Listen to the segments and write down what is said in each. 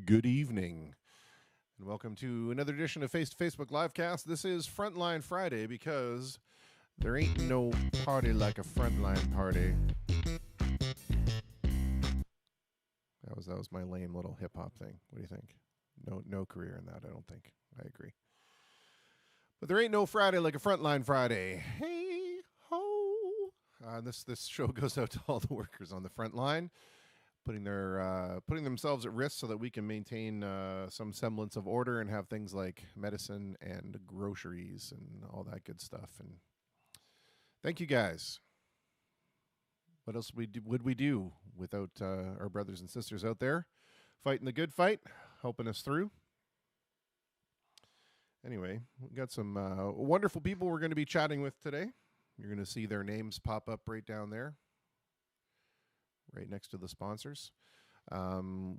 Good evening, and welcome to another edition of Face to Facebook Livecast. This is Frontline Friday because there ain't no party like a frontline party. That was my lame little hip hop thing. What do you think? No career in that, I don't think. I agree. But there ain't no Friday like a Frontline Friday. Hey ho! This show goes out to all the workers on the front line, putting themselves at risk so that we can maintain some semblance of order and have things like medicine and groceries and all that good stuff. And thank you guys. What else would we do without our brothers and sisters out there fighting the good fight, helping us through? Anyway, we've got some wonderful people we're going to be chatting with today. You're going to see their names pop up right down there, right next to the sponsors.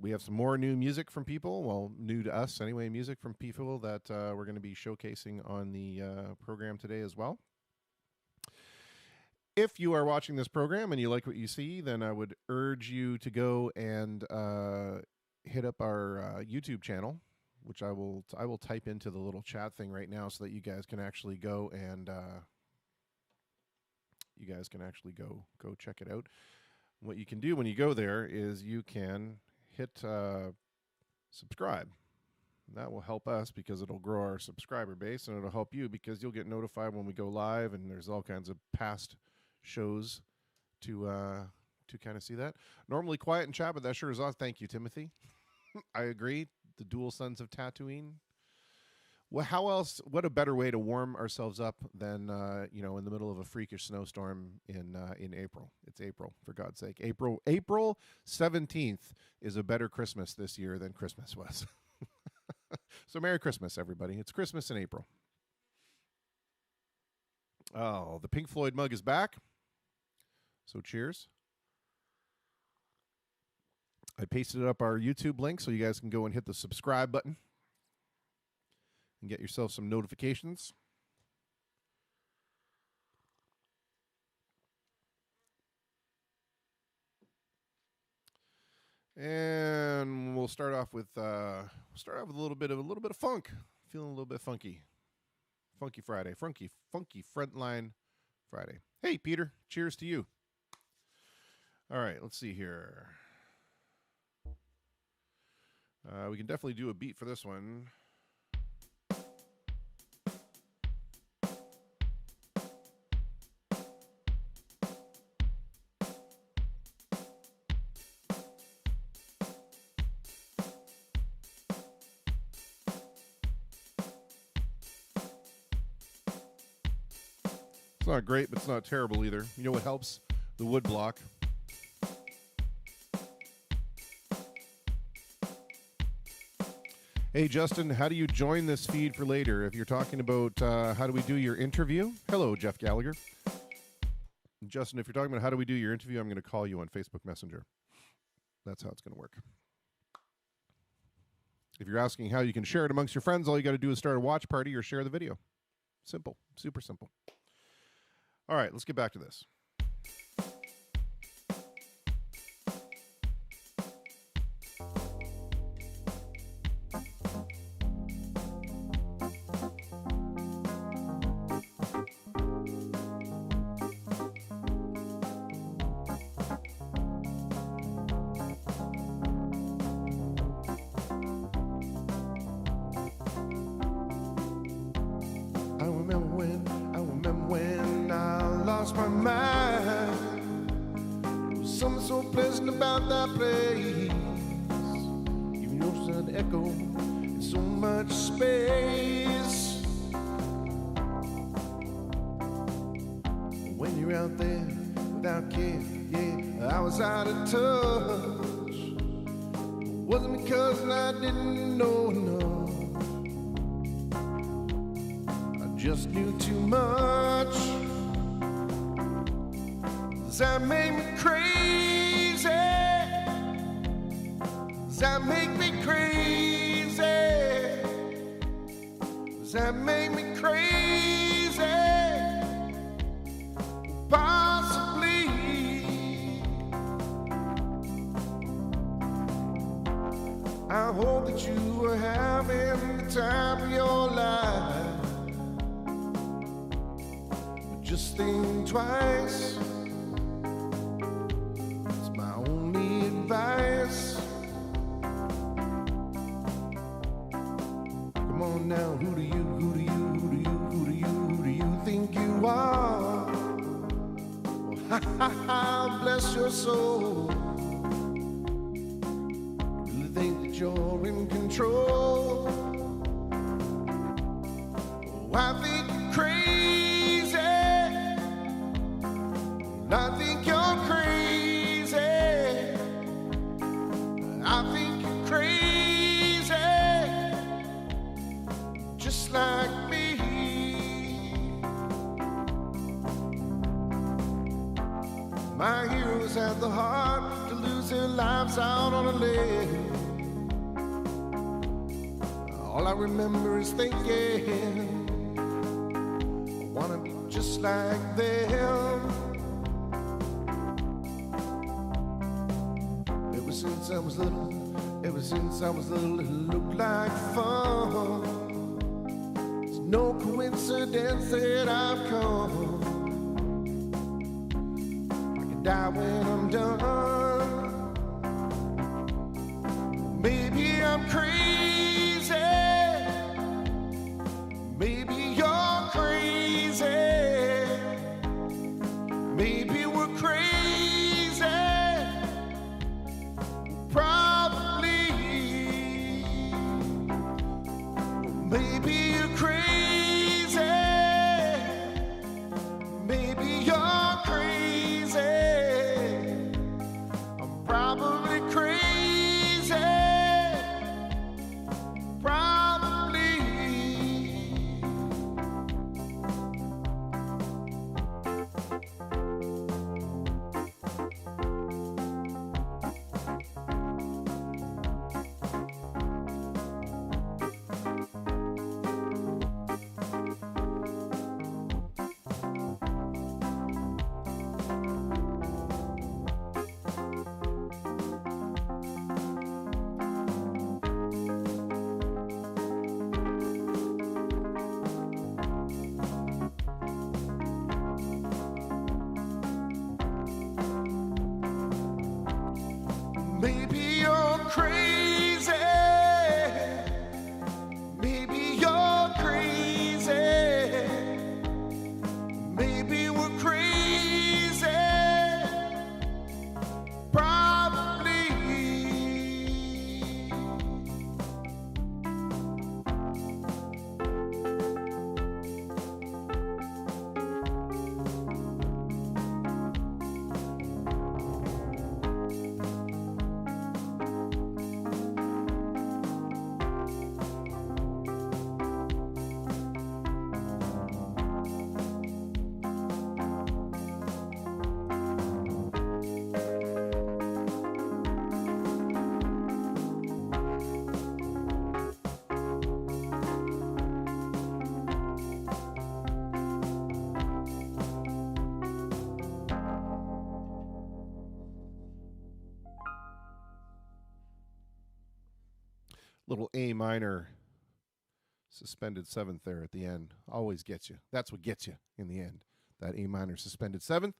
We have some more new music from people, well, new to us anyway, music from people that we're going to be showcasing on the program today as well. If you are watching this program and you like what you see, then I would urge you to go and hit up our YouTube channel, which I will type into the little chat thing right now so that you guys can actually go and go check it out. What you can do when you go there is you can hit subscribe. That will help us because it'll grow our subscriber base, and it'll help you because you'll get notified when we go live, and there's all kinds of past shows to kind of see that. Normally quiet and chat, but that sure is off. Thank you, Timothy. I agree. The dual sons of Tatooine. Well, how else? What a better way to warm ourselves up than in the middle of a freakish snowstorm in April. It's April, for God's sake. April 17th is a better Christmas this year than Christmas was. So Merry Christmas, everybody. It's Christmas in April. Oh, the Pink Floyd mug is back. So cheers. I pasted up our YouTube link so you guys can go and hit the subscribe button and get yourself some notifications. And we'll start off with a little bit of funk. Feeling a little bit funky. Funky Friday. Funky Frontline Friday. Hey, Peter. Cheers to you. All right, let's see here. We can definitely do a beat for this one. It's not great, but it's not terrible either. You know what helps? The wood block. Hey, Justin, how do you join this feed for later? If you're talking about how do we do your interview? Hello, Jeff Gallagher. Justin, if you're talking about how do we do your interview, I'm going to call you on Facebook Messenger. That's how it's going to work. If you're asking how you can share it amongst your friends, all you got to do is start a watch party or share the video. Simple. Super simple. All right, let's get back to this. Out of touch. Wasn't because I didn't know enough. I just knew too much. That made me crazy. That make me crazy. That make me crazy. Possibly. I hope that you were having the time of your life. But just think twice. It's my only advice. Come on now, who do you think you are? Well, ha ha ha, bless your soul. You think that you're in control? Oh, I think you're crazy. I think you're crazy. I think you're crazy. Just like me. My heroes had the heart to lose their lives out on a ledge. All I remember is thinking, I wanna be just like them. Ever since I was little, it looked like fun. It's no coincidence that I've come. Die when I'm done. Maybe I'm crazy. Maybe you're crazy. Maybe we're crazy. Probably. Maybe you're crazy. Maybe you're crazy. Probably crazy. Probably. Maybe you're crazy. Maybe you're crazy. Maybe we're crazy. Probably. Little A minor suspended seventh there at the end. Always gets you. That's what gets you in the end. That A minor suspended seventh.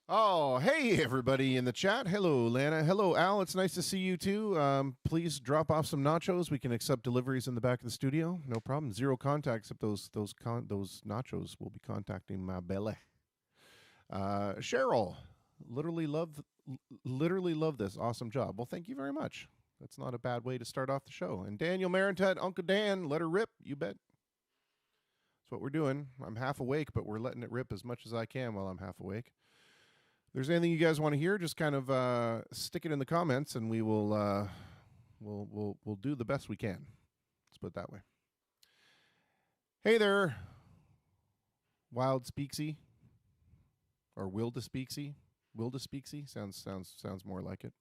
Oh, hey, everybody in the chat. Hello, Lana. Hello, Al. It's nice to see you, too. Please drop off some nachos. We can accept deliveries in the back of the studio. No problem. Zero contact, except those nachos will be contacting my belly. Cheryl, literally love this. Awesome job. Well, thank you very much. That's not a bad way to start off the show. And Daniel Marintet, Uncle Dan, let her rip. You bet. That's what we're doing. I'm half awake, but we're letting it rip as much as I can while I'm half awake. If there's anything you guys want to hear, just kind of stick it in the comments, and we will we'll do the best we can. Let's put it that way. Hey there, Wild Speaksy, or Wilda Speaksy. Wilda Speaksy sounds more like it.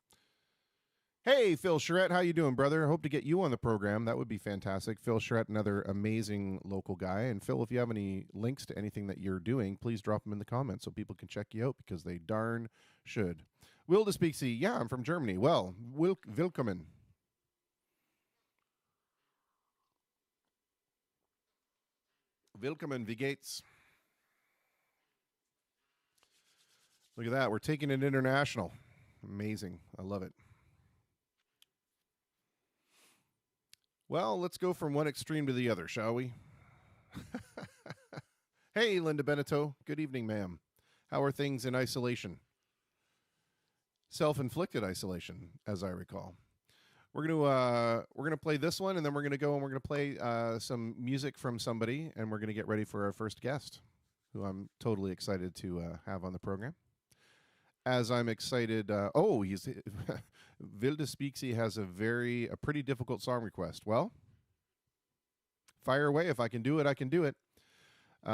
Hey, Phil Charette, how you doing, brother? I hope to get you on the program. That would be fantastic. Phil Charette, another amazing local guy. And Phil, if you have any links to anything that you're doing, please drop them in the comments so people can check you out, because they darn should. Wilda Speaksy, yeah, I'm from Germany. Well, willkommen. Willkommen, wie geht's? Look at that. We're taking it international. Amazing. I love it. Well, let's go from one extreme to the other, shall we? Hey, Linda Beneteau. Good evening, ma'am. How are things in isolation? Self-inflicted isolation, as I recall. We're gonna play this one, and then we're gonna go and we're gonna play some music from somebody, and we're gonna get ready for our first guest, who I'm totally excited to have on the program. As I'm excited, he's Vilde Speaksy has a pretty difficult song request. Well, fire away. If I can do it, I can do it. Do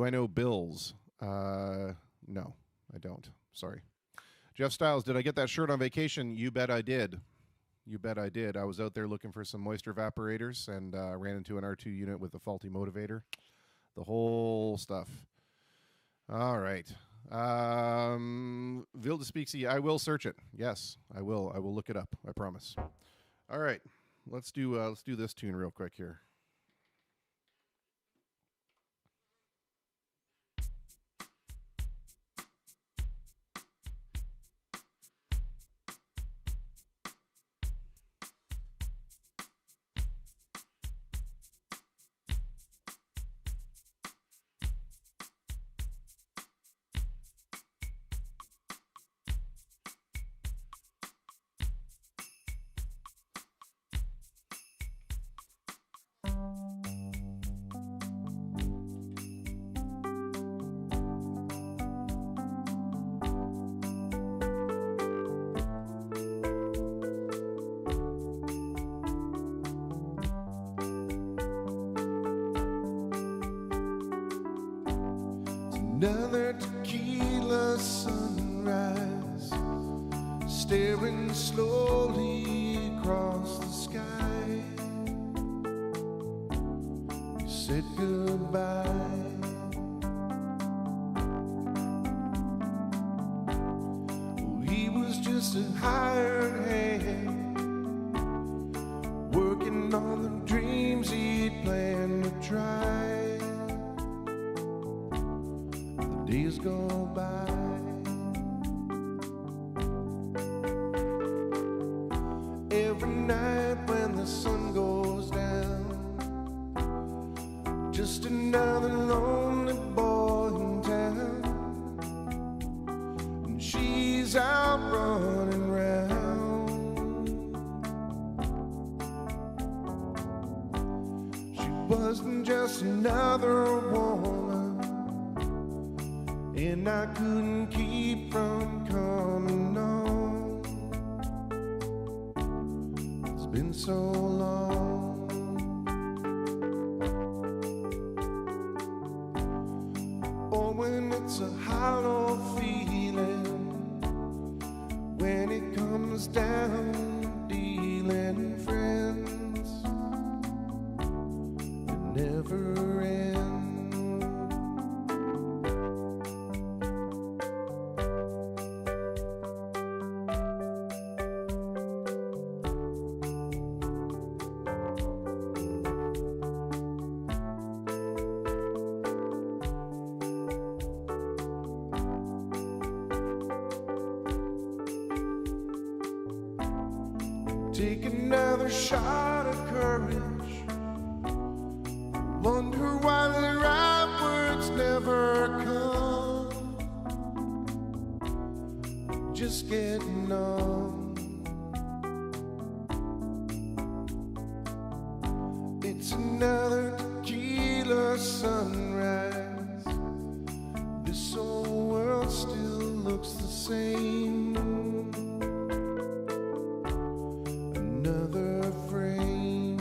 I know Bills? No, I don't. Sorry. Jeff Stiles, did I get that shirt on vacation? You bet I did. You bet I did. I was out there looking for some moisture evaporators and ran into an R2 unit with a faulty motivator. The whole stuff. All right. Vilde Speaksy, I will search it. Yes, I will. I will look it up. I promise. All right. Let's do this tune real quick here. Another tequila sunrise, staring slowly across the sky. You said goodbye. Oh, he was just a hired hand, working on the dreams he'd planned to try. Days go by. Every night when the sun goes down, just another lonely boy in town, and she's out running round. She wasn't just another woman, and I couldn't keep from coming on. It's been so long. Oh, when it's a hollow feeling, when it comes down to dealing friends, it never ends. Take another shot of courage. Wonder why the right words never come. Just getting on. It's another tequila sunrise. This whole world still looks the same. Another frame.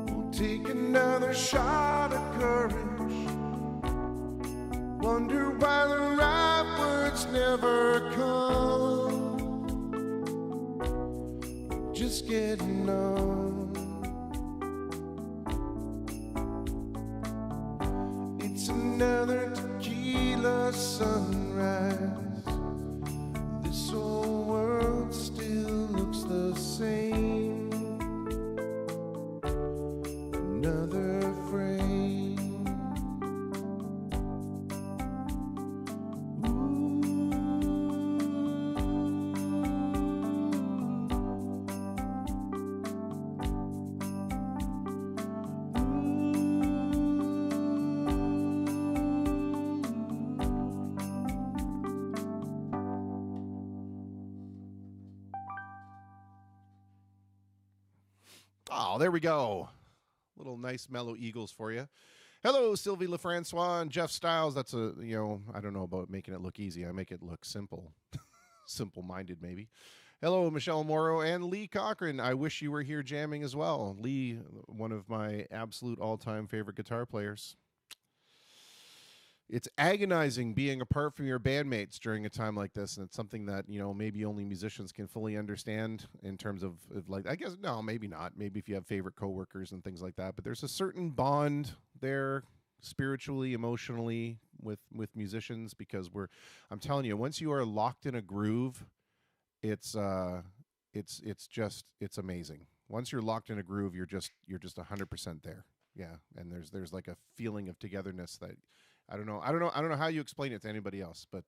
We'll take another shot of courage. Wonder why the right words nights never come, just getting on. It's another tequila sunrise. This whole world still looks the same. Another frame. Oh, there we go. Little nice mellow Eagles for you. Hello, Sylvie LaFrancois and Jeff Styles. That's a, I don't know about making it look easy. I make it look simple. Simple-minded, maybe. Hello, Michelle Morrow and Lee Cochran. I wish you were here jamming as well. Lee, one of my absolute all-time favorite guitar players. It's agonizing being apart from your bandmates during a time like this, and it's something that, maybe only musicians can fully understand in terms of like, I guess, no, maybe not. Maybe if you have favorite coworkers and things like that, but there's a certain bond there spiritually, emotionally with musicians, because I'm telling you, once you are locked in a groove, it's amazing. Once you're locked in a groove, you're just 100% there. Yeah. And there's like a feeling of togetherness that, I don't know how you explain it to anybody else, but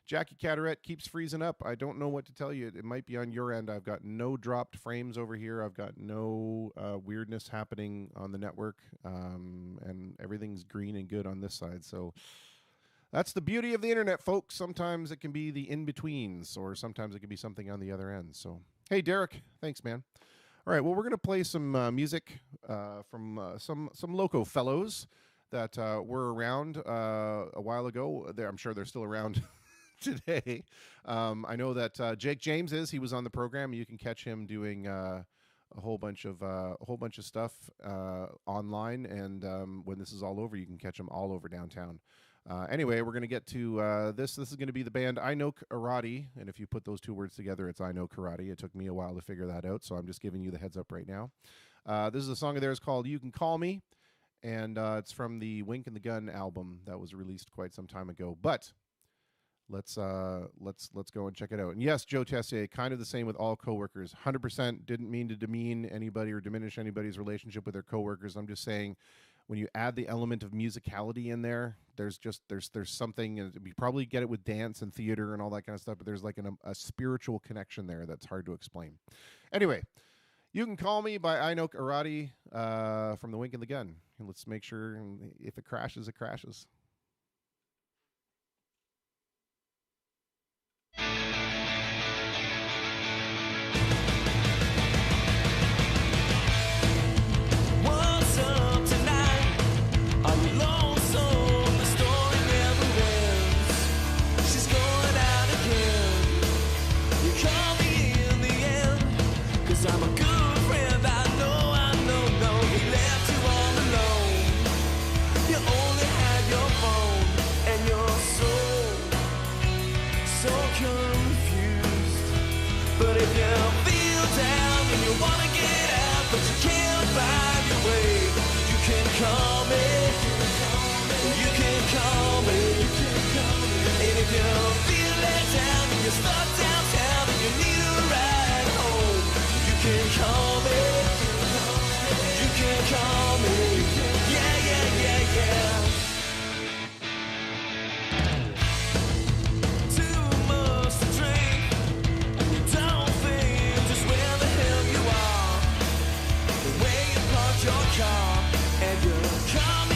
Jackie Cataract keeps freezing up. I don't know what to tell you. It might be on your end. I've got no dropped frames over here. I've got no weirdness happening on the network, and everything's green and good on this side. So that's the beauty of the internet, folks. Sometimes it can be the in-betweens, or sometimes it can be something on the other end. So, hey, Derek, thanks, man. All right, well, we're going to play some music from some loco fellows that were around a while ago. I'm sure they're still around today. I know that Jake James he was on the program. You can catch him doing a whole bunch of stuff online, and when this is all over, you can catch him all over downtown. Anyway, we're going to get to this. This is going to be the band I Know Karate, and if you put those two words together, it's I Know Karate. It took me a while to figure that out, so I'm just giving you the heads up right now. This is a song of theirs called You Can Call Me. And it's from the Wink and the Gun album that was released quite some time ago. But let's go and check it out. And yes, Joe Tessier, kind of the same with all coworkers. 100% didn't mean to demean anybody or diminish anybody's relationship with their coworkers. I'm just saying, when you add the element of musicality in there, there's something. And you probably get it with dance and theater and all that kind of stuff. But there's like a spiritual connection there that's hard to explain. Anyway. You Can Call Me by I Know Karate from the Wink and the Gun. And let's make sure if it crashes, it crashes. What's up tonight? Are you lonesome? The story never ends. She's going out again. You call me in the end, 'cause I'm a good friend. I know. He left you all alone. You only had your phone and you're so confused. But if you feel down and you wanna get out, but you can't find your way, you can call me. You can call me. And if you feel let down and you're stuck downtown and you need a ride home, you can call me. You can call me. Yeah. Too much to drink, and you don't think just where the hell you are. The way you parked your car, and you call me.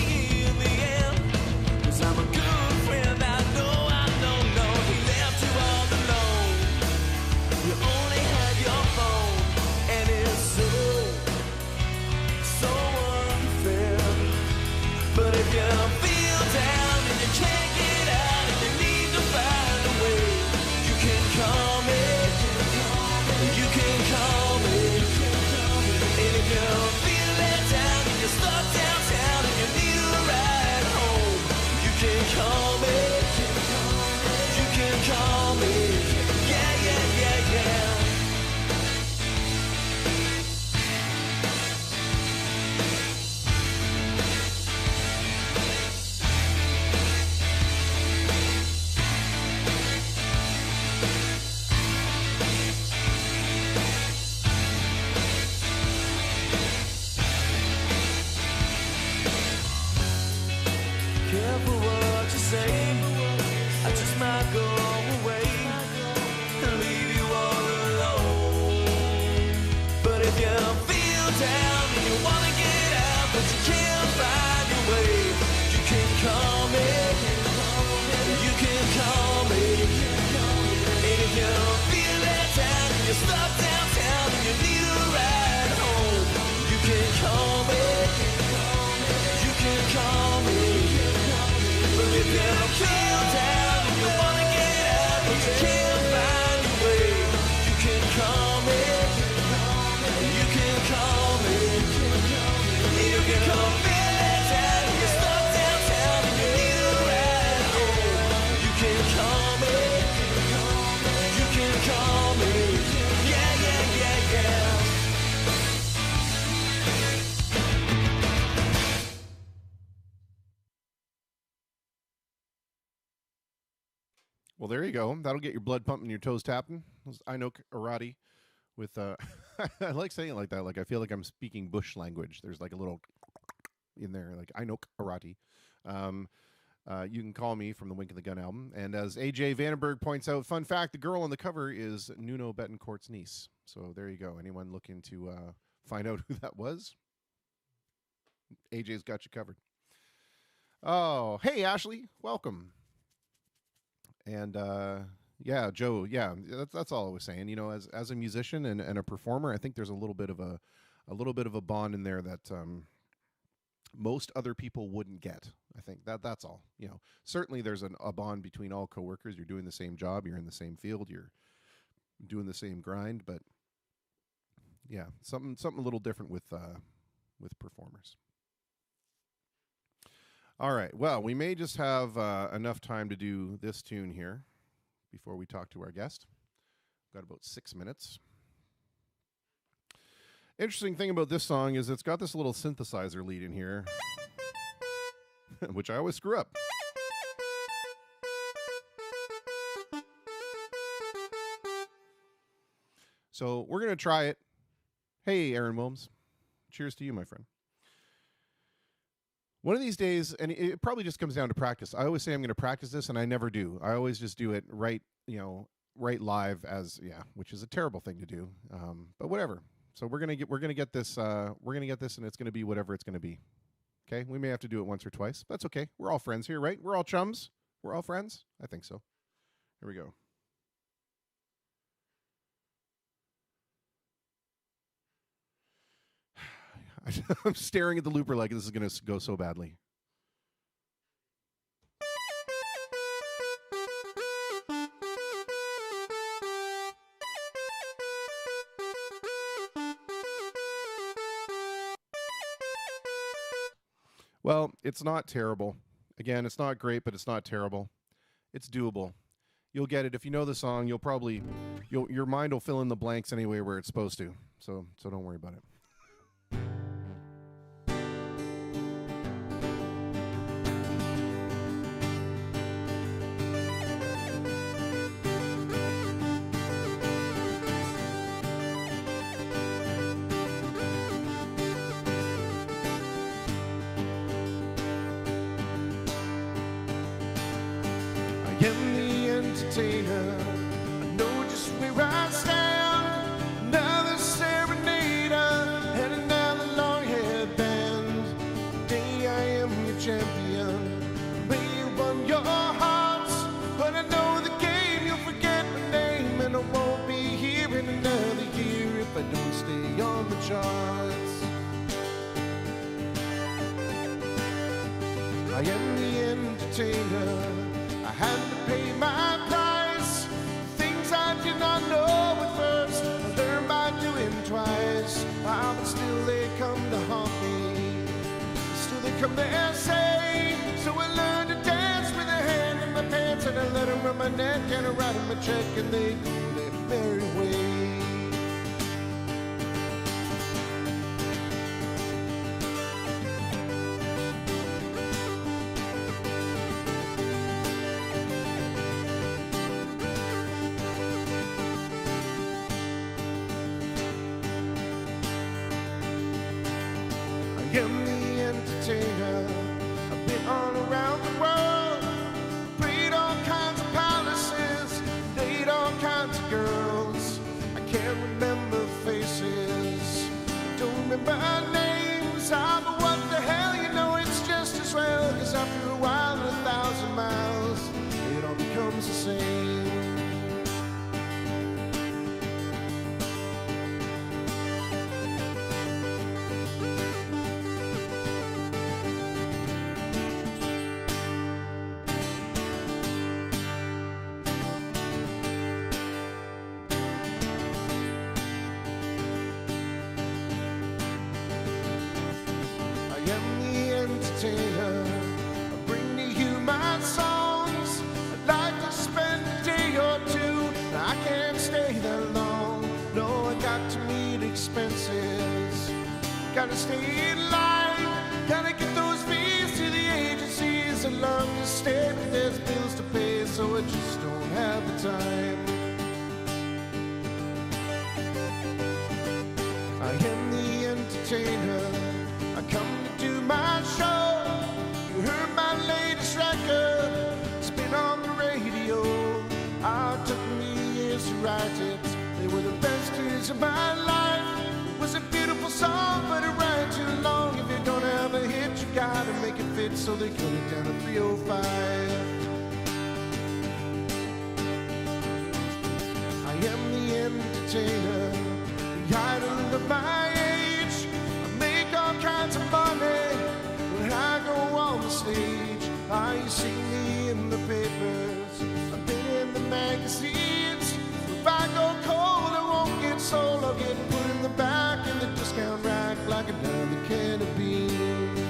Well, there you go. That'll get your blood pumping, your toes tapping. Inuk Arati with I like saying it like that. Like I feel like I'm speaking Bush language. There's like a little in there, like Inuk Arati. You can call me from the Wink of the Gun album. And as AJ Vandenberg points out, fun fact, the girl on the cover is Nuno Betancourt's niece. So there you go. Anyone looking to find out who that was? AJ's got you covered. Oh, hey, Ashley. Welcome. And yeah, Joe, yeah, that's all I was saying. You know, as a musician and a performer, I think there's a little bit of a bond in there that most other people wouldn't get. I think that's all. You know, certainly there's a bond between all coworkers. You're doing the same job, you're in the same field, you're doing the same grind, but yeah, something a little different with performers. All right. Well, we may just have enough time to do this tune here before we talk to our guest. Got about 6 minutes. Interesting thing about this song is it's got this little synthesizer lead in here, which I always screw up. So we're going to try it. Hey, Aaron Wilms. Cheers to you, my friend. One of these days, and it probably just comes down to practice. I always say I'm going to practice this, and I never do. I always just do it right live which is a terrible thing to do. But whatever. So we're gonna get this, and it's gonna be whatever it's gonna be. Okay, we may have to do it once or twice. That's okay. We're all friends here, right? We're all chums. We're all friends. I think so. Here we go. I'm staring at the looper like this is gonna go so badly. Well, it's not terrible. Again, it's not great, but it's not terrible. It's doable. You'll get it if you know the song. Your mind will fill in the blanks anyway where it's supposed to. So don't worry about it. Gotta stay in line, gotta get those fees to the agencies. I love to stay, but there's bills to pay, so I just don't time. I am the entertainer. I come to do my show. You heard my latest record. It's been on the radio. It took me years to write it. They were the best years of my life. It was a beautiful song, but it ran too long. If you're gonna have a hit, you gotta make it fit, so they cut it down to 305. I am the entertainer, the idol of my age. I make all kinds of money when I go on the stage. You see me in the papers, I've been in the magazines. If I go cold, I won't get sold. I'll get put in the back in the discount rack like another can of beans.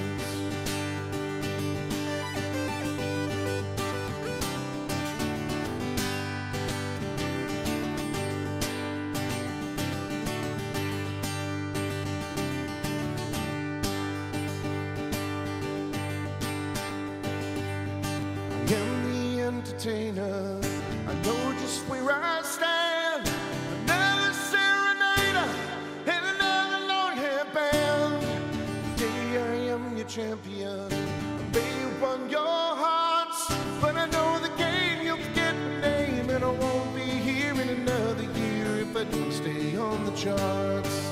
I am the entertainer. I know just where I stand. Another serenader and another long-hair band. Today I am your champion. I may have won your hearts, but I know the game. You'll forget my name, and I won't be here in another year if I don't stay on the charts.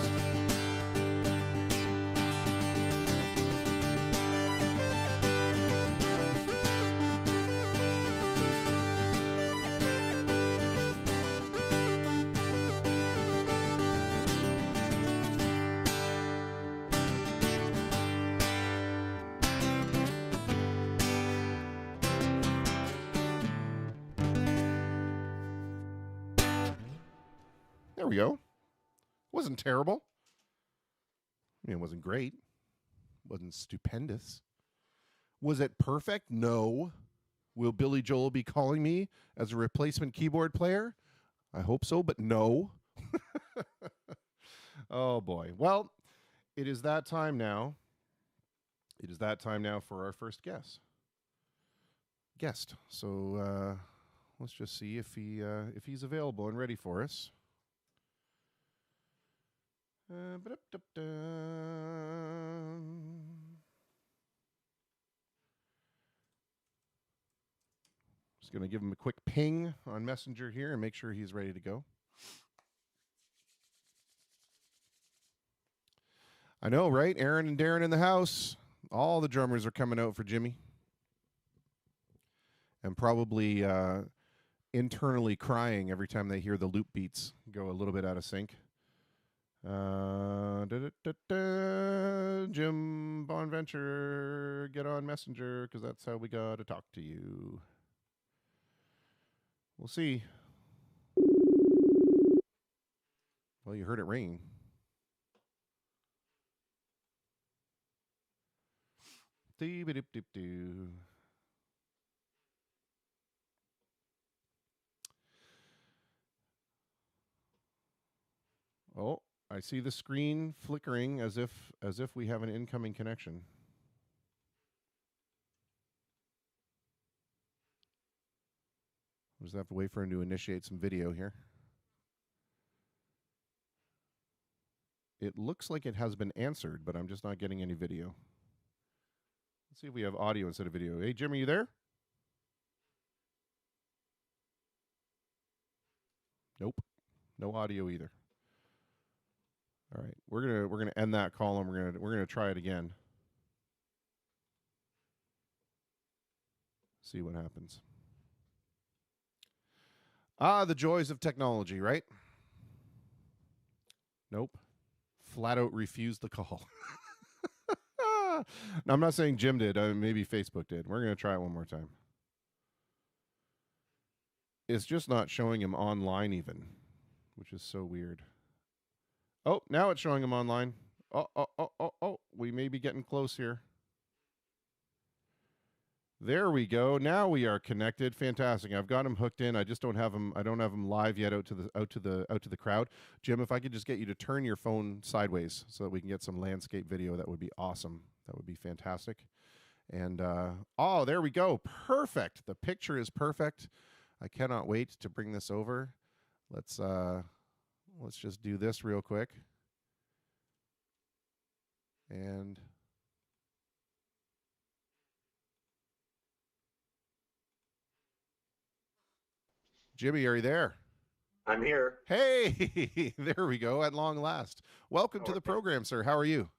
There we go. Wasn't terrible. I mean, it wasn't great. Wasn't stupendous. Was it perfect? No. Will Billy Joel be calling me as a replacement keyboard player? I hope so, but no. Oh, boy. Well, it is that time now. It is that time now for our first guest. So let's just see if he's available and ready for us. Just going to give him a quick ping on Messenger here and make sure he's ready to go. I know, right? Aaron and Darren in the house. All the drummers are coming out for Jimmy. And probably internally crying every time they hear the loop beats go a little bit out of sync. Jim Bonventure, get on Messenger, because that's how we got to talk to you. We'll see. Well, you heard it ringing. Dee-ba-dip-dip-doo. Oh, I see the screen flickering as if we have an incoming connection. We'll just have to wait for him to initiate some video here. It looks like it has been answered, but I'm just not getting any video. Let's see if we have audio instead of video. Hey, Jim, are you there? Nope. No audio either. All right, we're gonna end that call and we're gonna try it again. See what happens. The joys of technology, right? Nope. Flat out refused the call. No, I'm not saying Jim did. Maybe Facebook did. We're gonna try it one more time. It's just not showing him online even, which is so weird. Oh, now it's showing him online. Oh. We may be getting close here. There we go. Now we are connected. Fantastic. I've got him hooked in. I just don't have him. I don't have him live yet out to the crowd. Jim, if I could just get you to turn your phone sideways so that we can get some landscape video, that would be awesome. That would be fantastic. And oh, there we go. Perfect. The picture is perfect. I cannot wait to bring this over. Let's uh, let's just do this real quick. And Jimmy, are you there? I'm here. Hey, there we go. At long last. Welcome How to are the you? program, sir. How are you?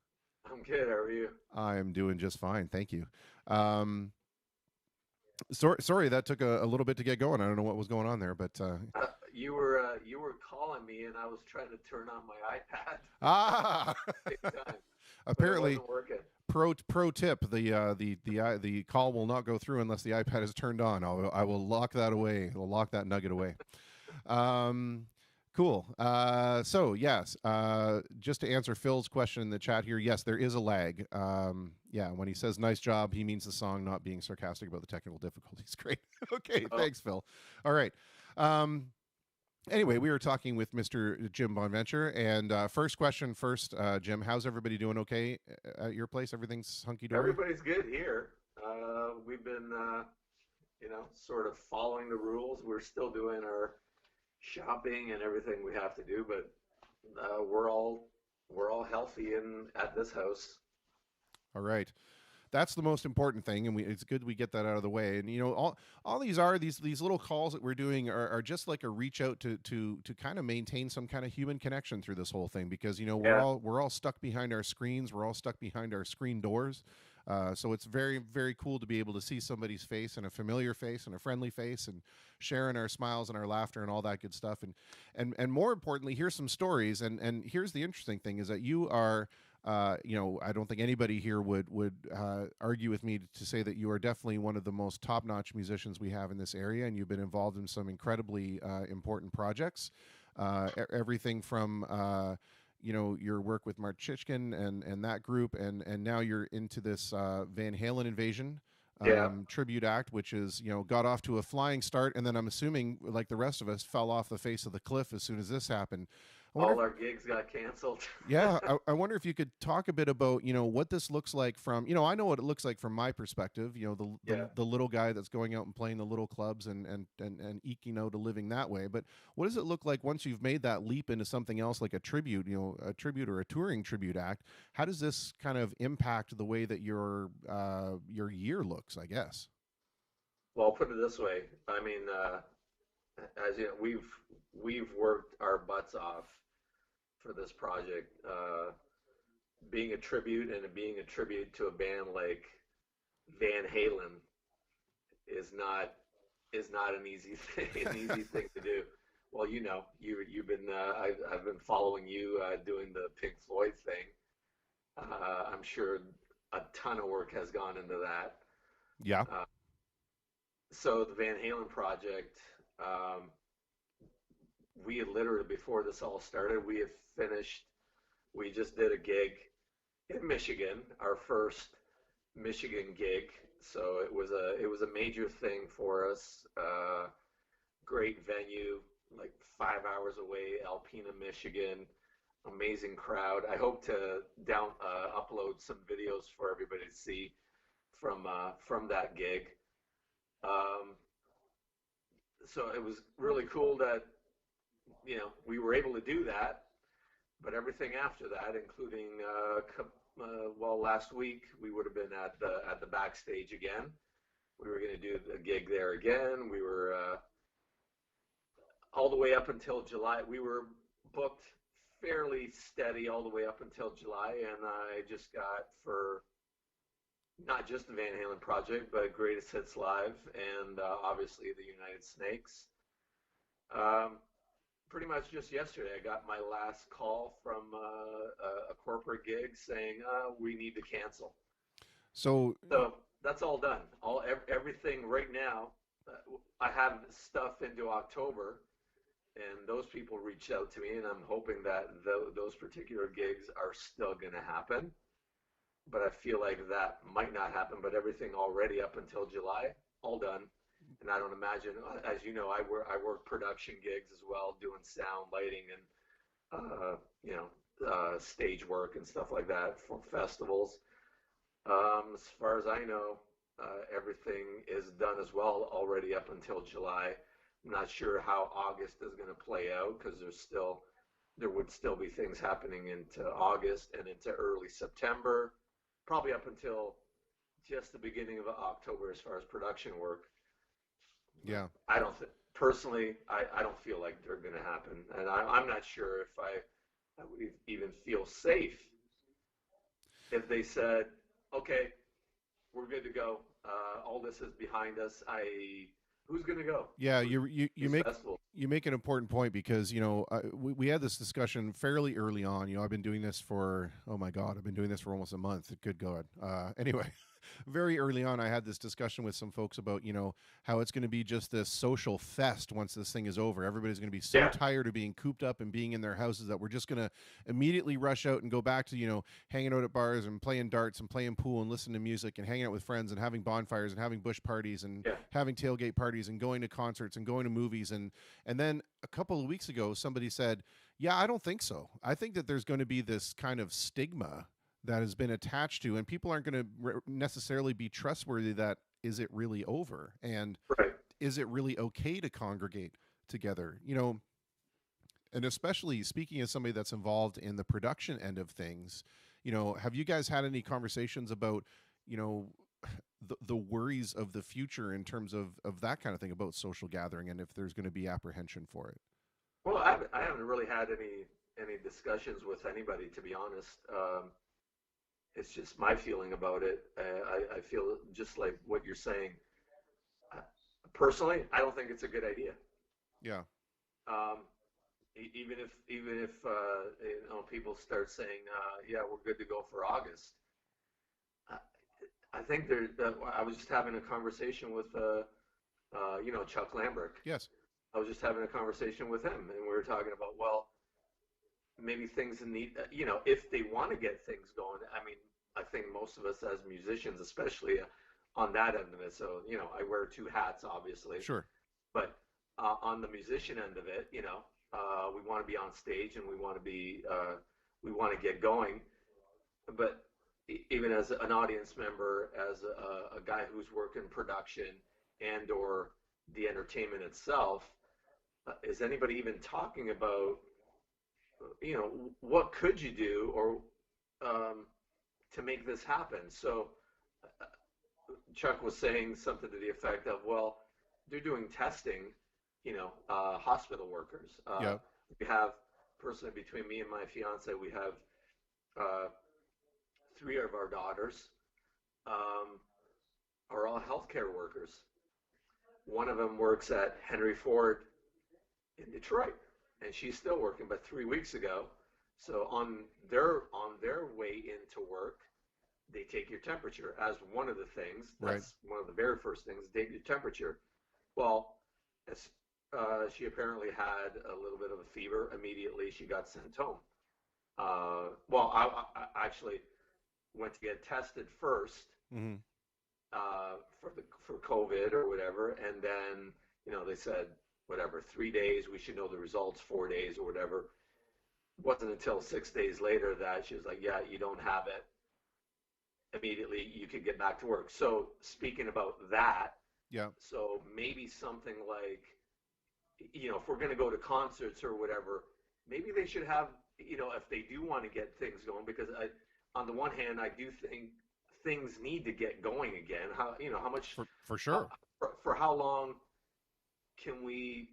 I'm good. How are you? I am doing just fine, thank you. Um, sorry that took a little bit to get going. I don't know what was going on there, but You were calling me, and I was trying to turn on my iPad ah, at the same time, but it apparently wasn't working. pro tip: the call will not go through unless the iPad is turned on. I will lock that away. I'll lock that nugget away. Um, cool. So yes, just to answer Phil's question in the chat here, yes, there is a lag. Yeah, when he says "nice job," he means the song, not being sarcastic about the technical difficulties. Great. Okay, Oh, thanks, Phil. All right. Um, anyway, we were talking with Mr. Jim Bonventure, and first question first, Jim, how's everybody doing? Okay, at your place, everything's hunky dory. everybody's good here. We've been, sort of following the rules. We're still doing our shopping and everything we have to do, but we're all healthy in at this house. All right. That's the most important thing, and it's good we get that out of the way. And all these are these little calls that we're doing are just like a reach out to kind of maintain some kind of human connection through this whole thing, because Yeah. we're all stuck behind our screens, we're all stuck behind our screen doors. So it's very, very cool to be able to see somebody's face, and a familiar face and a friendly face, and sharing our smiles and our laughter and all that good stuff. And more importantly, here's some stories. And here's the interesting thing is that you are I don't think anybody here would argue with me to say that you are definitely one of the most top-notch musicians we have in this area, and you've been involved in some incredibly important projects. Everything from your work with Mark Chichkin and that group, and now you're into this Van Halen Invasion Yeah. tribute act, which is got off to a flying start, and then I'm assuming, like the rest of us, fell off the face of the cliff as soon as this happened. I wonder All our gigs got canceled. yeah, I wonder if you could talk a bit about what this looks like from I know what it looks like from my perspective. Yeah. The little guy that's going out and playing the little clubs and eking out a living that way. But what does it look like once you've made that leap into something else like a tribute, a tribute or a touring tribute act? How does this kind of impact the way that your year looks, I guess? Well, I'll put it this way. I mean, as you know, we've worked our butts off for this project. Being a tribute and being a tribute to a band like Van Halen is not an easy thing, an easy thing to do. Well, you've been I've been following you doing the Pink Floyd thing. I'm sure a ton of work has gone into that. Yeah. Uh, so the Van Halen project, um, we had literally before this all started, we had finished. We just did a gig in Michigan, our first Michigan gig. So it was a major thing for us. Great venue, like 5 hours away, Alpena, Michigan. Amazing crowd. I hope to upload some videos for everybody to see from that gig. Um, so it was really cool that we were able to do that. But everything after that, including last week we would have been at the backstage again. We were going to do a gig there again. We were all the way up until July. We were booked fairly steady all the way up until July, and I just got for not just the Van Halen project, but Greatest Hits Live, and obviously the United Snakes. Um, Pretty much just yesterday, I got my last call from a corporate gig saying we need to cancel. So So that's all done. Everything right now. I have stuff into October, and those people reached out to me, and I'm hoping that those particular gigs are still going to happen. But I feel like that might not happen. But everything already up until July, all done. And I don't imagine, as you know, I work production gigs as well, doing sound, lighting, and stage work and stuff like that for festivals. As far as I know, everything is done as well already up until July. not sure how August is going to play out because there would still be things happening into August and into early September, probably up until just the beginning of October as far as production work. Yeah. I don't personally, I don't feel like they're going to happen, and I'm not sure if I would even feel safe if they said, okay, we're good to go. All this is behind us. Who's going to go? Yeah, Who's you make an important point because we had this discussion fairly early on. I've been doing this for I've been doing this for almost a month. Good God. Anyway, very early on, I had this discussion with some folks about how it's going to be just this social fest once this thing is over. Everybody's going to be so tired of being cooped up and being in their houses that we're just going to immediately rush out and go back to hanging out at bars and playing darts and playing pool and listening to music and hanging out with friends and having bonfires and having bush parties and having tailgate parties and going to concerts and going to movies. And then a couple of weeks ago, somebody said, yeah, I don't think so. I think that there's going to be this kind of stigma that has been attached to, and people aren't going to necessarily be trustworthy that is it really over? And is it really okay to congregate together? And especially speaking as somebody that's involved in the production end of things, have you guys had any conversations about, the worries of the future in terms of that kind of thing about social gathering and if there's going to be apprehension for it? Well, I haven't really had any discussions with anybody, to be honest. It's just my feeling about it. I feel just like what you're saying. Personally, I don't think it's a good idea. Yeah. Even if people start saying, yeah, we're good to go for August. I think I was just having a conversation with Chuck Lambert. Yes. I was just having a conversation with him, and we were talking about, well, maybe things need, if they want to get things going. I mean, I think most of us as musicians, especially on that end of it. So, I wear two hats, obviously. Sure. But on the musician end of it, we want to be on stage and we want to get going. But even as an audience member, as a guy who's working production and or the entertainment itself, is anybody even talking about, what could you do or to make this happen? So Chuck was saying something to the effect of, well, they're doing testing, hospital workers. We have, personally, between me and my fiance, we have 3 of our daughters are all healthcare workers. One of them works at Henry Ford in Detroit, and she's still working. But 3 weeks ago, so on their way into work, they take your temperature as one of the things. That's one of the very first things. Take your temperature. Well, she apparently had a little bit of a fever. Immediately, she got sent home. Well, I actually went to get tested first for COVID or whatever, and then they said whatever 3 days we should know the results, 4 days or whatever. It wasn't until 6 days later that she was like, yeah, you don't have it. Immediately you could get back to work. So speaking about that, so maybe something like, if we're going to go to concerts or whatever, maybe they should have, if they do want to get things going, because on the one hand, I do think things need to get going again. How much for sure for how long can we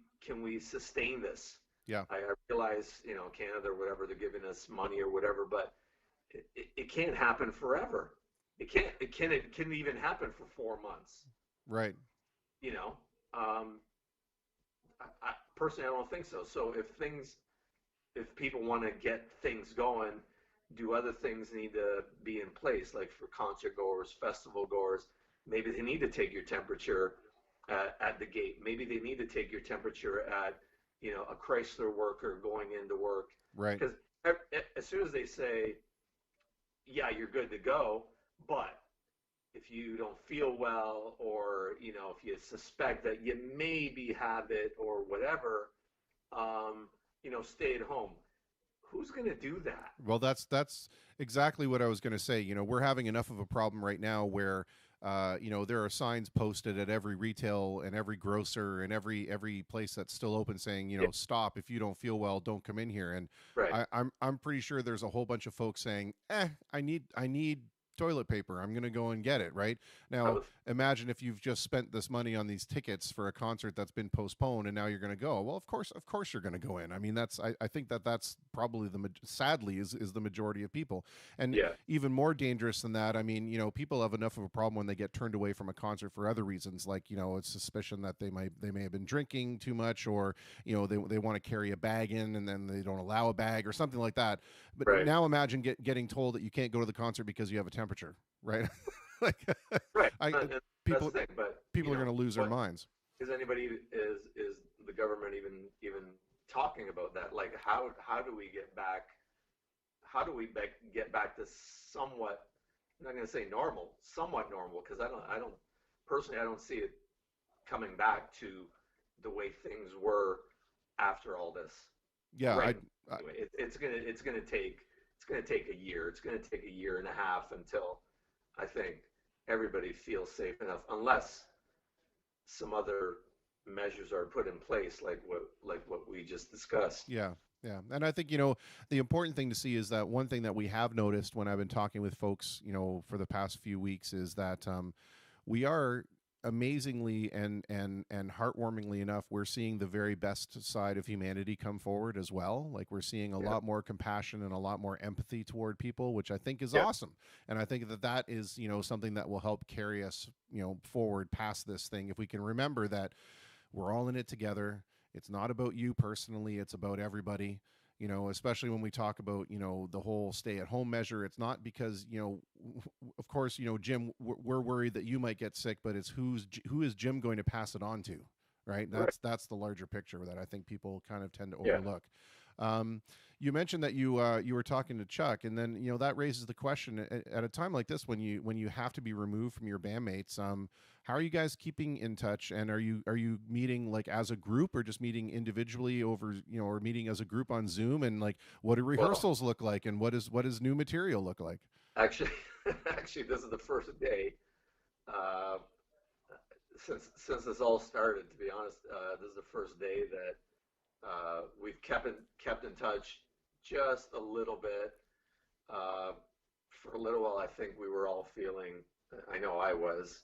sustain this? Yeah, I realize Canada or whatever, they're giving us money or whatever, but it can't happen forever. It can even happen for 4 months. Right. I personally, I don't think so. So if people want to get things going, do other things need to be in place? Like for concert goers, festival goers, maybe they need to take your temperature at the gate. Maybe they need to take your temperature at, a Chrysler worker going into work. Right. Because as soon as they say, yeah, you're good to go, but if you don't feel well, or if you suspect that you maybe have it or whatever, stay at home. Who's going to do that? Well, that's exactly what I was going to say. We're having enough of a problem right now where there are signs posted at every retail and every grocer and every place that's still open saying, Yeah. stop if you don't feel well, don't come in here. And Right. I'm pretty sure there's a whole bunch of folks saying, I need toilet paper. I'm going to go and get it. Right I now, was, imagine if you've just spent this money on these tickets for a concert that's been postponed, and now you're going to go. Well, of course, you're going to go in. I mean, I think that's probably sadly is the majority of people. And yeah. even more dangerous than that, I mean, people have enough of a problem when they get turned away from a concert for other reasons, like it's suspicion that they may have been drinking too much, or they want to carry a bag in and then they don't allow a bag or something like that. But Right. now imagine getting told that you can't go to the concert because you have a temperature, right? like Right. I And that's people the thing. But people are going to lose their what minds. is anybody is the government even talking about that? Like, how do we get back? How do we get back to somewhat? I'm not going to say normal, somewhat normal, because I don't personally I don't see it coming back to the way things were after all this. Yeah, Right. I Anyway, it's gonna take a year. It's gonna take a year and a half until I think everybody feels safe enough, unless some other measures are put in place, like what we just discussed. Yeah, yeah. And I think, the important thing to see is that one thing that we have noticed when I've been talking with folks, for the past few weeks is that we are amazingly and heartwarmingly enough, we're seeing the very best side of humanity come forward as well. Like we're seeing a Yeah. lot more compassion and a lot more empathy toward people, which I think is Yeah. awesome. And I think that is, something that will help carry us, forward past this thing. If we can remember that we're all in it together. It's not about you personally, it's about everybody. Especially when we talk about, the whole stay at home measure. It's not because, of course, Jim, we're worried that you might get sick, but it's who is Jim going to pass it on to, right? Right. That's the larger picture that I think people kind of tend to Yeah. overlook. You mentioned that you were talking to Chuck, and then that raises the question at a time like this when you have to be removed from your bandmates. How are you guys keeping in touch? And are you meeting like as a group, or just meeting individually over or meeting as a group on Zoom? And like, what do rehearsals look like, and what does new material look like? Actually, actually, this is the first day uh, since this all started. To be honest, this is the first day that we've kept in touch just a little bit. Uh, for a little while, I think we were all feeling. I know I was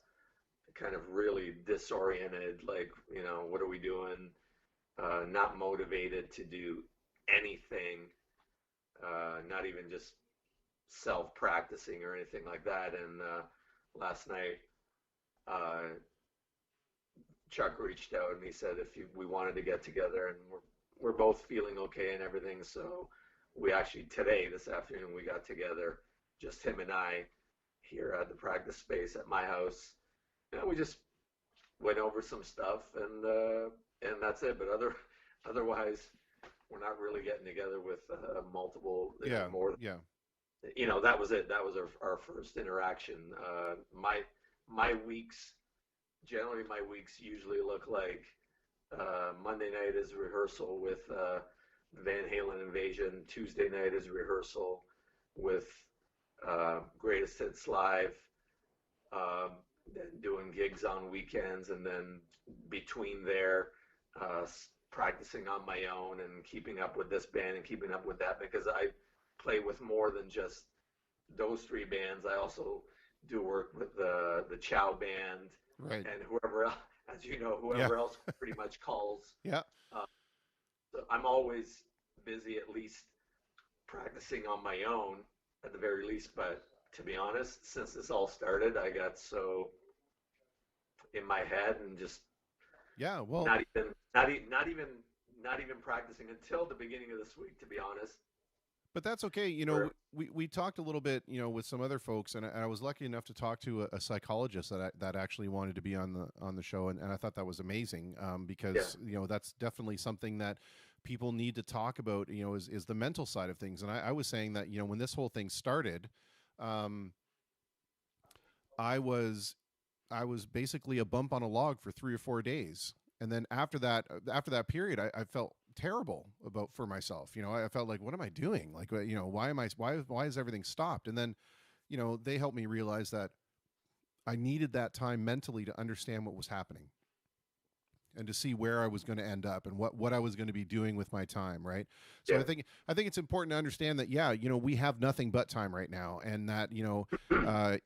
kind of really disoriented. Like, what are we doing? Not motivated to do anything. Not even just self practicing or anything like that. And last night, uh, Chuck reached out and he said we wanted to get together, and we're both feeling okay and everything. So we actually this afternoon we got together, just him and I, here at the practice space at my house. And we just went over some stuff, and that's it. But otherwise, we're not really getting together with multiple. Yeah, More. yeah, That was it. That was our first interaction. My weeks, generally my weeks usually look like Monday night is rehearsal with Van Halen Invasion. Tuesday night is rehearsal with Greatest Hits Live. Then doing gigs on weekends, and then between there, practicing on my own and keeping up with this band and keeping up with that, because I play with more than just those three bands. I also do work with the Chow band, right, and whoever else, as you know, whoever else pretty much calls. yeah. So I'm always busy, at least practicing on my own at the very least. But to be honest, since this all started, I got so in my head and just Well, not even practicing until the beginning of this week, to be honest. but that's okay. Sure. We talked a little bit, with some other folks, and I was lucky enough to talk to a psychologist that actually wanted to be on the show, and I thought that was amazing, because that's definitely something that people need to talk about. Is the mental side of things, and I was saying that when this whole thing started, I was basically a bump on a log for 3 or 4 days, and then after that period, I felt terrible for myself. I felt like, what am I doing? Like, why is everything stopped? And then, they helped me realize that I needed that time mentally to understand what was happening and to see where I was going to end up and what I was going to be doing with my time, right? So Yeah. I think it's important to understand that, yeah, you know, we have nothing but time right now, and that, you know,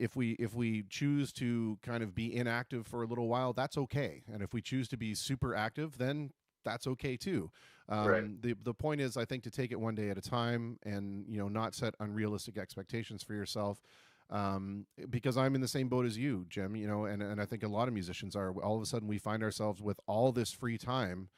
if we choose to kind of be inactive for a little while, that's okay, and if we choose to be super active, then that's okay too. Right. The point is, I think, to take it one day at a time, and, you know, not set unrealistic expectations for yourself, because I'm in the same boat as you, Jim, you know, and I think a lot of musicians are. All of a sudden, we find ourselves with all this free time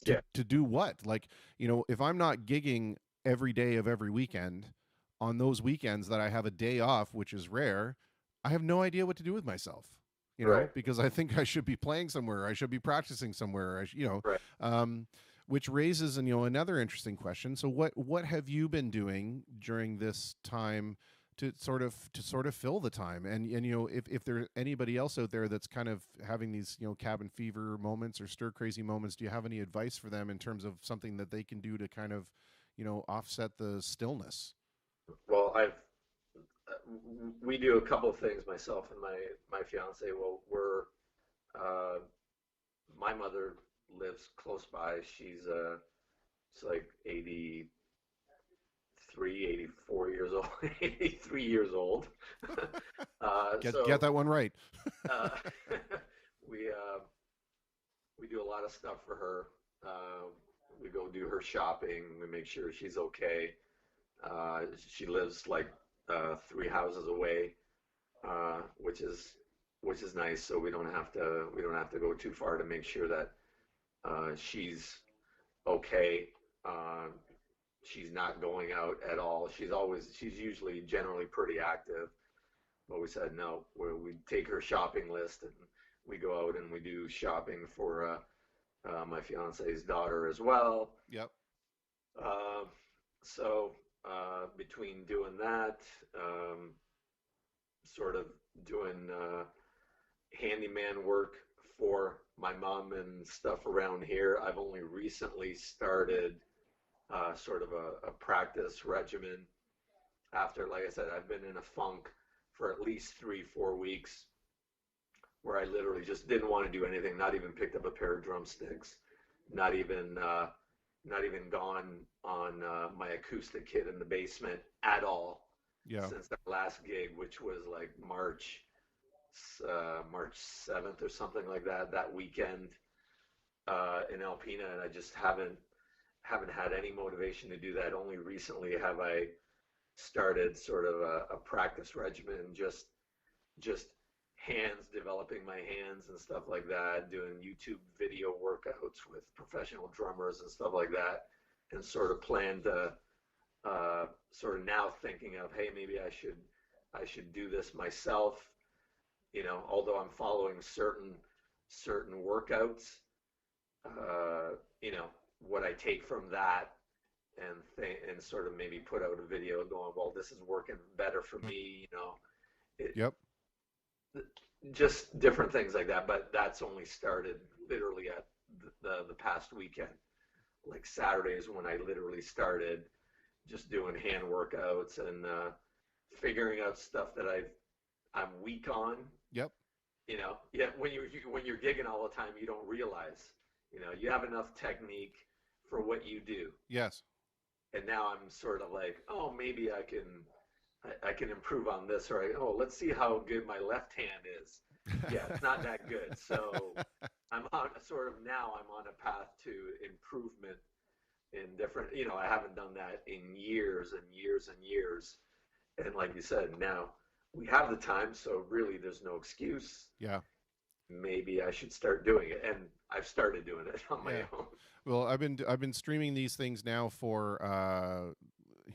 Yeah. to do what? Like, you know, if I'm not gigging every day of every weekend, on those weekends that I have a day off, which is rare, I have no idea what to do with myself. You know, Right. because I think I should be playing somewhere, I should be practicing somewhere, you know, Right. which raises, and, you know, another interesting question. So what have you been doing during this time to sort of fill the time? And you know, if there's anybody else out there that's kind of having these, you know, cabin fever moments or stir crazy moments, do you have any advice for them in terms of something that they can do to kind of, you know, offset the stillness? Well, we do a couple of things, myself and my fiance. Well, uh, my mother lives close by. She's like 83, 84 years old, 83 years old. Get So that one right. uh, we uh, we do a lot of stuff for her. Uh, we go do her shopping. We make sure she's okay. She lives like three houses away, which is nice. So we don't have to go too far to make sure that she's okay. Uh, she's not going out at all. She's usually generally pretty active, but we said no. We take her shopping list and we go out and we do shopping for my fiance's daughter as well. Yep. Uh, so between doing that, sort of doing handyman work for my mom and stuff around here, I've only recently started sort of a practice regimen. After, like I said, I've been in a funk for at least 3, 4 weeks where I literally just didn't want to do anything, not even picked up a pair of drumsticks, not even gone on my acoustic kit in the basement at all Yeah. since that last gig, which was like March 7th or something like that, that weekend in Alpena, and I just haven't had any motivation to do that. Only recently have I started sort of a practice regimen, just hands, developing my hands and stuff like that, doing YouTube video workouts with professional drummers and stuff like that, and sort of plan to sort of now thinking of, hey, maybe I should do this myself. You know, although I'm following certain workouts, you know, what I take from that and sort of maybe put out a video going, well, this is working better for me, you know, it, Yep. just different things like that. But that's only started literally at the past weekend. Like Saturday is when I literally started just doing hand workouts and figuring out stuff that I'm weak on. Yep. You know, yeah, when you're gigging all the time, you don't realize, you know, you have enough technique for what you do. Yes. And now I'm sort of like, oh, maybe I can improve on this, or oh, let's see how good my left hand is. Yeah, it's not that good. So I'm on I'm on a path to improvement in different, you know, I haven't done that in years and years and years. And like you said, now we have the time, so really there's no excuse. Yeah. Maybe I should start doing it. And I've started doing it on my Yeah. own. Well, I've been streaming these things now for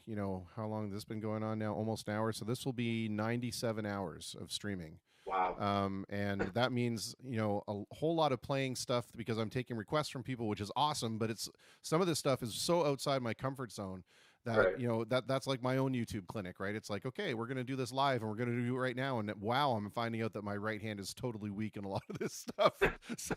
you know, how long has this been going on now? Almost an hour. So this will be 97 hours of streaming. Wow. And that means, you know, a whole lot of playing stuff because I'm taking requests from people, which is awesome. But it's some of this stuff is so outside my comfort zone that, Right. you know, that's like my own YouTube clinic, right? It's like, okay, we're going to do this live and we're going to do it right now. And wow, I'm finding out that my right hand is totally weak in a lot of this stuff. So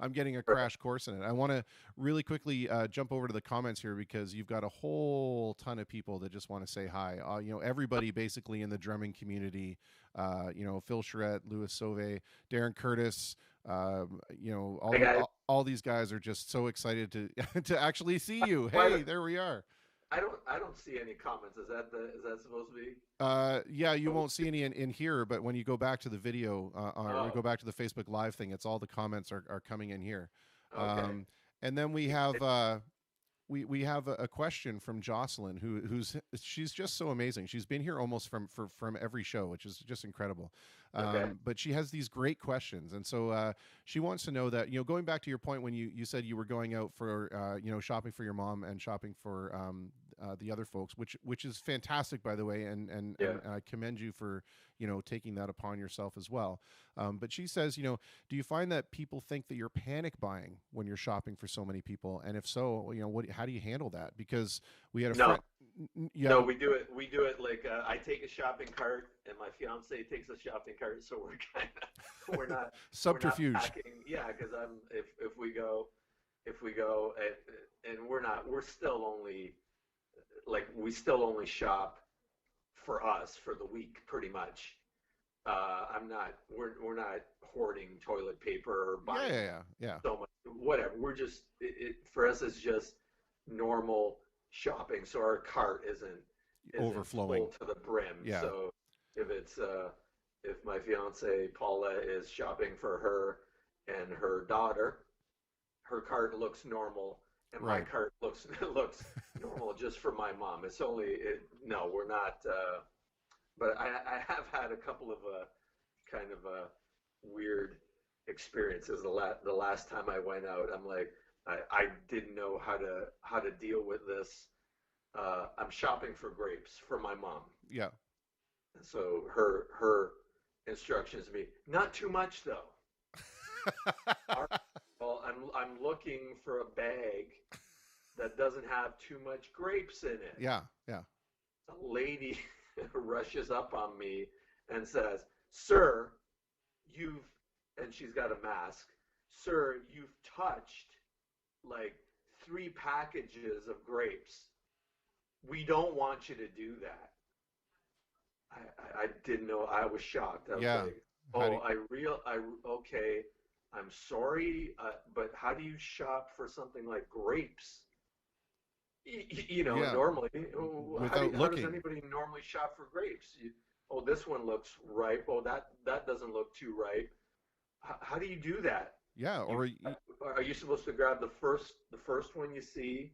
I'm getting a Right. crash course in it. I want to really quickly jump over to the comments here because you've got a whole ton of people that just want to say hi. You know, everybody basically in the drumming community, you know, Phil Charette, Louis Sauve, Darren Curtis, you know, Hey guys. all these guys are just so excited to to actually see you. Why Hey, there we are. I don't see any comments. Is that supposed to be? Yeah, you won't see any in here, but when you go back to the video or you Oh, go back to the Facebook Live thing, it's all the comments are coming in here. okay. And then we have we have a question from Jocelyn, who's she's just so amazing. She's been here almost from every show, which is just incredible. Okay. But she has these great questions, and so she wants to know that, you know, going back to your point when you said you were going out for you know, shopping for your mom and shopping for the other folks, which is fantastic, by the way, Yeah. and I commend you for, you know, taking that upon yourself as well. But she says, you know, do you find that people think that you're panic buying when you're shopping for so many people? And if so, you know, how do you handle that? Because we had a No. friend. Yeah. No, we do it. We do it like I take a shopping cart, and my fiance takes a shopping cart. So we're kind of Subterfuge. We're not packing, yeah, because if we go and we're still only like we still only shop for us for the week pretty much. We're not hoarding toilet paper or Yeah, buying yeah. so much whatever. We're just for us it's just normal shopping, so our cart isn't Overflowing. full to the brim. Yeah. So if my fiance Paula is shopping for her and her daughter, her cart looks normal, and my Right. cart looks looks normal just for my mom. It's only no, we're not. But I have had a couple of kind of weird experiences. The last time I went out, I'm like, I didn't know how to deal with this. I'm shopping for grapes for my mom. Yeah. So her instructions to me, not too much though. All right, well, I'm looking for a bag that doesn't have too much grapes in it. Yeah. Yeah. A lady rushes up on me and says, "Sir, and she's got a mask. Sir, you've touched like 3 packages of grapes. We don't want you to do that." I didn't know. I was shocked. I was Yeah. like, How do okay. I'm sorry, but how do you shop for something like grapes? You know, Yeah. normally, Without how does looking. anybody normally shop for grapes? Oh, this one looks ripe. Oh, that doesn't look too ripe. How do you do that? Yeah. Are you supposed to grab the first one you see,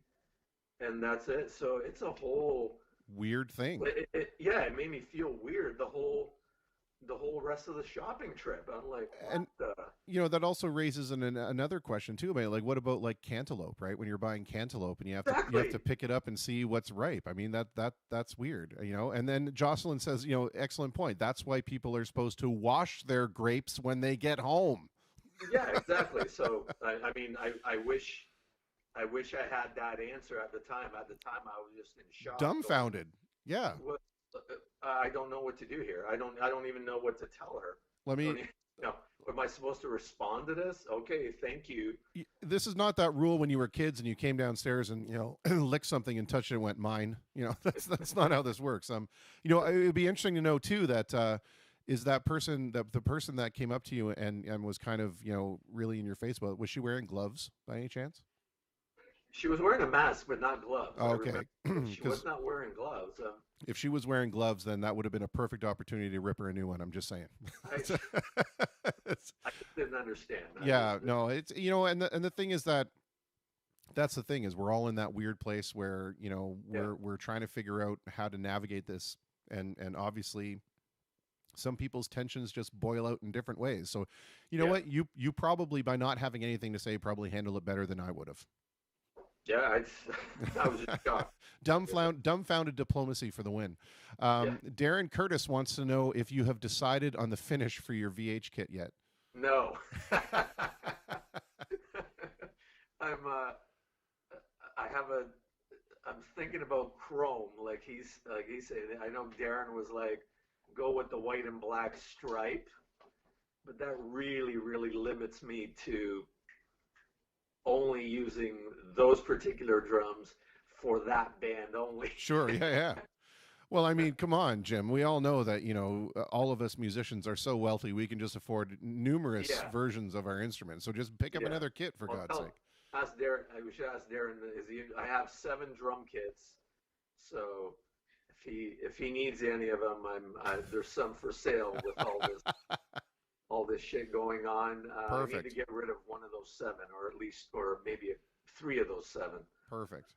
and that's it? So it's a whole Weird thing. yeah, it made me feel weird the whole rest of the shopping trip. I'm like, what And the? you know, that also raises another question too, man. Like, what about like cantaloupe, right? When you're buying cantaloupe and you have to Exactly. pick it up and see what's ripe. I mean, that's weird, you know. And then Jocelyn says, you know, excellent point. That's why people are supposed to wash their grapes when they get home. Yeah, exactly. So I mean, I wish I had that answer at the time. At the time, I was just in shock. Dumbfounded. Yeah. What? I don't know what to do here. I don't even know what to tell her. Let I don't me. even, no. Am I supposed to respond to this? Okay, thank you. This is not that rule when you were kids and you came downstairs and, you know, licked something and touched it and went mine. You know, that's not how this works. You know, it would be interesting to know too that is that person, the person that came up to you and was kind of, you know, really in your face about it, was she wearing gloves by any chance? She was wearing a mask, but not gloves. Oh, I okay. remember she was 'Cause not wearing gloves. if she was wearing gloves, then that would have been a perfect opportunity to rip her a new one. I'm just saying. I, It's- I just didn't understand. yeah, no, it's, you know, and the thing is that's the thing is we're all in that weird place where, you know, we're trying to figure out how to navigate this, and obviously some people's tensions just boil out in different ways. So, you know what, you probably, by not having anything to say, probably handle it better than I would have. Yeah, I was just shocked. Dumbfounded diplomacy for the win. Darren Curtis wants to know if you have decided on the finish for your VH kit yet. No. I I'm thinking about chrome, like he's saying. I know Darren was like, go with the white and black stripe, but that really limits me to only using those particular drums for that band only. Sure. Yeah. Yeah. Well, I mean, come on, Jim. We all know that, all of us musicians are so wealthy we can just afford numerous Yeah, versions of our instruments. So just pick up yeah. another kit for Well, God's sake. ask Darren. We should ask Darren. I have 7 drum kits, so if he needs any of them, there's some for sale with all this shit going on. I need to Perfect. get rid of one of those 7, or maybe 3 of those 7. Perfect.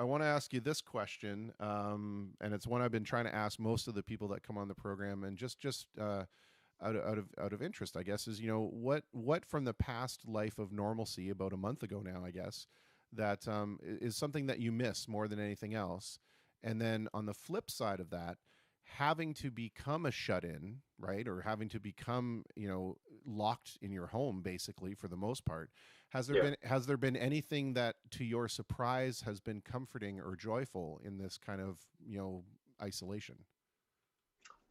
I want to ask you this question, and it's one I've been trying to ask most of the people that come on the program, and just out of interest, I guess, is what from the past life of normalcy about a month ago now, I guess, that is something that you miss more than anything else, and then on the flip side of that, having to become a shut-in, right, or having to become locked in your home basically for the most part. Yeah. Has there been anything that, to your surprise, has been comforting or joyful in this kind of isolation?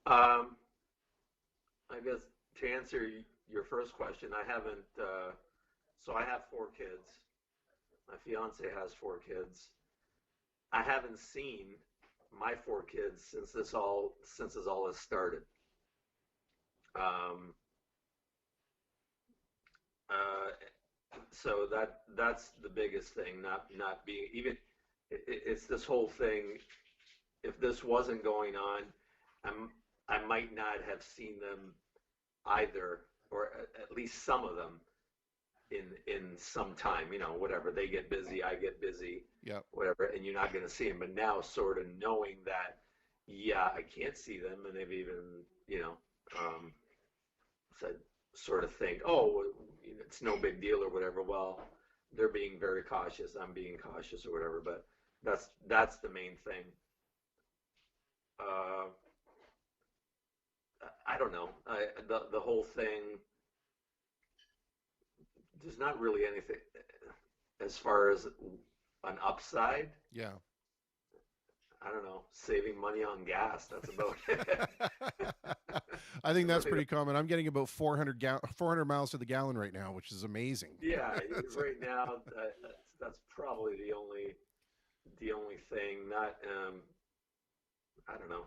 Um, I guess to answer your first question, I haven't. So I have 4 kids. My fiance has 4 kids. I haven't seen my 4 kids since this all has started. Um, uh, so that's the biggest thing. Not being even. It's this whole thing. If this wasn't going on, I'm I might not have seen them either, or at least some of them in some time. Whatever, they get busy, I get busy, Yep. whatever, and you're not going to see them. But now, sort of knowing that, yeah, I can't see them, and they've even um, said, sort of think, oh, well, it's no big deal or whatever. Well, they're being very cautious. I'm being cautious or whatever. But that's the main thing. Uh, I don't know. The whole thing. There's not really anything as far as an upside. Yeah. I don't know. Saving money on gas. That's about it. I think that's Really, pretty common. I'm getting about 400 miles to the gallon right now, which is amazing. yeah. That's- Right now, that's probably the only thing. Not. I don't know.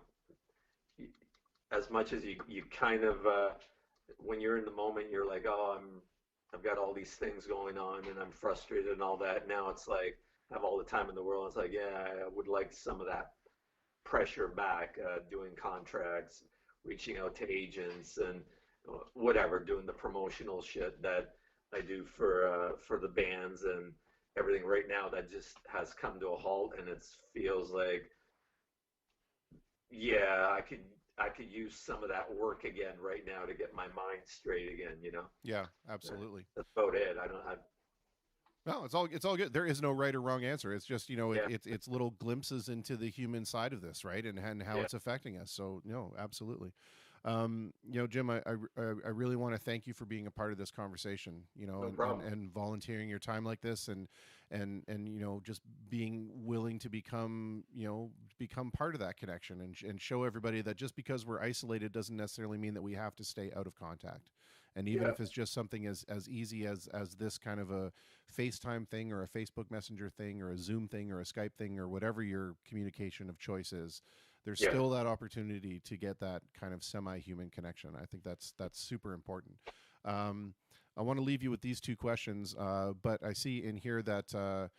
As much as you kind of when you're in the moment, you're like, oh, I've got all these things going on and I'm frustrated and all that. Now it's like I have all the time in the world. It's like, yeah, I would like some of that pressure back, doing contracts, reaching out to agents and whatever, doing the promotional shit that I do for the bands and everything. Right now, that just has come to a halt, and it feels like, yeah, I could use some of that work again right now to get my mind straight again. yeah, Uh, absolutely. That's about it. I don't. No, it's all good. There is no right or wrong answer. It's just Yeah, it's little glimpses into the human side of this, right, and how yeah, it's affecting us. So no, absolutely. Jim, I really want to thank you for being a part of this conversation. no And problem. volunteering your time like this, and just being willing to become part of that connection, and show everybody that just because we're isolated doesn't necessarily mean that we have to stay out of contact. And even Yeah, if it's just something as easy as this kind of a FaceTime thing, or a Facebook Messenger thing, or a Zoom thing, or a Skype thing, or whatever your communication of choice is, there's yeah, still that opportunity to get that kind of semi-human connection. I think that's super important. I want to leave you with these 2 questions, but I see in here that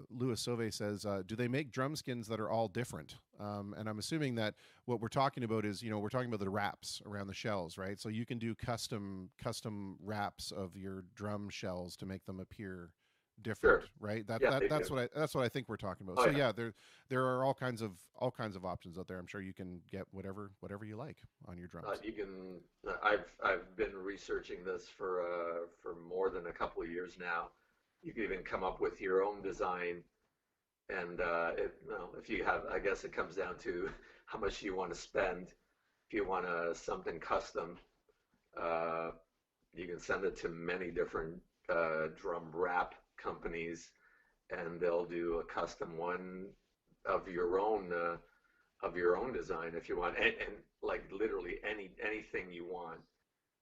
Louis Sauve says, "Do they make drum skins that are all different?" And I'm assuming that what we're talking about is, we're talking about the wraps around the shells, right? So you can do custom wraps of your drum shells to make them appear different, sure. right? That Yeah, that they that's do. what I think we're talking about. Oh So yeah. yeah, there are all kinds of options out there. I'm sure you can get whatever you like on your drums. You can. I've been researching this for more than a couple of years now. You can even come up with your own design, and if you have, I guess it comes down to how much you want to spend. If you want something custom, uh, you can send it to many different drum wrap companies, and they'll do a custom one of your own design if you want, and like literally anything you want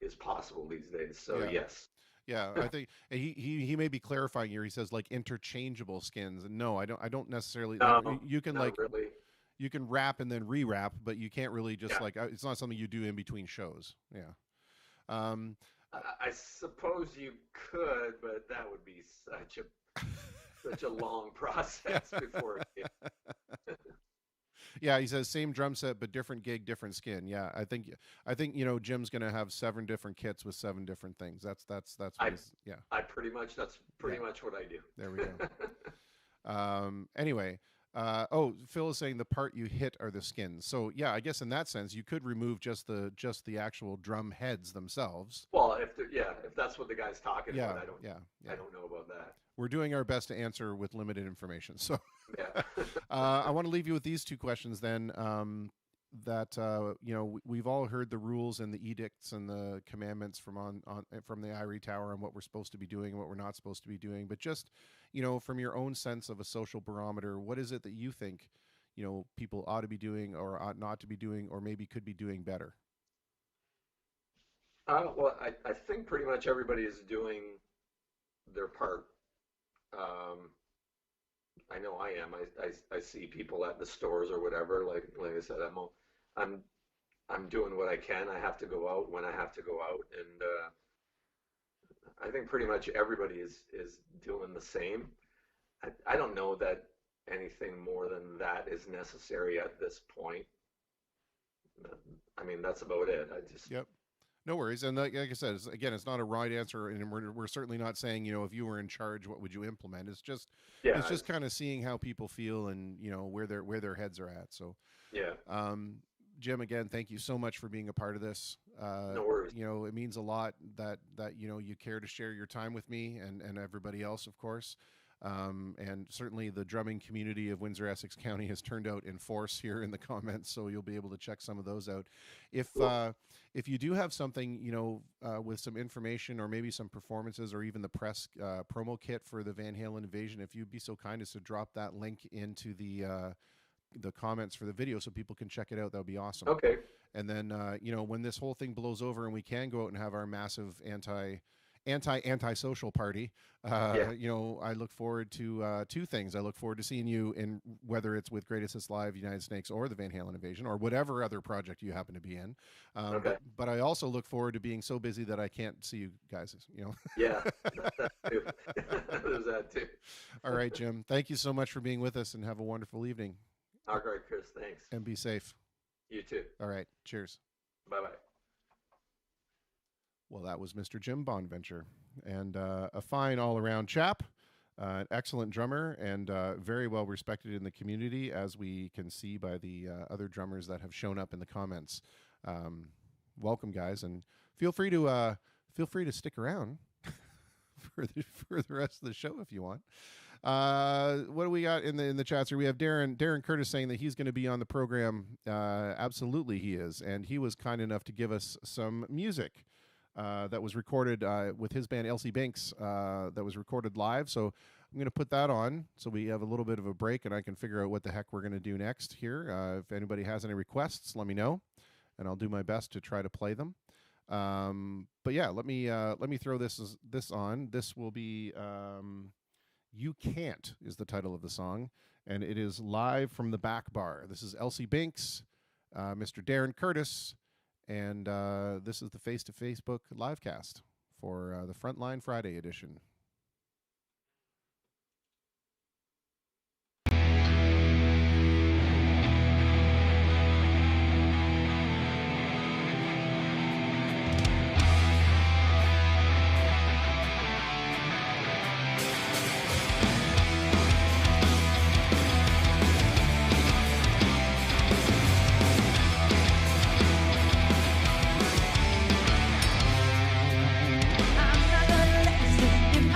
is possible these days. So Yeah. yes. Yeah, I think he may be clarifying here. He says like interchangeable skins, and no, I don't necessarily. No, You can not really. you can wrap and then re-wrap, but you can't really just Yeah. like it's not something you do in between shows. Yeah. Um, I suppose you could, but that would be such a long process before it. yeah, he says same drum set but different gig, different skin. Yeah, I think Jim's gonna have 7 different kits with 7 different things. That's what I he's, yeah. that's pretty Yeah. much what I do. There we go. Anyway, Phil is saying the part you hit are the skins. So yeah, I guess in that sense you could remove just the actual drum heads themselves. Well, if that's what the guy's talking Yeah, about, yeah. I don't know about that. We're doing our best to answer with limited information. So Yeah. I want to leave you with these 2 questions then. We've all heard the rules and the edicts and the commandments from the ivory tower on what we're supposed to be doing and what we're not supposed to be doing. But just, from your own sense of a social barometer, what is it that you think, people ought to be doing or ought not to be doing, or maybe could be doing better? Well, I think pretty much everybody is doing their part. I know I am. I see people at the stores or whatever. Like I said, I'm doing what I can. I have to go out when I have to go out, and I think pretty much everybody is doing the same. I don't know that anything more than that is necessary at this point. I mean, that's about it. Yep. No worries. And like I said, it's not a right answer, and we're certainly not saying, if you were in charge, what would you implement? It's just kind of seeing how people feel and where their heads are at. So yeah. Jim, again, thank you so much for being a part of this. No worries. It means a lot that you care to share your time with me and everybody else, of course. And certainly the drumming community of Windsor Essex County has turned out in force here in the comments, so you'll be able to check some of those out. If you do have something, with some information or maybe some performances or even the press promo kit for the Van Halen Invasion, if you'd be so kind as to drop that link into the comments for the video so people can check it out, that would be awesome. Okay. And then, when this whole thing blows over and we can go out and have our massive anti-social party, I look forward to 2 things. I look forward to seeing you in, whether it's with Greatest Hits Live, United Snakes, or the Van Halen Invasion, or whatever other project you happen to be in. Okay. But I also look forward to being so busy that I can't see you guys. Yeah, that too. There's that too. All right, Jim. Thank you so much for being with us, and have a wonderful evening. All right, Chris. Thanks. And be safe. You too. All right. Cheers. Bye-bye. Well, that was Mr. Jim Bonventure, and a fine all-around chap, an excellent drummer, and very well respected in the community, as we can see by the other drummers that have shown up in the comments. Welcome, guys, and feel free to stick around for the rest of the show if you want. What do we got in the chats here? We have Darren Curtis saying that he's going to be on the program. Absolutely, he is, and he was kind enough to give us some music. That was recorded with his band LC Banks, that was recorded live. So I'm going to put that on so we have a little bit of a break and I can figure out what the heck we're going to do next here. If anybody has any requests, let me know, and I'll do my best to try to play them. But yeah, let me throw this on. This will be You Can't is the title of the song, and it is live from the back bar. This is LC Banks, Mr. Darren Curtis, and this is the Face to Facebook livecast for the Frontline Friday edition. I'm not gonna let you slip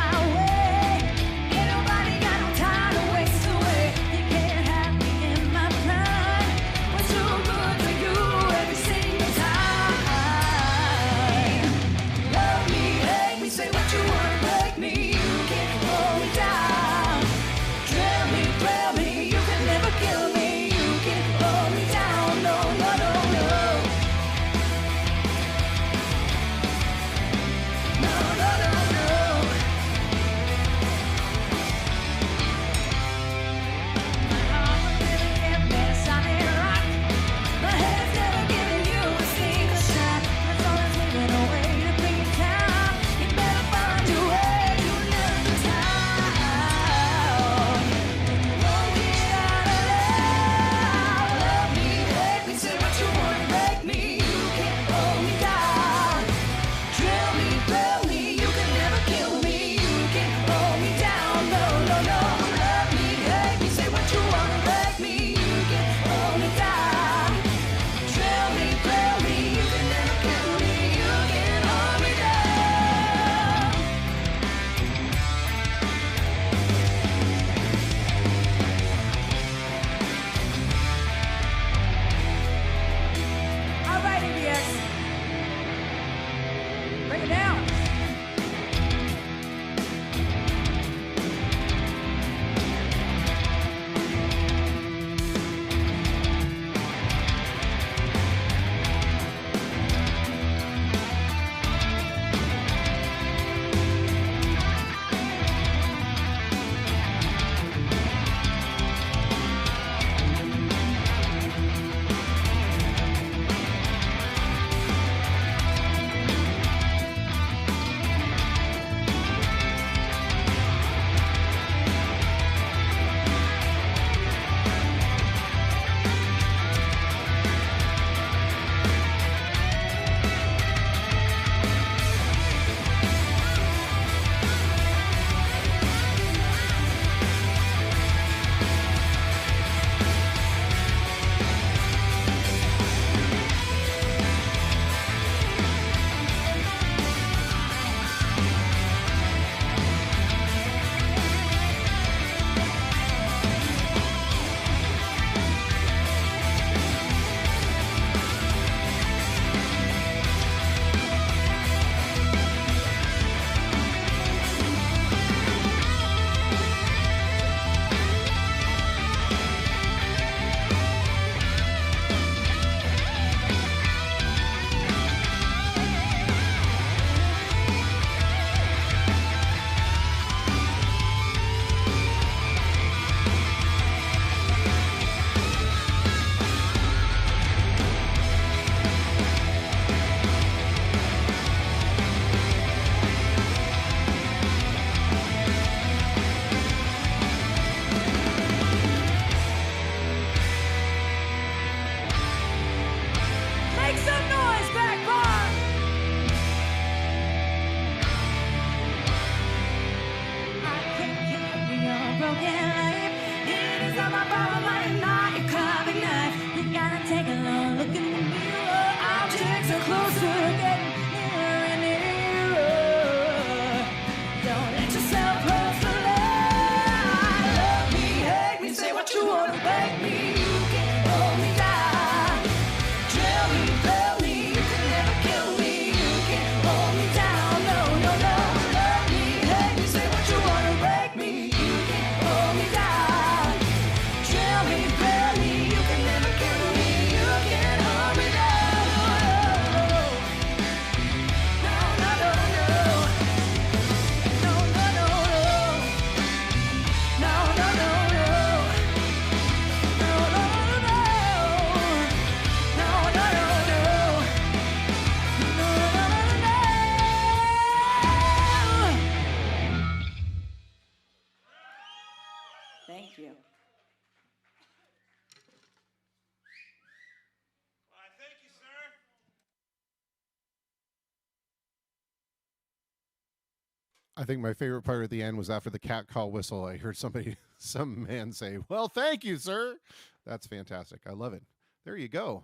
I think my favorite part at the end was after the cat call whistle. I heard some man say, "Well, thank you, sir." That's fantastic. I love it. There you go.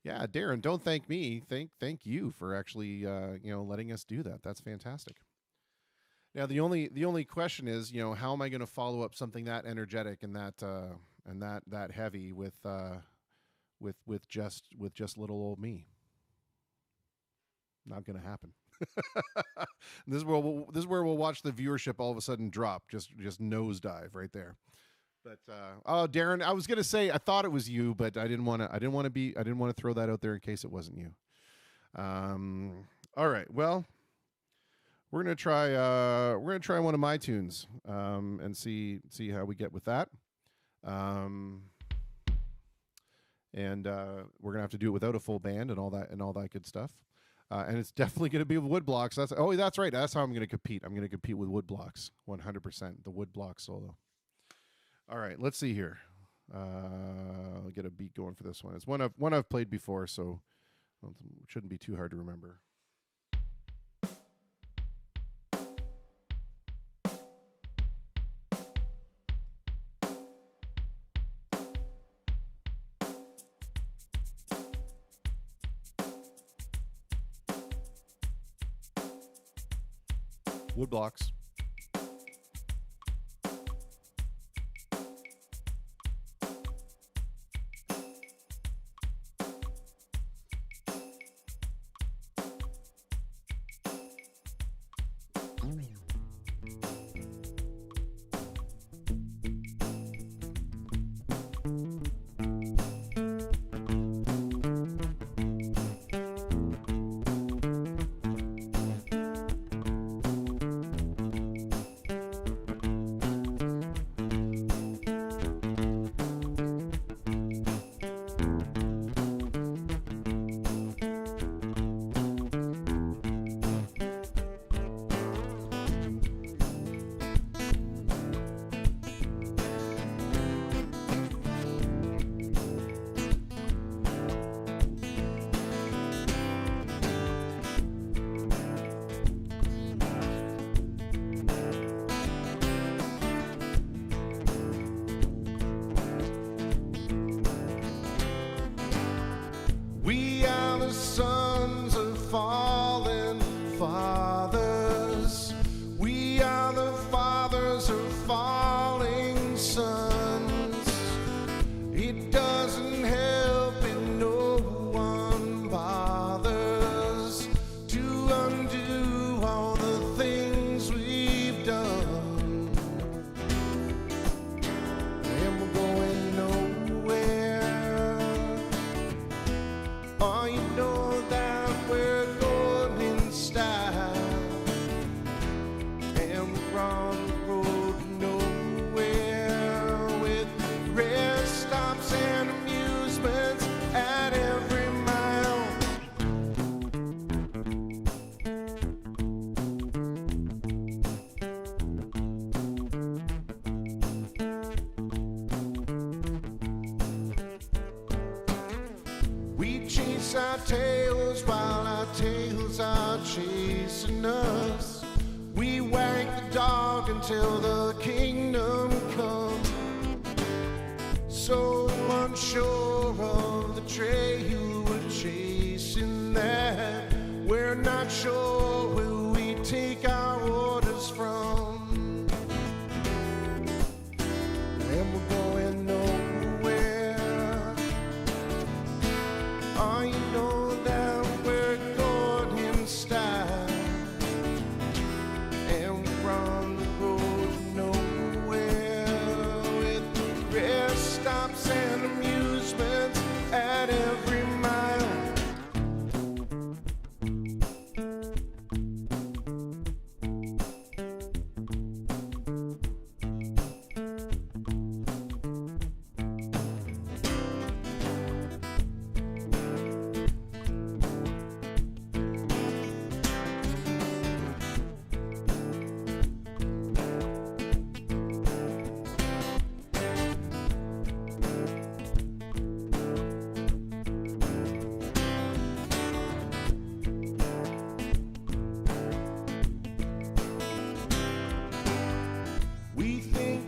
Yeah, Darren, don't thank me. Thank you for actually letting us do that. That's fantastic. Now the only question is, how am I going to follow up something that energetic and that heavy with just little old me? Not going to happen. This is where we'll watch the viewership all of a sudden drop, just nosedive right there. But oh, Darren, I was gonna say I thought it was you, but I didn't want to throw that out there in case it wasn't you. All right, well, we're gonna try one of my tunes and see how we get with that. And we're gonna have to do it without a full band and all that good stuff. And it's definitely going to be with wood blocks. That's right. That's how I'm going to compete. I'm going to compete with wood blocks, 100%. The wood block solo. All right, let's see here. I'll get a beat going for this one. It's one I've played before, so it shouldn't be too hard to remember. Wood blocks. We are the sons of fallen fathers. We are the fathers of falling sons. It doesn't help if no one bothers to undo all the things we've done. And we're going nowhere. Oh, you know that we're going in style, and we're on the road to nowhere with rest stops and amusements at every mile. We chase our tails while our tails are chasing us. We wag the dog until the kingdom comes. So unsure of the trail we're chasing, that we're not sure where we take our orders from. And we're going nowhere. Oh, you know that we're going in style, and we're on the road to nowhere with rest stops and amusements at every mile.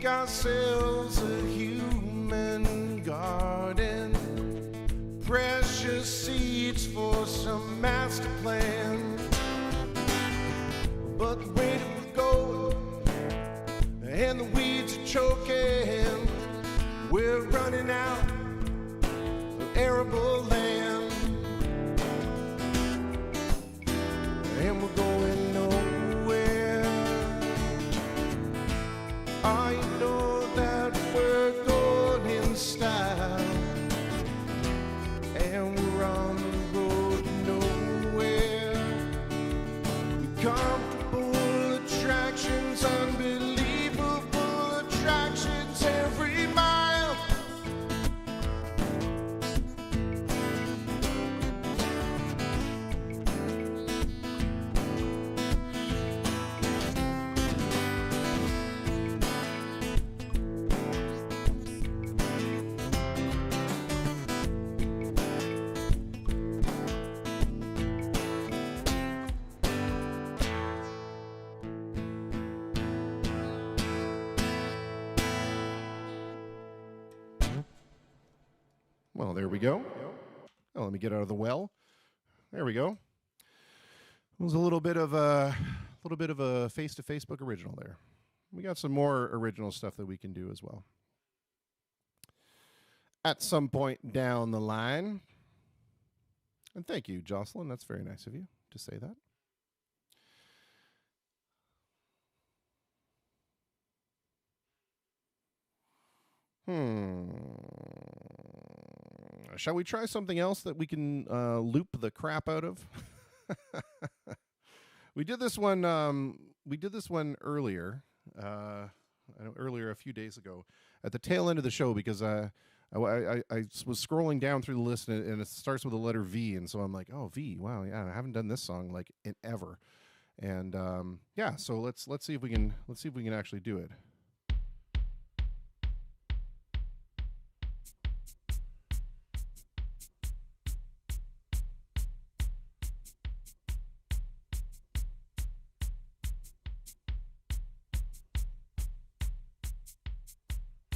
ourselves a human garden, precious seeds for some master plan. But the rate we're going and the weeds are choking, we're running out of arable land, and we're going nowhere. I know that we're going in style, and we're on the road to nowhere. Comfortable attractions, unbelievable attractions every mile. Well, there we go. Oh, let me get out of the well. There we go. It was a little bit of a face to Facebook original there. We got some more original stuff that we can do as well at some point down the line. And thank you, Jocelyn. That's very nice of you to say that. Shall we try something else that we can loop the crap out of? We did this one. We did this one earlier. Earlier, a few days ago, at the tail end of the show, because I was scrolling down through the list, and it starts with the letter V, and so I'm like, oh, V, wow, yeah, I haven't done this song like in ever, and yeah, so let's see if we can actually do it.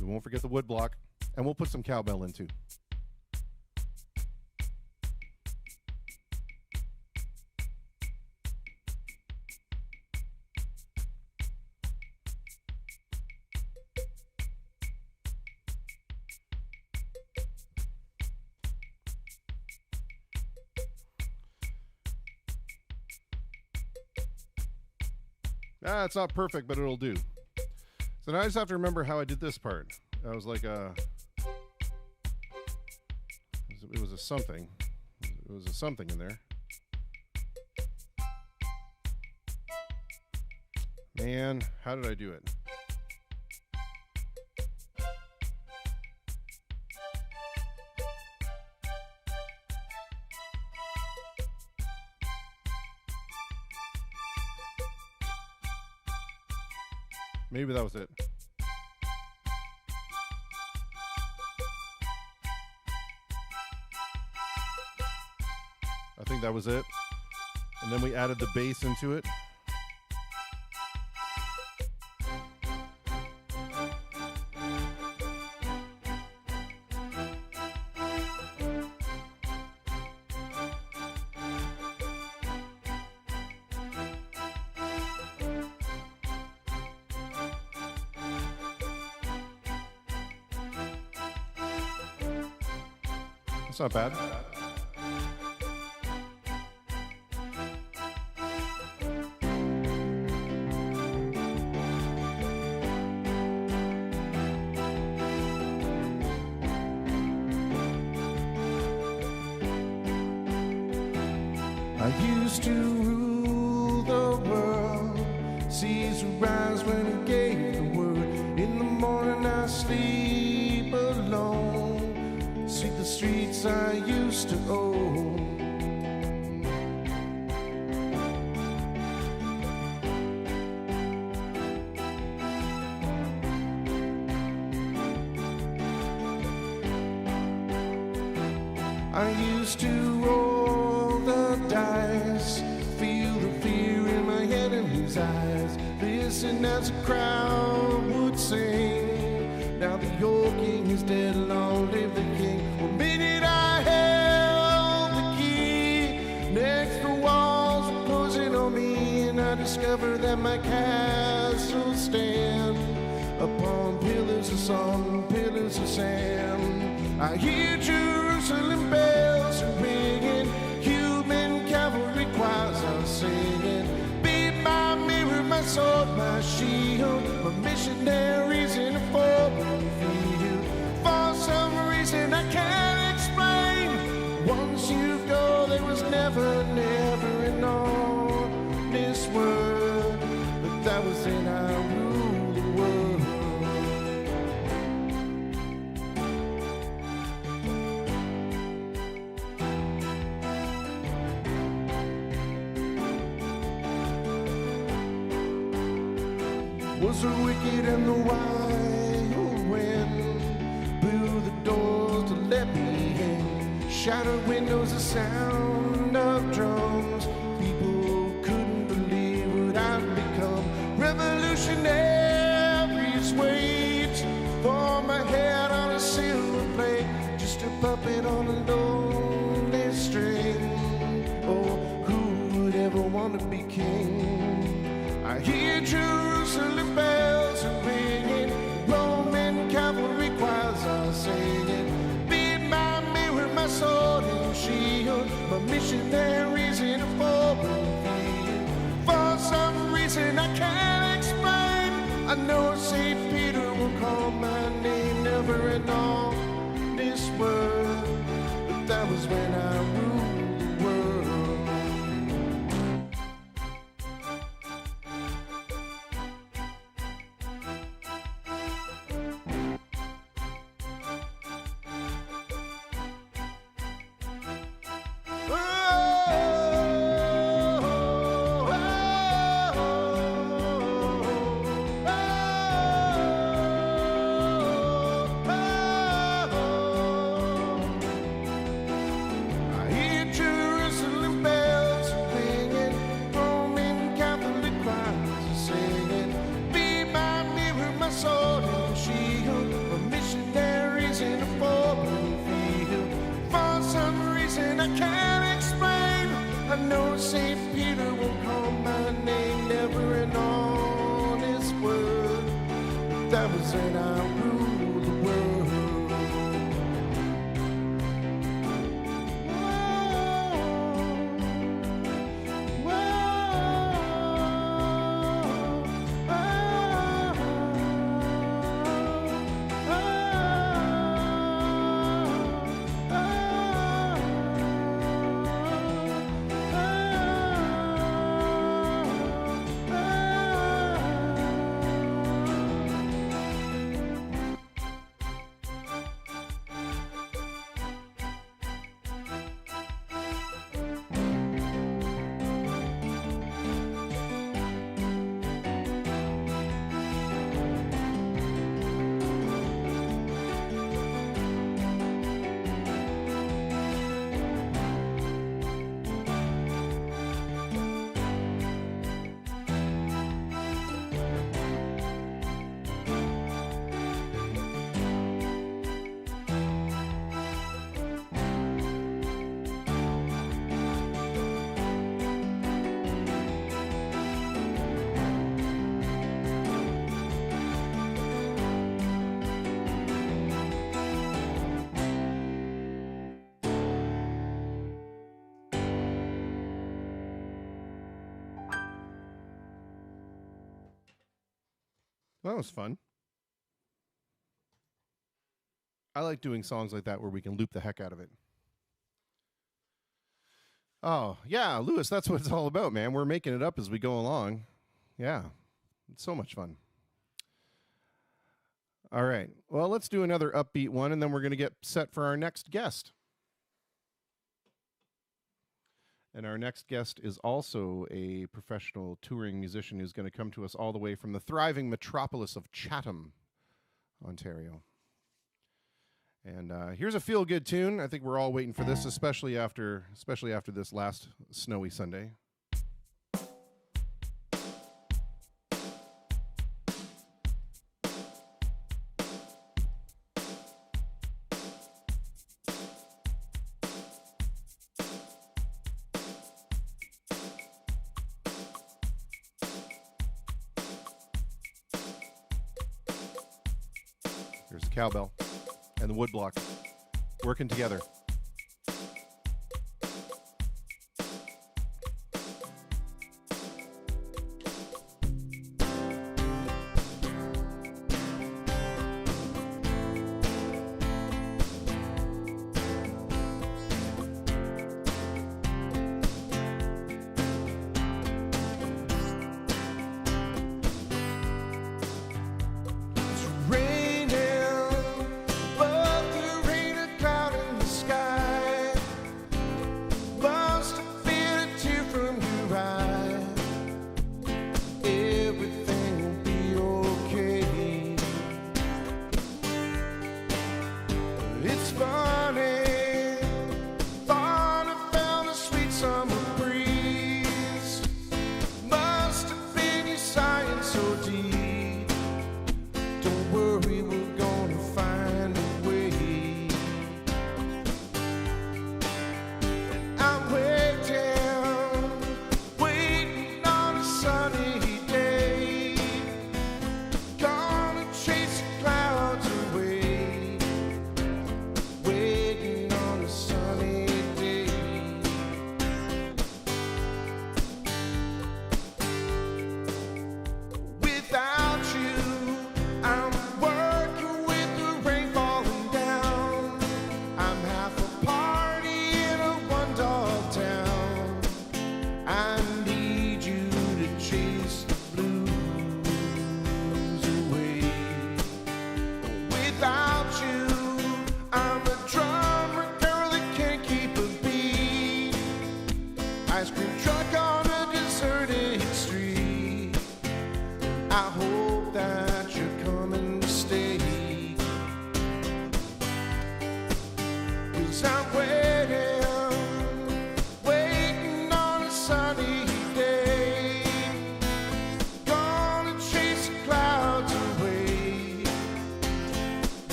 We won't forget the wood block, and we'll put some cowbell in too. It's not perfect, but it'll do. So now I just have to remember how I did this part. I was like it was a something. It was a something in there. Man, how did I do it? Maybe that was it. I think that was it. And then we added the bass into it. That's not bad. I used to rule the world, seas would rise when I gave the word. In the morning I sleep alone, see the streets I used to own. I used to roll the dice, feel the fear in my enemy's eyes, listen as a crowd would sing. I discover that my castle stand upon pillars of sun, pillars of sand. I hear Jerusalem bells ringing, human cavalry choirs are singing. Be my mirror, my sword, my shield, my missionaries in a foreign field. For some reason I can't explain, once you go there was never, never in all this world, but that was in our rule the world. Was the wicked and the wild wind blew the doors to let me in, shattered windows, the sound of drums. People couldn't believe what I'd become. Revolutionaries wait for my head on a silver plate, just a puppet on a lonely string. Oh, who would ever want to be king? I hear Jerusalem bells are ringing, Roman cavalry choirs are singing. Be my mirror, my sword and shield, my missionaries in a foreign field. For some reason I can't explain, I know St. Peter will call my name, never in all this world, but that was when I ruled the world. That was fun. I like doing songs like that where we can loop the heck out of it. Oh, yeah, Lewis, that's what it's all about, man. We're making it up as we go along. Yeah, it's so much fun. All right, well, let's do another upbeat one, and then we're going to get set for our next guest. And our next guest is also a professional touring musician who's going to come to us all the way from the thriving metropolis of Chatham, Ontario. And here's a feel-good tune. I think we're all waiting for this, especially after this last snowy Sunday. cowbell, and the woodblock working together.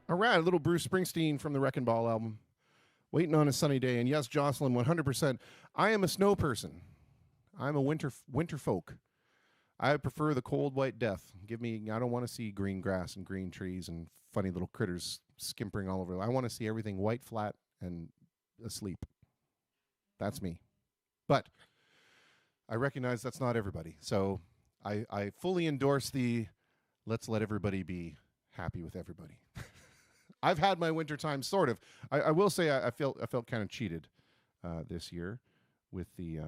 All right, a little Bruce Springsteen from the Wrecking Ball album. Waiting on a Sunny Day. And yes, Jocelyn, 100%. I am a snow person. I'm a winter folk. I prefer the cold white death. I don't want to see green grass and green trees and funny little critters skimpering all over. I want to see everything white, flat, and asleep. That's me. But I recognize that's not everybody. So I fully endorse the let's let everybody be happy with everybody. I've had my winter time, sort of. I will say I felt kind of cheated this year with the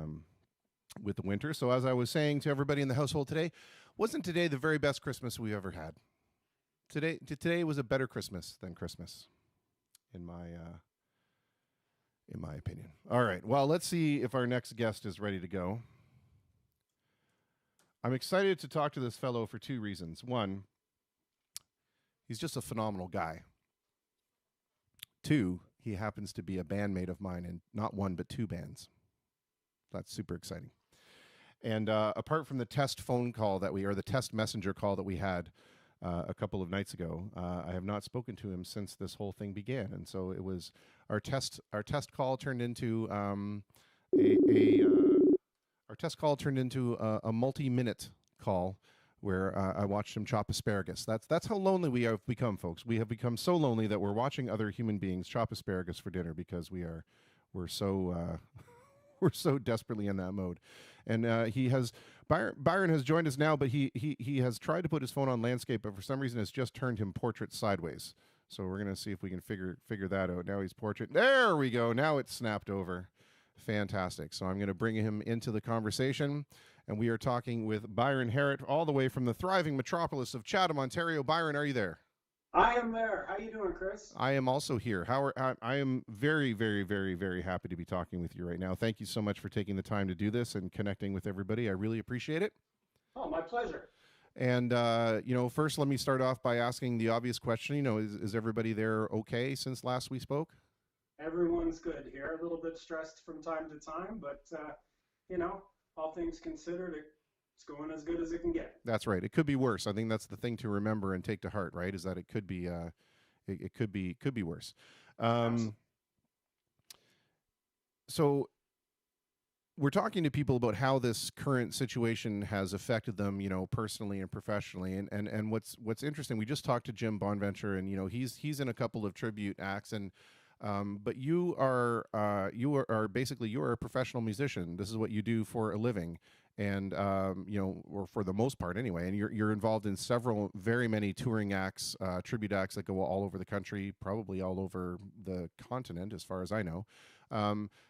winter. So as I was saying to everybody in the household today, wasn't today the very best Christmas we've ever had? Today was a better Christmas than Christmas, in my opinion. All right. Well, let's see if our next guest is ready to go. I'm excited to talk to this fellow for two reasons. One, he's just a phenomenal guy. Two, he happens to be a bandmate of mine in not one but two bands. That's super exciting. And apart from the test phone call the test messenger call that we had a couple of nights ago, I have not spoken to him since this whole thing began. And so it was our test call turned into a multi-minute call where I watched him chop asparagus. That's how lonely we have become, folks. We have become so lonely that we're watching other human beings chop asparagus for dinner because we're so we're so desperately in that mode. And Byron has joined us now, but he has tried to put his phone on landscape, but for some reason it's just turned him portrait sideways. So we're gonna see if we can figure that out. Now he's portrait. There we go. Now it's snapped over. Fantastic. So I'm going to bring him into the conversation, and we are talking with Byron Harrett, all the way from the thriving metropolis of Chatham, Ontario. Byron, are you there? I am there. How you doing, Chris? I am also here. I am very, very, very, very happy to be talking with you right now. Thank you so much for taking the time to do this and connecting with everybody. I really appreciate it. Oh, my pleasure. And, first let me start off by asking the obvious question. Is everybody there okay since last we spoke? Everyone's good here. A little bit stressed from time to time, but, all things considered, it's going as good as it can get. That's right. It could be worse. I think that's the thing to remember and take to heart, right? Is that it could be, it could be worse. So we're talking to people about how this current situation has affected them, personally and professionally. And what's interesting, we just talked to Jim Bonventure, and he's in a couple of tribute acts, and but you are basically a professional musician. This is what you do for a living, and or for the most part anyway. And you're involved in very many touring acts, tribute acts that go all over the country, probably all over the continent, as far as I know.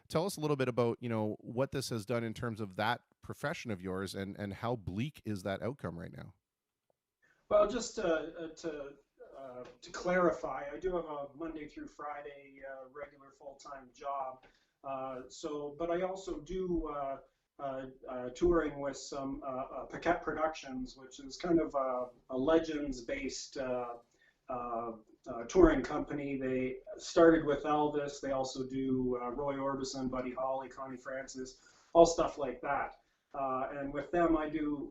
Tell us a little bit about what this has done in terms of that profession of yours, and how bleak is that outcome right now? Well, just to clarify, I do have a Monday through Friday regular full-time job. But I also do touring with some Paquette Productions, which is kind of a Legends-based touring company. They started with Elvis. They also do Roy Orbison, Buddy Holly, Connie Francis, all stuff like that. And with them, I do,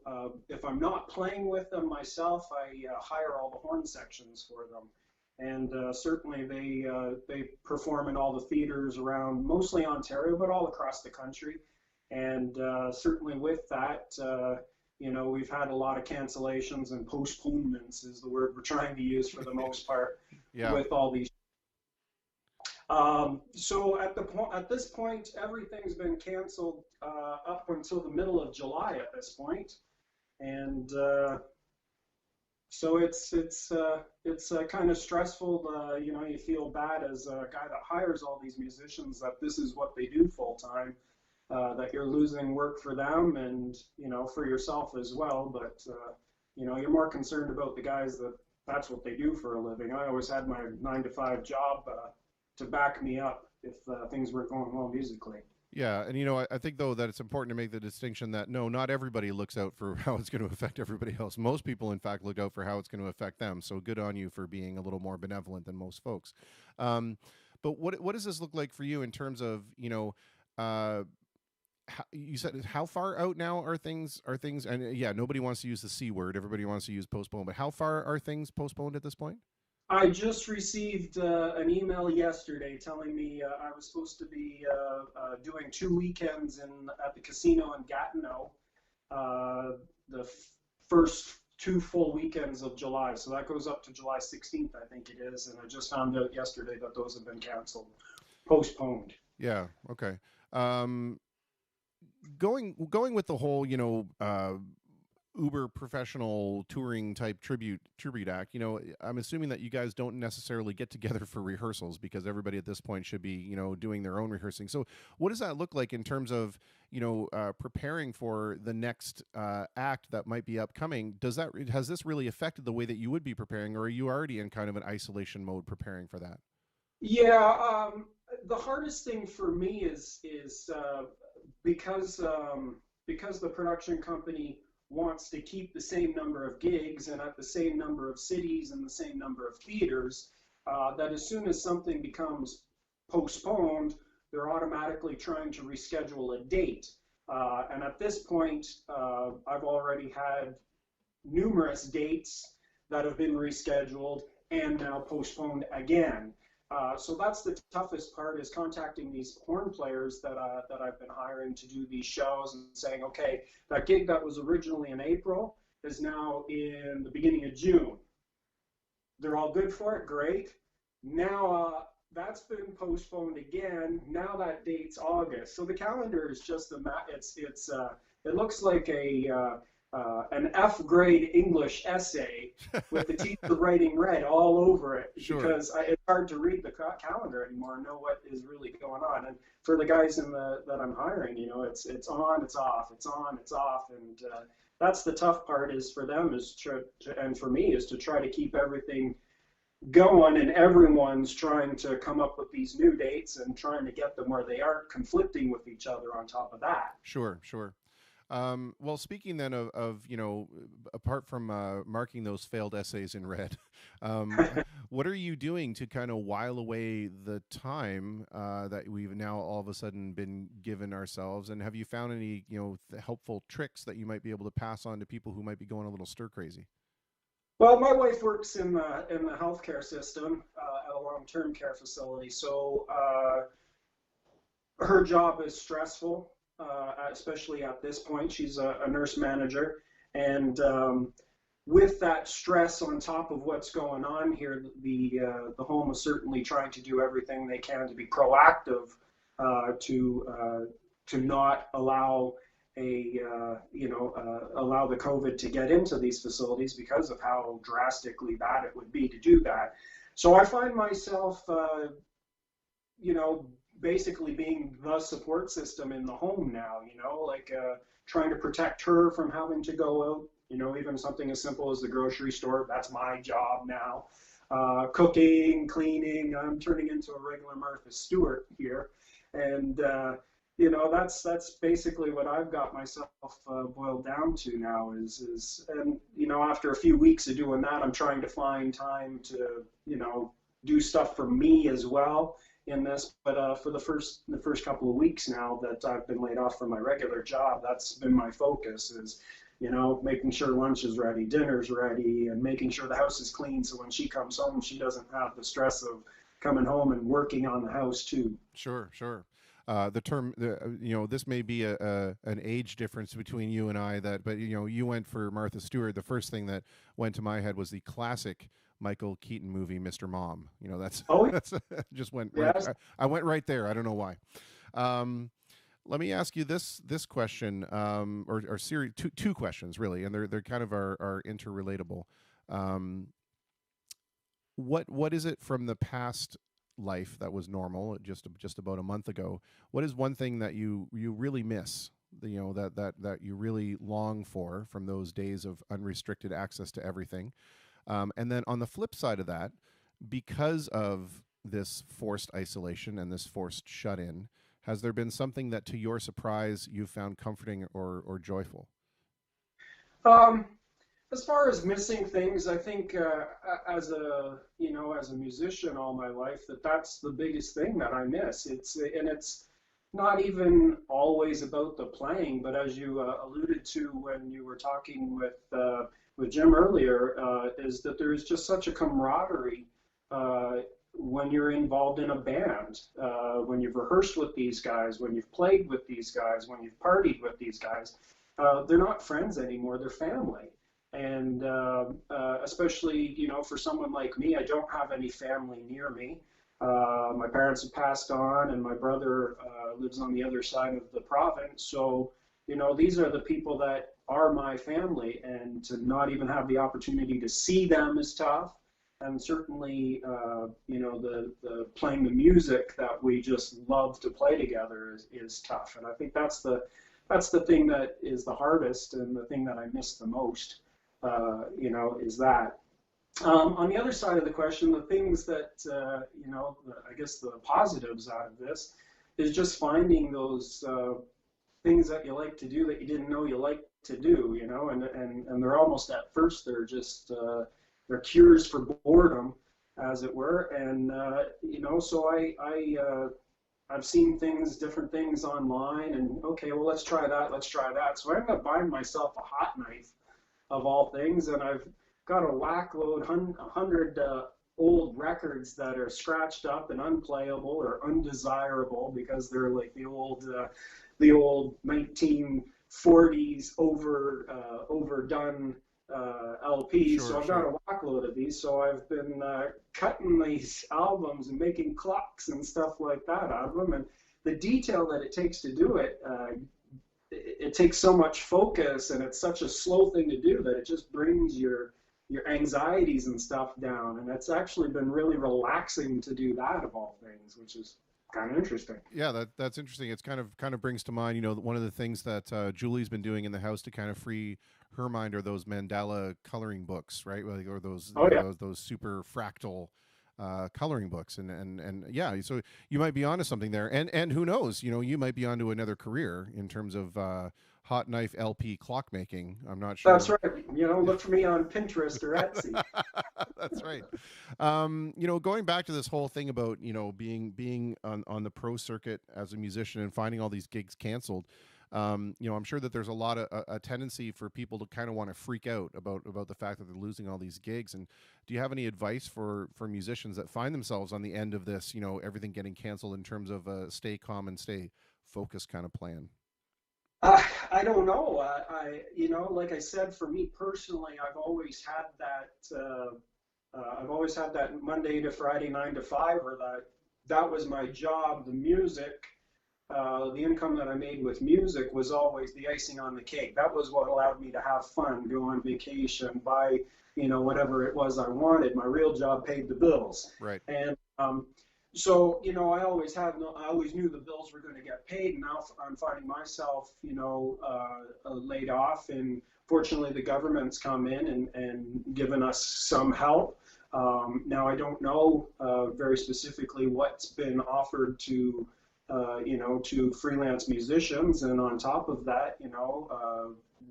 if I'm not playing with them myself, I hire all the horn sections for them. And certainly they perform in all the theaters around, mostly Ontario, but all across the country. And certainly with that, we've had a lot of cancellations and postponements is the word we're trying to use for the most part. Yeah. With all these. So at this point, everything's been canceled up until the middle of July at this point, and so it's kind of stressful. You feel bad as a guy that hires all these musicians that this is what they do full time, that you're losing work for them and for yourself as well. But you're more concerned about the guys that's what they do for a living. I always had my 9-to-5 job to back me up if things weren't going well musically. Yeah, and I think though that it's important to make the distinction that no, not everybody looks out for how it's going to affect everybody else. Most people, in fact, look out for how it's going to affect them. So good on you for being a little more benevolent than most folks. But what does this look like for you in terms of you said how far out now are things? And yeah, nobody wants to use the C word. Everybody wants to use postpone. But how far are things postponed at this point? I just received an email yesterday telling me I was supposed to be doing 2 weekends at the casino in Gatineau, the first 2 full weekends of July. So that goes up to July 16th, I think it is. And I just found out yesterday that those have been canceled, postponed. Yeah. Okay. Going with the whole, uber professional touring type tribute act, I'm assuming that you guys don't necessarily get together for rehearsals because everybody at this point should be, doing their own rehearsing. So what does that look like in terms of, preparing for the next act that might be upcoming? Has this really affected the way that you would be preparing, or are you already in kind of an isolation mode preparing for that? Yeah, the hardest thing for me is because because the production company wants to keep the same number of gigs and at the same number of cities and the same number of theaters, that as soon as something becomes postponed, they're automatically trying to reschedule a date. And at this point, I've already had numerous dates that have been rescheduled and now postponed again. So that's the toughest part, is contacting these horn players that I've been hiring to do these shows and saying, okay, that gig that was originally in April is now in the beginning of June. They're all good for it, great. Now that's been postponed again. Now that date's August. So the calendar is just it looks like an F grade English essay with the teacher writing red all over it. Sure. Because it's hard to read the calendar anymore and know what is really going on. And for the guys that I'm hiring, it's on, it's off, it's on, it's off, and that's the tough part, is for them and for me, is to try to keep everything going, and everyone's trying to come up with these new dates and trying to get them where they aren't conflicting with each other on top of that. Sure. Well, speaking then of apart from marking those failed essays in red, what are you doing to kind of while away the time that we've now all of a sudden been given ourselves? And have you found any helpful tricks that you might be able to pass on to people who might be going a little stir crazy? Well, my wife works in the healthcare system at a long-term care facility, so her job is stressful. Especially at this point, she's a nurse manager, and with that stress on top of what's going on here, the home is certainly trying to do everything they can to be proactive to not allow allow the COVID to get into these facilities because of how drastically bad it would be to do that. So I find myself, basically being the support system in the home now, trying to protect her from having to go out, even something as simple as the grocery store. That's my job now. Cooking, cleaning, I'm turning into a regular Martha Stewart here. And, that's basically what I've got myself boiled down to now and after a few weeks of doing that, I'm trying to find time to, do stuff for me as well in this, but for the first couple of weeks now that I've been laid off from my regular job, that's been my focus, is making sure lunch is ready, dinner's ready, and making sure the house is clean, so when she comes home she doesn't have the stress of coming home and working on the house too. Sure. The term, this may be an age difference between you and I, but you went for Martha Stewart. The first thing that went to my head was the classic Michael Keaton movie, Mr. Mom. That's just went. Yes. Right, I went right there. I don't know why. Let me ask you this question, or series two questions really, and they're kind of are interrelatable. What is it from the past life that was normal just about a month ago? What is one thing that you really miss? That you really long for from those days of unrestricted access to everything? And then on the flip side of that, because of this forced isolation and this forced shut-in, has there been something that, to your surprise, you found comforting or joyful? As far as missing things, I think as a musician all my life, that's the biggest thing that I miss. It's not even always about the playing, but as you alluded to when you were talking with Jim earlier, is that there is just such a camaraderie when you're involved in a band, when you've rehearsed with these guys, when you've played with these guys, when you've partied with these guys. They're not friends anymore, they're family. And especially, for someone like me, I don't have any family near me. My parents have passed on, and my brother lives on the other side of the province. So, these are the people that are my family, and to not even have the opportunity to see them is tough. And certainly, the playing the music that we just love to play together is tough. And I think that's the thing that is the hardest, and the thing that I miss the most, is that. On the other side of the question, the things that, I guess the positives out of this is just finding those things that you like to do that you didn't know you liked to do, and they're almost, at first, they're just, they're cures for boredom, as it were. And, so I've seen different things online, and okay, well, let's try that. So I ended up buying myself a hot knife, of all things, and I've got a whack load, 100 old records that are scratched up and unplayable or undesirable because they're like the old 1940s overdone LPs. So I've got a whack load of these. So I've been cutting these albums and making clocks and stuff like that out of them. And the detail that it takes to do it, it takes so much focus, and it's such a slow thing to do that it just brings your anxieties and stuff down. And it's actually been really relaxing to do that, of all things, which is kind of interesting. Yeah, that's interesting. It's kind of brings to mind, one of the things that Julie's been doing in the house to kind of free her mind are those mandala coloring books, right? Or those those super fractal coloring books, and yeah, so you might be onto something there, and who knows, you might be onto another career in terms of hot knife LP clock making. I'm not sure. That's right. Look for me on Pinterest or Etsy. That's right. Going back to this whole thing about being on the pro circuit as a musician and finding all these gigs canceled. I'm sure that there's a lot of a tendency for people to kind of want to freak out about the fact that they're losing all these gigs. And do you have any advice for musicians that find themselves on the end of this, everything getting canceled, in terms of a stay calm and stay focused kind of plan? I don't know. Like I said, for me personally, I've always had that Monday to Friday 9 to 5, or that was my job. The music, the income that I made with music was always the icing on the cake. That was what allowed me to have fun, go on vacation, buy, whatever it was I wanted. My real job paid the bills. Right. And so, I always knew the bills were going to get paid, and now I'm finding myself, laid off. And fortunately, the government's come in and given us some help. Now, I don't know very specifically what's been offered to freelance musicians. And on top of that,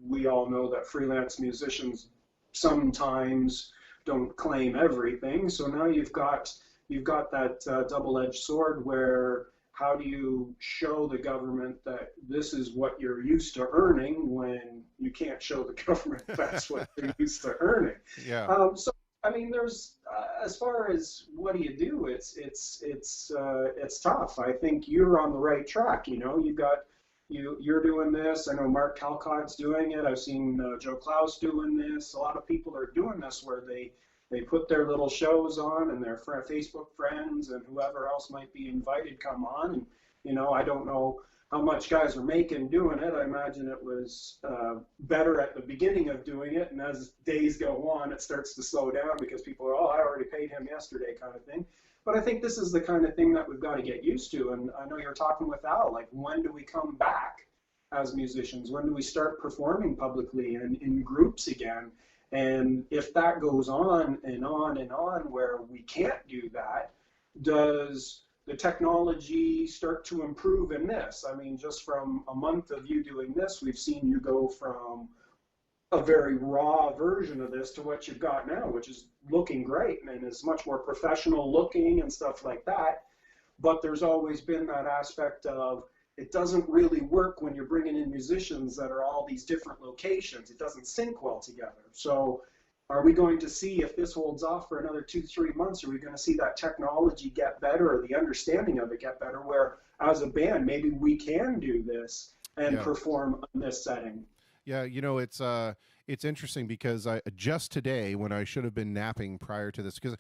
we all know that freelance musicians sometimes don't claim everything. So now you've got that double-edged sword, where how do you show the government that this is what you're used to earning, when you can't show the government that's what you're used to earning? Yeah. So I mean, there's as far as what do you do, it's tough. I think you're on the right track. You're doing this. I know Mark Calcott's doing it. I've seen Joe Klaus doing this. A lot of people are doing this, where they put their little shows on, and their Facebook friends and whoever else might be invited come on. And, I don't know how much guys are making doing it. I imagine it was better at the beginning of doing it. And as days go on, it starts to slow down, because people are, I already paid him yesterday, kind of thing. But I think this is the kind of thing that we've got to get used to. And I know you're talking with Al, like, when do we come back as musicians? When do we start performing publicly and in groups again? And if that goes on and on and on, where we can't do that, does the technology start to improve in this? I mean, just from a month of you doing this, we've seen you go from a very raw version of this to what you've got now, which is looking great and is much more professional looking and stuff like that. But there's always been that aspect of, it doesn't really work when you're bringing in musicians that are all these different locations. It doesn't sync well together. So are we going to see, if this holds off for another 2-3 months, are we going to see that technology get better, or the understanding of it get better, where as a band, maybe we can do this and perform in this setting? Yeah, it's interesting, because I just today, when I should have been napping prior to this, because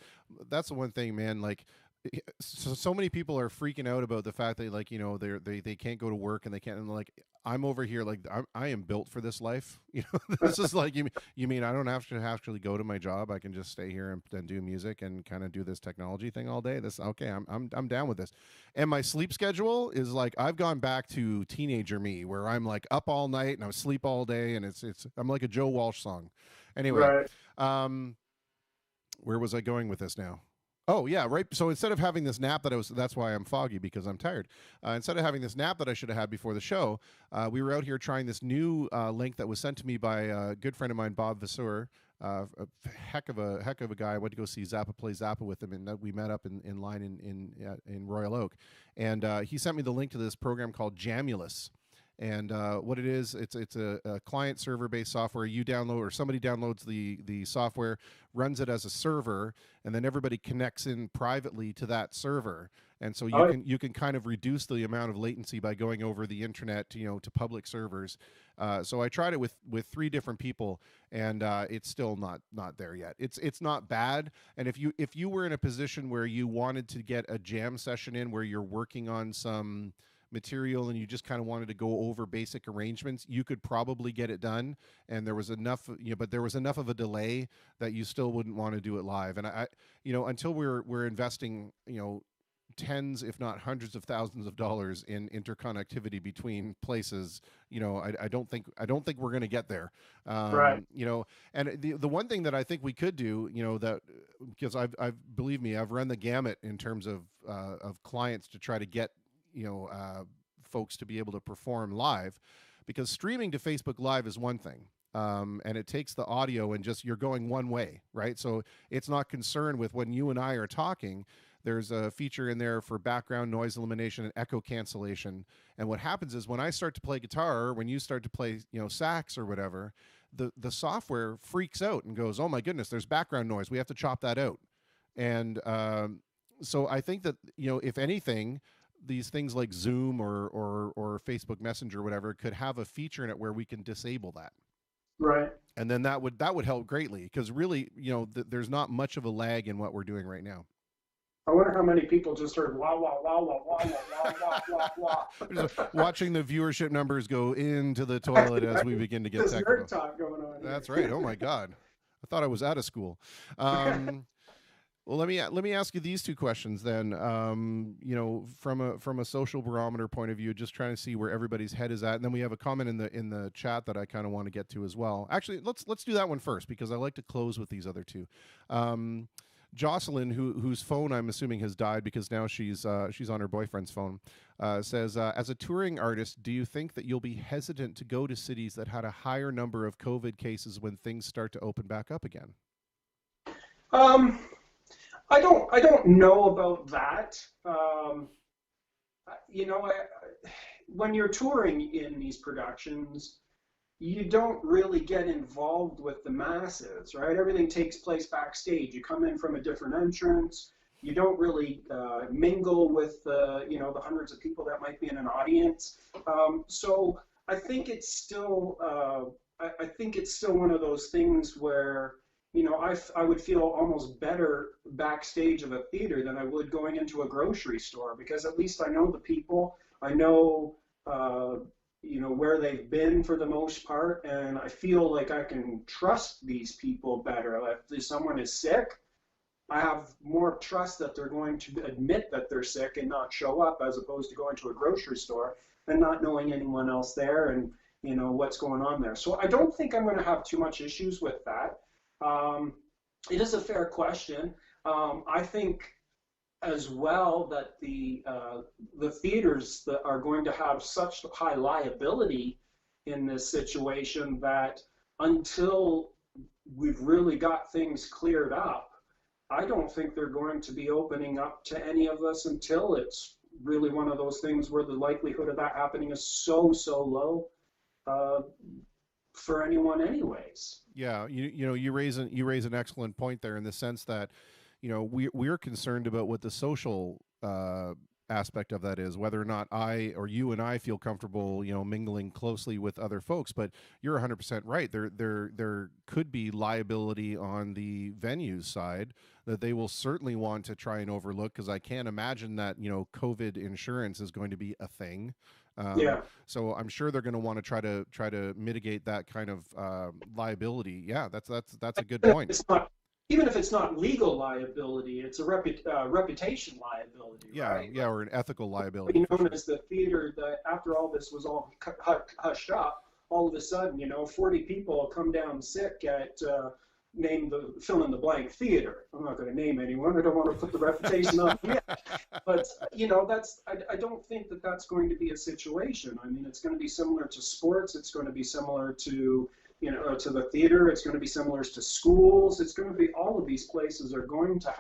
that's the one thing, man, like, so many people are freaking out about the fact that, like, they can't go to work and they can't, and like, I'm over here, like, I am built for this life. This is like, you mean I don't have to actually go to my job? I can just stay here and do music and kind of do this technology thing all day. This okay? I'm down with this. And my sleep schedule is like, I've gone back to teenager me, where I'm like up all night and I sleep all day, and it's I'm like a Joe Walsh song. Anyway, Right. where was I going with this now? Oh yeah, right. So instead of having this nap that's why I'm foggy, because I'm tired. Instead of having this nap that I should have had before the show, we were out here trying this new link that was sent to me by a good friend of mine, Bob Vasseur. A heck of a guy. I went to go see Zappa play Zappa with him, and we met up in line in Royal Oak, and he sent me the link to this program called Jamulus. And what it is, it's a client server based software. You download, or somebody downloads the software, runs it as a server, and then everybody connects in privately to that server. And so you can kind of reduce the amount of latency by going over the internet to public servers. So I tried it with 3 different people, and it's still not there yet. It's not bad. And if you were in a position where you wanted to get a jam session in, where you're working on some material and you just kind of wanted to go over basic arrangements, you could probably get it done. And there was enough, but there was enough of a delay that you still wouldn't want to do it live. And I until we're investing, tens, if not hundreds of thousands of dollars in interconnectivity between places, I don't think we're going to get there. Right. And the one thing that I think we could do, that, because I've believe me, I've run the gamut in terms of clients to try to get folks to be able to perform live, because streaming to Facebook Live is one thing. And it takes the audio and just, you're going one way, right? So it's not concerned with when you and I are talking. There's a feature in there for background noise elimination and echo cancellation. And what happens is, when I start to play guitar, or when you start to play, sax or whatever, the software freaks out and goes, oh my goodness, there's background noise. We have to chop that out. And so I think that, if anything, these things like Zoom or Facebook Messenger or whatever could have a feature in it where we can disable that. Right. And then that would help greatly, because really, there's not much of a lag in what we're doing right now. I wonder how many people just heard wah wah wah wah wah wah wah wah wah. Just watching the viewership numbers go into the toilet as we begin to get There's technical. nerd talk going on. That's right. Oh my God, I thought I was out of school. Well, let me ask you these 2 questions then. From a social barometer point of view, just trying to see where everybody's head is at, and then we have a comment in the chat that I kind of want to get to as well. Actually, let's do that one first, because I like to close with these other 2. Jocelyn, whose phone I'm assuming has died because now she's on her boyfriend's phone, says, as a touring artist, do you think that you'll be hesitant to go to cities that had a higher number of COVID cases when things start to open back up again? I don't know about that. When you're touring in these productions, you don't really get involved with the masses, right? Everything takes place backstage. You come in from a different entrance. You don't really mingle with the hundreds of people that might be in an audience. So I think it's still one of those things where, I would feel almost better backstage of a theater than I would going into a grocery store, because at least I know the people. I know, where they've been for the most part, and I feel like I can trust these people better. If someone is sick, I have more trust that they're going to admit that they're sick and not show up, as opposed to going to a grocery store and not knowing anyone else there and, what's going on there. So I don't think I'm going to have too much issues with that. It is a fair question. I think as well that the theaters that are going to have such high liability in this situation that until we've really got things cleared up, I don't think they're going to be opening up to any of us until it's really one of those things where the likelihood of that happening is so low for anyone anyways. Yeah, you raise an excellent point there, in the sense that, we're concerned about what the social aspect of that is, whether or not I or you and I feel comfortable, mingling closely with other folks. But you're 100% right. There could be liability on the venues side that they will certainly want to try and overlook, because I can't imagine that COVID insurance is going to be a thing. Yeah. So I'm sure they're going to want to try to mitigate that kind of liability. Yeah, that's a good point. Even if it's not legal liability, it's a reputation liability, Yeah, right? yeah, or an ethical liability. Known sure. As the theater that after all this was all hushed up, all of a sudden, 40 people come down sick at name the fill in the blank theater. I'm not going to name anyone. I don't want to put the reputation on yet. But I don't think that that's going to be a situation. I mean, it's going to be similar to sports. It's going to be similar to to the theater. It's going to be similar to schools. It's going to be, all of these places are going to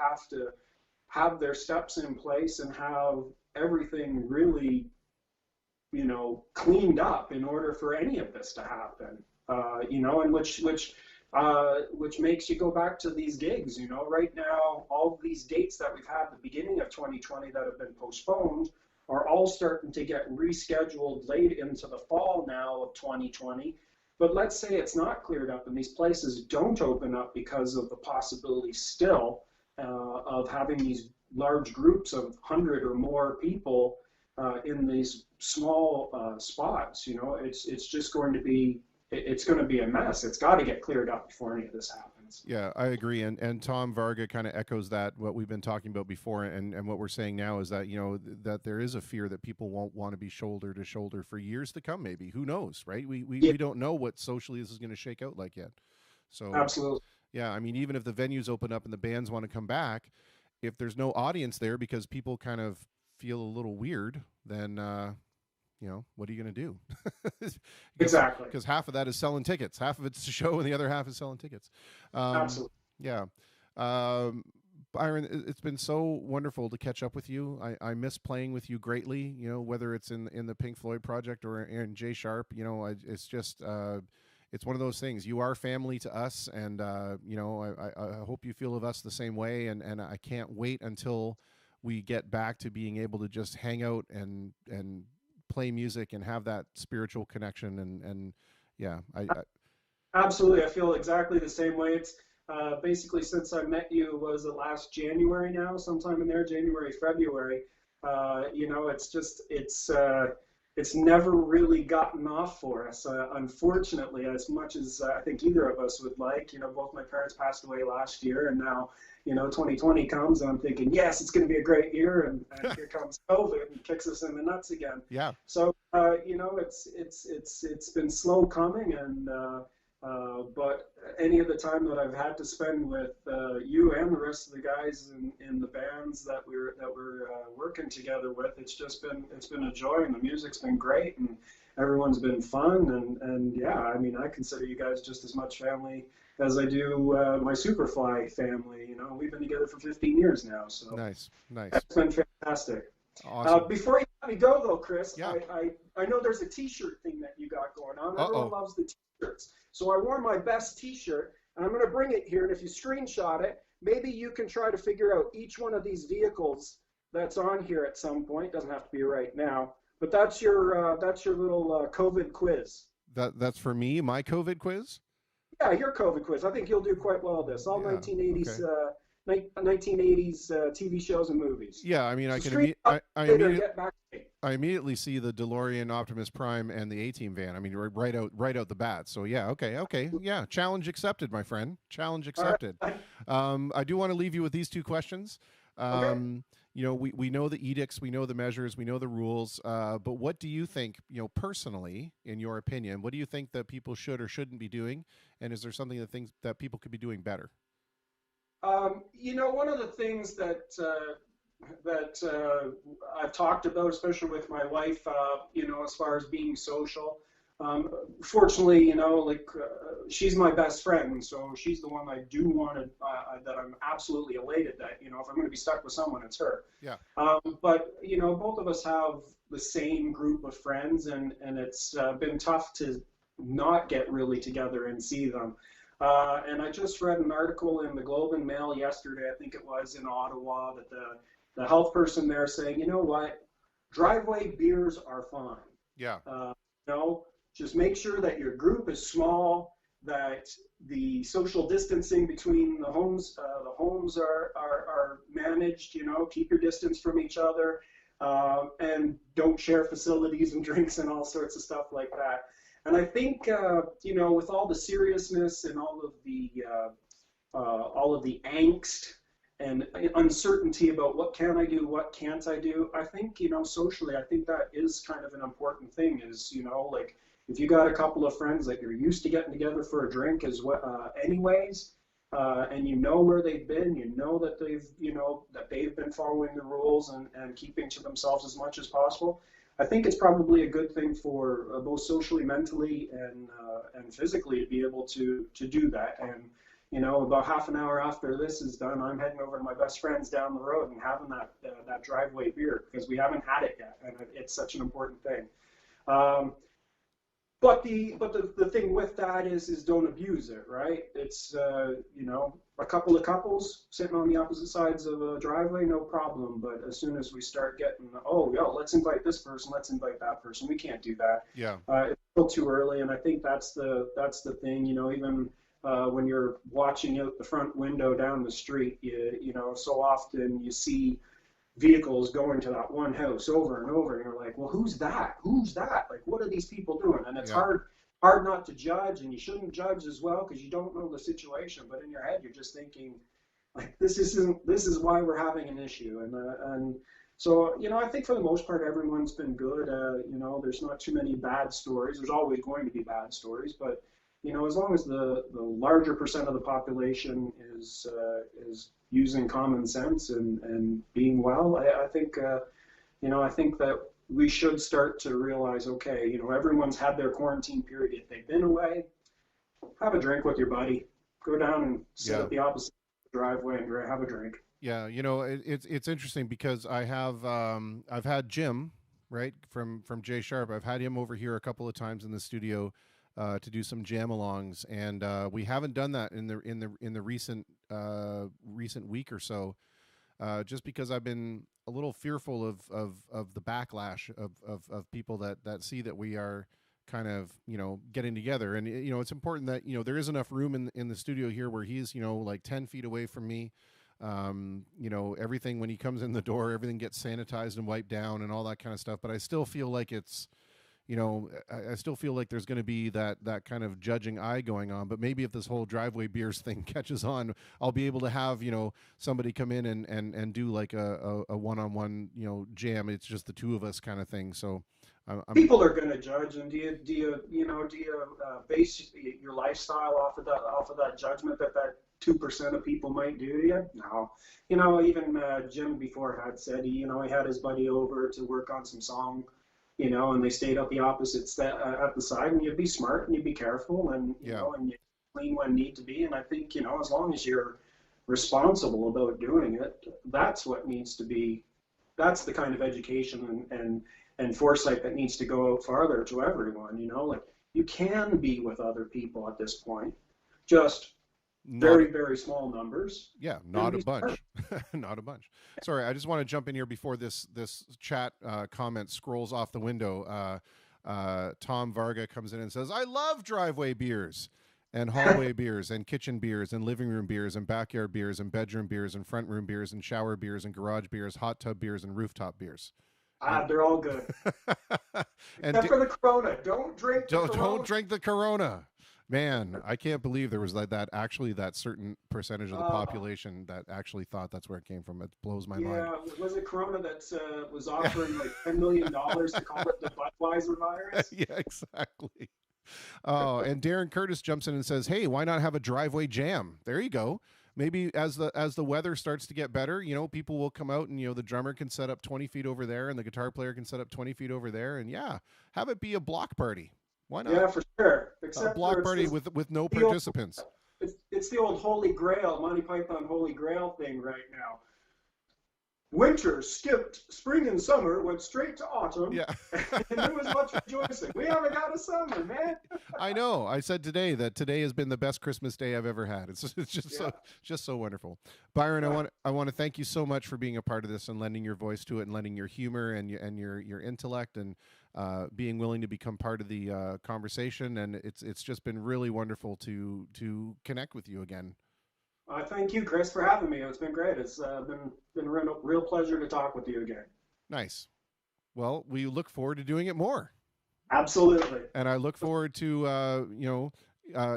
have their steps in place and have everything really, cleaned up in order for any of this to happen. And which makes you go back to these gigs. Right now, all of these dates that we've had at the beginning of 2020 that have been postponed are all starting to get rescheduled late into the fall now of 2020. But let's say it's not cleared up and these places don't open up because of the possibility still of having these large groups of 100 or more people in these small spots. It's just going to be, it's going to be a mess. It's got to get cleared up before any of this happens. Yeah, I agree. And Tom Varga kind of echoes that, what we've been talking about before, and what we're saying now is that, that there is a fear that people won't want to be shoulder to shoulder for years to come, maybe. Who knows, right? We don't know what socially this is going to shake out like yet. So absolutely. Yeah, I mean, even if the venues open up and the bands want to come back, if there's no audience there because people kind of feel a little weird, then what are you going to do? Exactly. Because half of that is selling tickets. Half of it's the show and the other half is selling tickets. Absolutely. Yeah. Byron, it's been so wonderful to catch up with you. I miss playing with you greatly, whether it's in the Pink Floyd project or in J Sharp. It's just, it's one of those things. You are family to us, and, I hope you feel of us the same way, and I can't wait until we get back to being able to just hang out and play music and have that spiritual connection. And yeah, I absolutely. I feel exactly the same way. It's basically since I met you, was it last January now, sometime in there, January, February, it's never really gotten off for us. Unfortunately, as much as I think either of us would like, both my parents passed away last year, and now, 2020 comes, and I'm thinking, yes, it's going to be a great year, and here comes COVID and kicks us in the nuts again. Yeah. So, it's been slow coming, and but any of the time that I've had to spend with you and the rest of the guys in the bands that we're working together with, it's been a joy, and the music's been great, and everyone's been fun, and yeah, I mean, I consider you guys just as much family as I do my Superfly family. We've been together for 15 years now, so nice. That's been fantastic. Awesome. Before you let me go though, Chris, yeah. I know there's a T-shirt thing that you got going on. Uh-oh. Everyone loves the T-shirts. So I wore my best T-shirt, and I'm going to bring it here, and if you screenshot it, maybe you can try to figure out each one of these vehicles that's on here at some point. Doesn't have to be right now, but that's your little COVID quiz. That's for me, my COVID quiz? Yeah, your COVID quiz. I think you'll do quite well at this. All 1980s, okay. 1980s TV shows and movies. Yeah, I mean, I immediately see the DeLorean, Optimus Prime, and the A-Team van. I mean, right out the bat. So yeah, okay, yeah. Challenge accepted, my friend. Challenge accepted. Right. I do want to leave you with these two questions. Okay. We know the edicts, we know the measures, we know the rules. But what do you think, personally, in your opinion, what do you think that people should or shouldn't be doing? And is there something that people could be doing better? One of the things that I've talked about, especially with my wife, as far as being social. Fortunately, she's my best friend, so she's the one I do want to, that I'm absolutely elated that, if I'm going to be stuck with someone, it's her. Yeah. But, both of us have the same group of friends, and it's been tough to not get really together and see them. And I just read an article in the Globe and Mail yesterday, I think it was, in Ottawa, that the health person there saying, you know what, driveway beers are fine. Yeah. You know, just make sure that your group is small, that the social distancing between the homes are managed. You know, keep your distance from each other, and don't share facilities and drinks and all sorts of stuff like that. And I think you know, with all the seriousness and all of the angst and uncertainty about what can I do, what can't I do, I think, you know, socially, I think that is kind of an important thing. Is, you know, like, if you got a couple of friends that you're used to getting together for a drink anyways, and you know where they've been, you know that they've been following the rules and keeping to themselves as much as possible. I think it's probably a good thing for both socially, mentally, and physically to be able to do that. And, you know, about half an hour after this is done, I'm heading over to my best friend's down the road and having that driveway beer, because we haven't had it yet, and it's such an important thing. But the thing with that is don't abuse it, right? It's you know, a couple of couples sitting on the opposite sides of a driveway, no problem. But as soon as we start getting, oh, yo, let's invite this person, let's invite that person, we can't do that. Yeah. It's still too early, and I think that's the thing. You know, even when you're watching out the front window down the street, you know, so often you see vehicles going to that one house over and over, and you're like, well, who's that? Like, what are these people doing? And it's hard not to judge, and you shouldn't judge as well, because you don't know the situation. But in your head, you're just thinking, like, this is why we're having an issue. And so, you know, I think for the most part, everyone's been good. You know, there's not too many bad stories. There's always going to be bad stories, but, you know, as long as the larger percent of the population is using common sense and being well, I think, you know, I think that we should start to realize, okay, you know, everyone's had their quarantine period. If they've been away, have a drink with your buddy. Go down and sit at the opposite driveway and have a drink. Yeah, you know, it's interesting because I have I've had Jim, right, from Jay Sharp. I've had him over here a couple of times in the studio to do some jam-alongs, and we haven't done that in the recent week or so, just because I've been a little fearful of the backlash of people that see that we are kind of, you know, getting together. And, you know, it's important that, you know, there is enough room in the studio here where he's, you know, like 10 feet away from me. You know, everything, when he comes in the door, everything gets sanitized and wiped down and all that kind of stuff. But I still feel like it's, you know, I still feel like there's going to be that kind of judging eye going on. But maybe if this whole driveway beers thing catches on, I'll be able to have, you know, somebody come in and do like a one-on-one, you know, jam. It's just the two of us kind of thing. So people are going to judge, and do you base your lifestyle off of that judgment that 2% of people might do to you? No. You know, even Jim before had said, you know, he had his buddy over to work on some song, you know, and they stayed at the opposite at the side, and you'd be smart and you'd be careful, and you know, and you clean when need to be. And I think, you know, as long as you're responsible about doing it, that's what needs to be. That's the kind of education and foresight that needs to go out farther to everyone. You know, like, you can be with other people at this point, just very, very small numbers. Yeah, not a bunch. Not a bunch. Sorry, I just want to jump in here before this chat comment scrolls off the window. Tom Varga comes in and says, I love driveway beers and hallway beers and kitchen beers and living room beers and backyard beers and bedroom beers and front room beers and shower beers and garage beers, hot tub beers and rooftop beers. They're all good. Except for the Corona. Don't drink the Corona. Man, I can't believe there was that certain percentage of the population that actually thought that's where it came from. It blows my mind. Yeah, was it Corona that was offering like $10 million to call it the Budweiser virus? Yeah, exactly. Oh, and Darren Curtis jumps in and says, hey, why not have a driveway jam? There you go. Maybe as the weather starts to get better, you know, people will come out and, you know, the drummer can set up 20 feet over there and the guitar player can set up 20 feet over there, and have it be a block party. Why not? Yeah, for sure. Except a block party with no participants. It's the old Holy Grail, Monty Python Holy Grail thing right now. winter skipped spring and summer, went straight to autumn, Yeah. and there was much rejoicing. We haven't got a summer, man. I know. I said today that today has been the best Christmas day I've ever had. It's just so wonderful. Byron, I want to thank you so much for being a part of this and lending your voice to it and lending your humor and your intellect and being willing to become part of the conversation. And it's just been really wonderful to connect with you again. Thank you, Chris, for having me. It's been great. It's been a real pleasure to talk with you again. Nice. Well, we look forward to doing it more. Absolutely. And I look forward to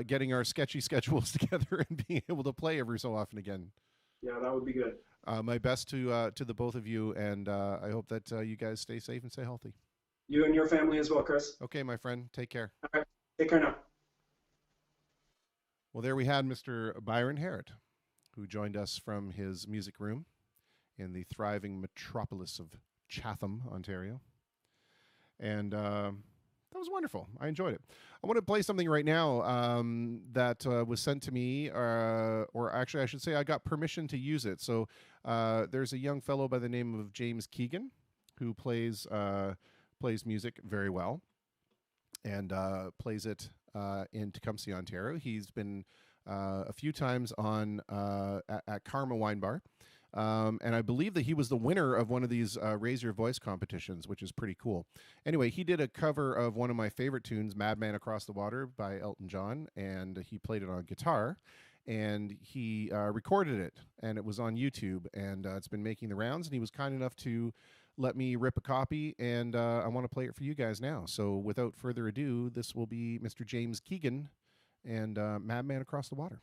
getting our sketchy schedules together and being able to play every so often again. Yeah, that would be good. My best to the both of you, and I hope that you guys stay safe and stay healthy. You and your family as well, Chris. Okay, my friend. Take care. All right. Take care now. Well, there we had Mr. Byron Harrod, who joined us from his music room in the thriving metropolis of Chatham, Ontario. And that was wonderful. I enjoyed it. I want to play something right now that was sent to me, or actually I should say I got permission to use it. So there's a young fellow by the name of James Keegan who plays music very well and plays it in Tecumseh, Ontario. He's been a few times on at Karma Wine Bar. And I believe that he was the winner of one of these Raise Your Voice competitions, which is pretty cool. Anyway, he did a cover of one of my favorite tunes, Madman Across the Water by Elton John, and he played it on guitar. And he recorded it, and it was on YouTube, and it's been making the rounds, and he was kind enough to let me rip a copy, and I want to play it for you guys now. So without further ado, this will be Mr. James Keegan and Madman Across the Water.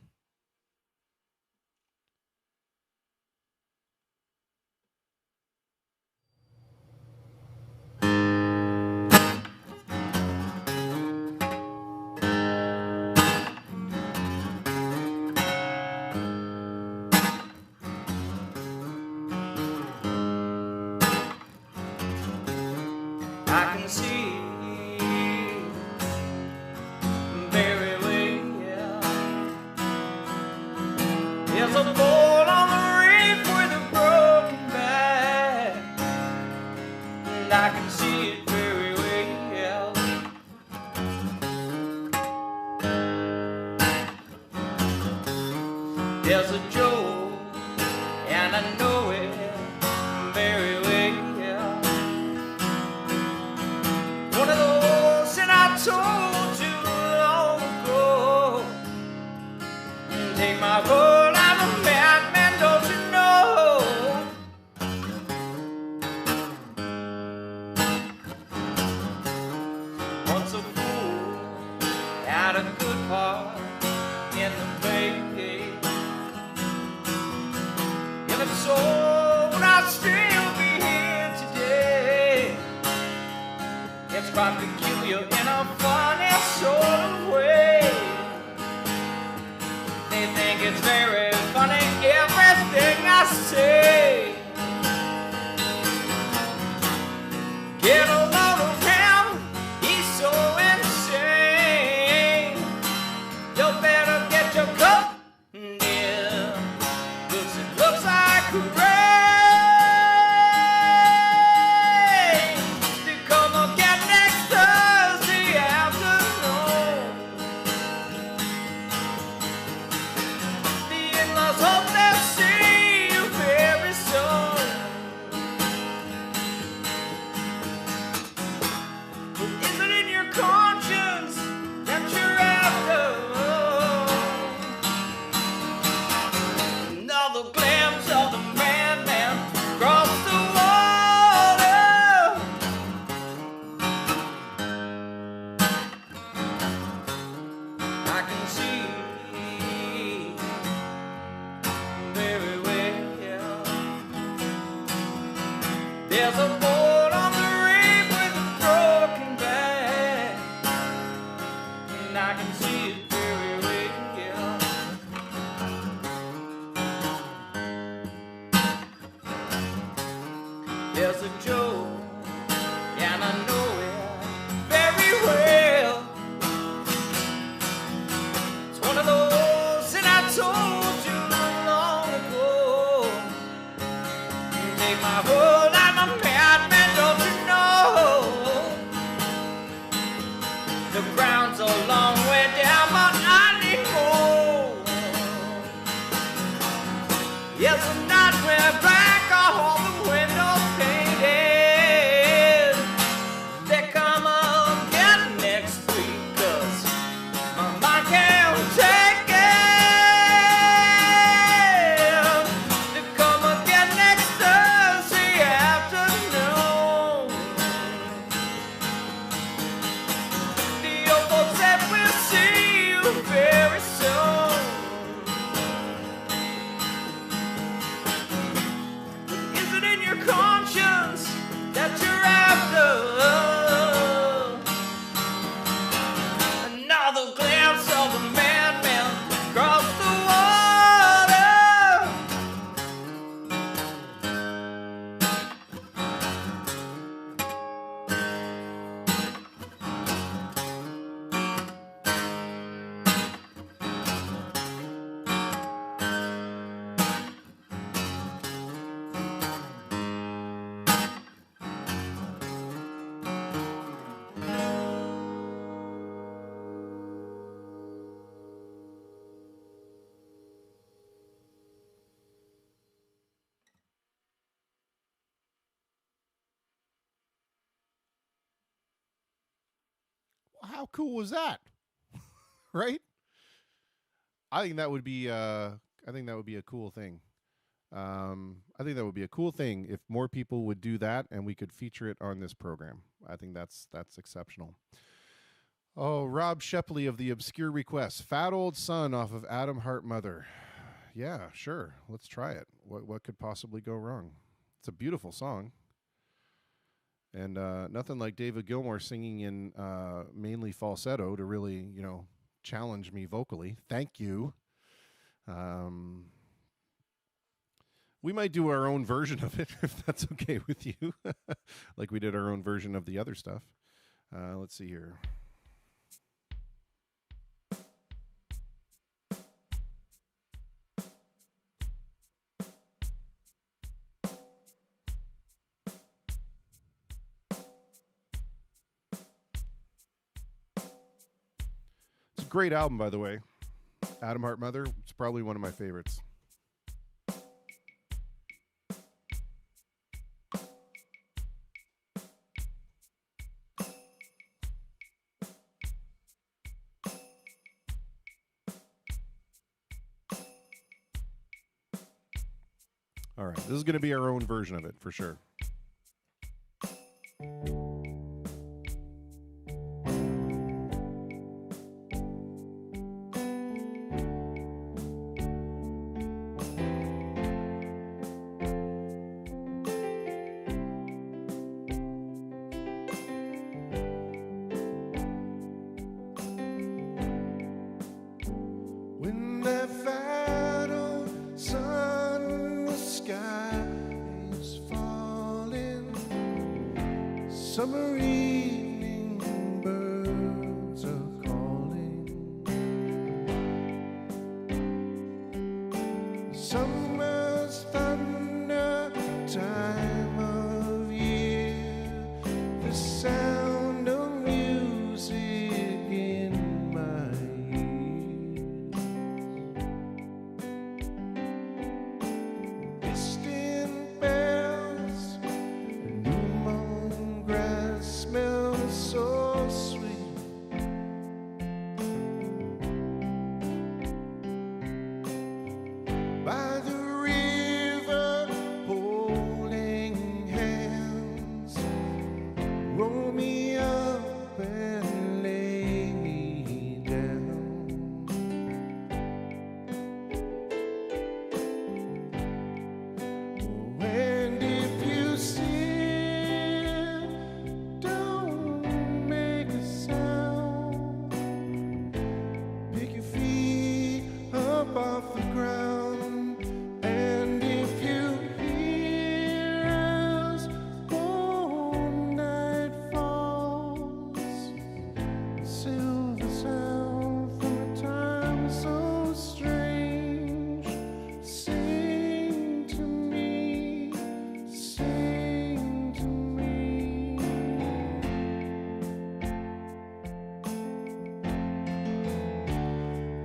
I can see very well. There's a board on the reef with a broken back, and I can see it very well. There's a joke, and I know it very well. One of those that I told you long ago. Take my word, I'm a madman, don't you know? Once a fool had a good part in the play. If it's so, would I still be here today? It's quite peculiar in a funny sort of way. They think it's very funny, everything I say. Get a load of him, he's so insane. You better get your coat, dear, 'cause it looks like rain. There's a board on the reef with a broken back, and I can see it very well. There's a joke, and I know it very well. It's one of those that I told you long ago. Take my how cool was that? Right? I think that would be a cool thing. I think that would be a cool thing if more people would do that and we could feature it on this program. I think that's exceptional. Oh, Rob Shepley of the Obscure Requests. Fat Old Son off of Adam Hart Mother. Yeah, sure. Let's try it. What could possibly go wrong? It's a beautiful song. And nothing like David Gilmour singing in mainly falsetto to really, challenge me vocally. Thank you. We might do our own version of it if that's okay with you, like we did our own version of the other stuff. Let's see here. It's a great album, by the way. Adam Hart Mother. It's probably one of my favorites. All right, this is going to be our own version of it for sure. When that fat old sun in the sky is falling, summer evening birds are calling. Summer's thunder time of year, the sound of music in my ear. Distant bells, new mown grass smells so sweet. By the river, holding hands, roll me up and lay me down. And if you sit, don't make a sound. Pick your feet up off the ground. And if you hear as one night falls, silver sound from a time so strange, sing to me, sing to me.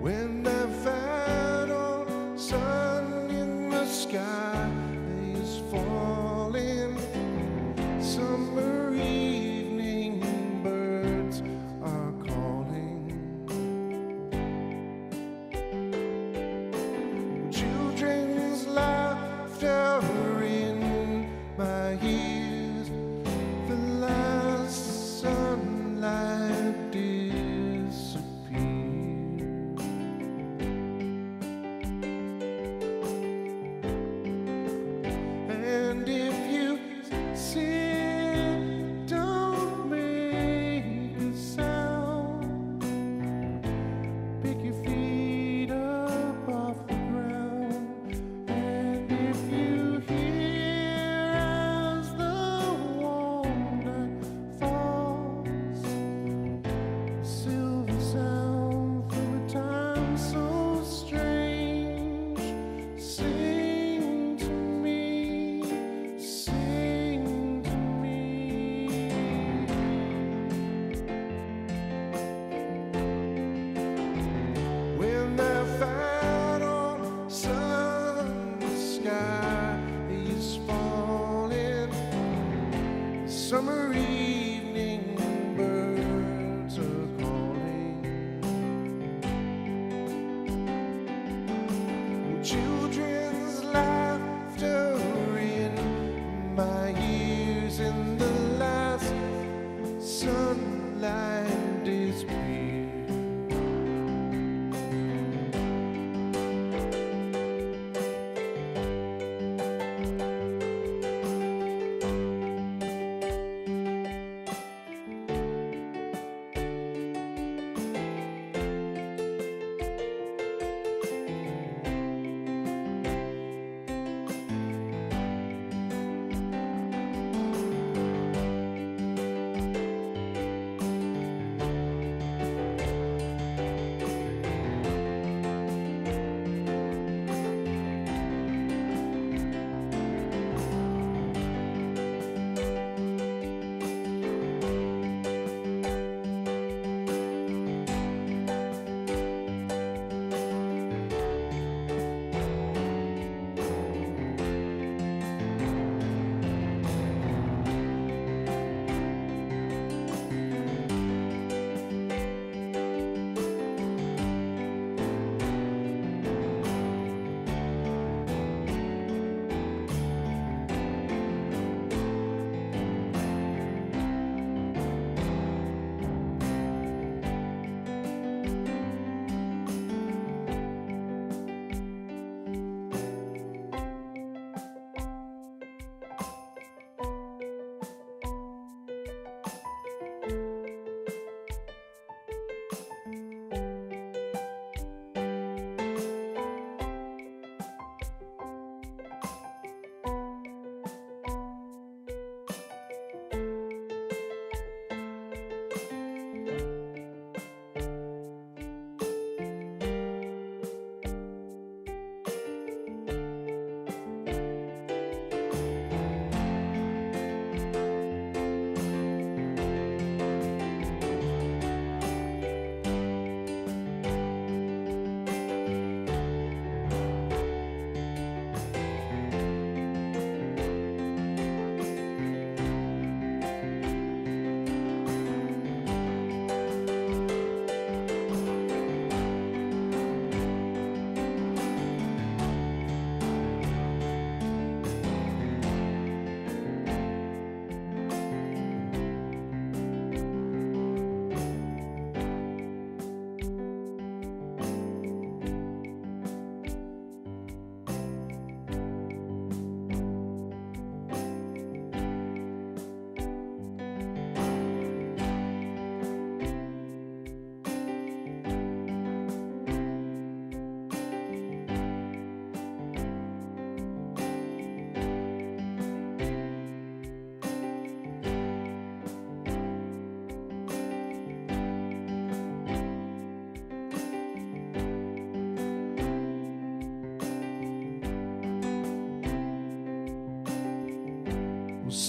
When that fat old sun in the sky is falling, summer evening birds are calling. Children's laughter in my ears, the last sunlight disappears. And if you sit, don't make a sound. Pick your feet up off the ground. And if you hear as the warm night falls, silver sound from a time so strange, sing to me, sing to me.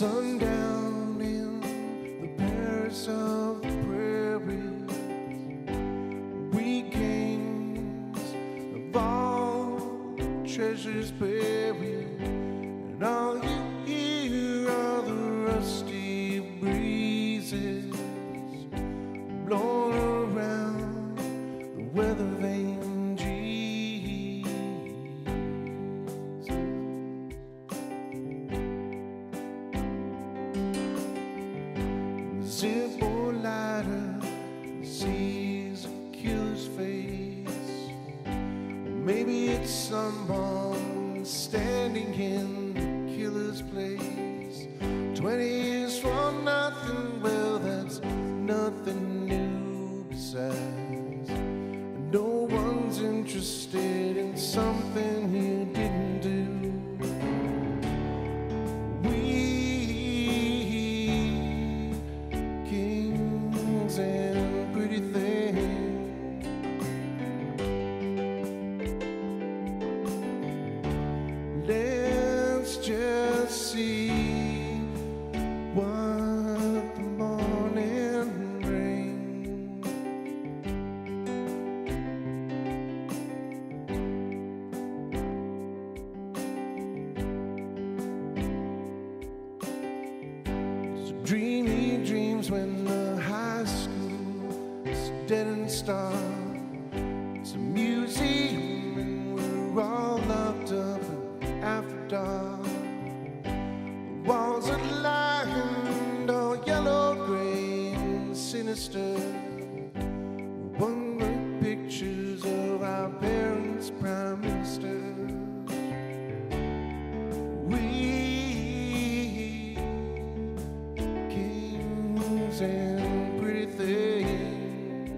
sundown in the Paris of the prairies, weekends of all treasures buried, and all you hear are the rusty breezes blowing around the weather vane trees. Zippo lighter sees a killer's face, or maybe it's someone standing in the killer's place. 20 years for nothing, well, that's nothing new besides. No one's interested in something you didn't do. We kings and pretty things, let's just see what the morning brings. So dreamy dreams when the high school is dead and stark. It's a museum and we're all locked up after dark. The walls are lined all yellow, gray, and sinister. One with pictures of our parents' prime ministers. We kings and pretty things,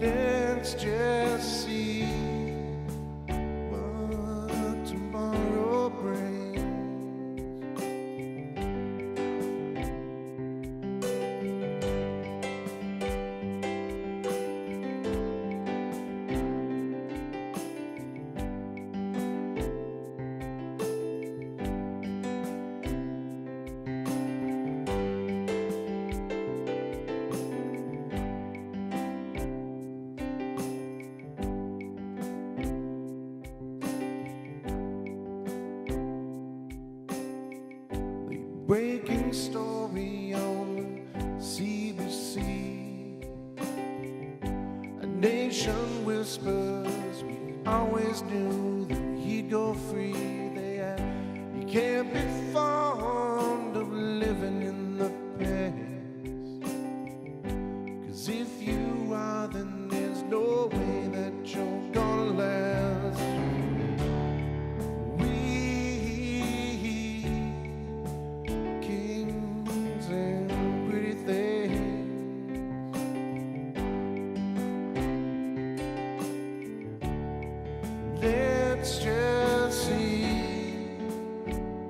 let's just see what tomorrow brings. Breaking story on CBC. A nation whispers, we always knew that he'd go free. You can't be fond of living in the past, 'cause if you are, then there's no way that you're gonna last. Let's just see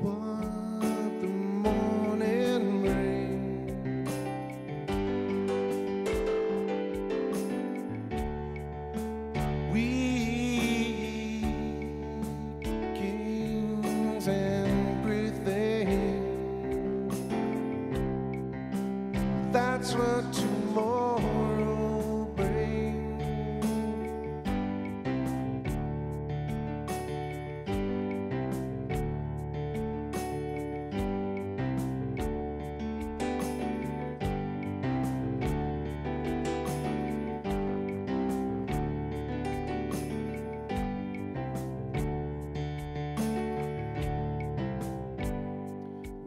what the morning brings. We kings and pretty things, that's what tomorrow brings.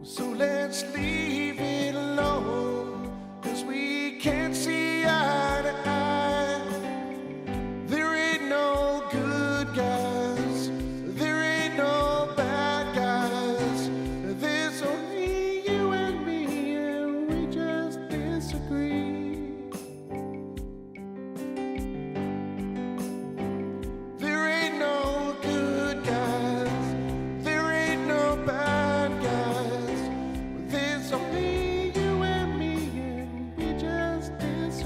So let's leave it alone, 'cause we can't see eye to eye. There ain't no good guys, there ain't no bad guys. There's only you and me, and we just disagree. There ain't no good guys, there ain't no bad guys. There's only you and me, and we just disagree.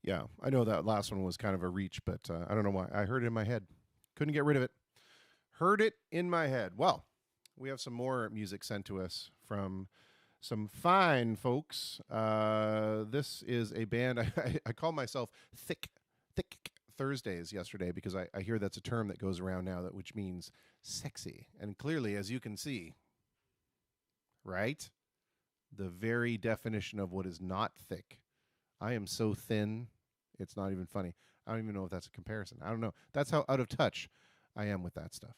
Yeah, I know that last one was kind of a reach, but I don't know why. I heard it in my head. Couldn't get rid of it. Heard it in my head. Well, we have some more music sent to us from some fine folks. This is a band. I call myself Thick Thursdays yesterday because I hear that's a term that goes around now that which means sexy. And clearly, as you can see, right? The very definition of what is not thick. I am so thin, it's not even funny. I don't even know if that's a comparison. I don't know. That's how out of touch I am with that stuff.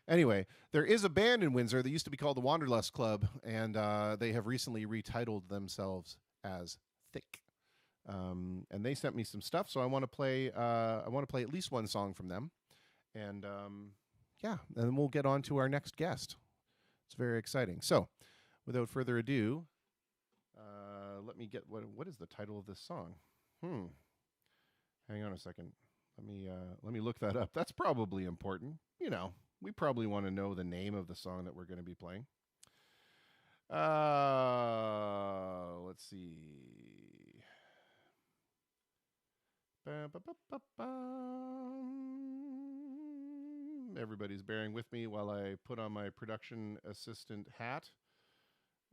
Anyway, there is a band in Windsor that used to be called the Wanderlust Club, and they have recently retitled themselves as Thick. And they sent me some stuff, so I want to play. I want to play at least one song from them, and yeah, and then we'll get on to our next guest. It's very exciting. So, without further ado, let me get what is the title of this song? Hang on a second. Let me look that up. That's probably important. You know, we probably want to know the name of the song that we're going to be playing. Let's see. Everybody's bearing with me while I put on my production assistant hat.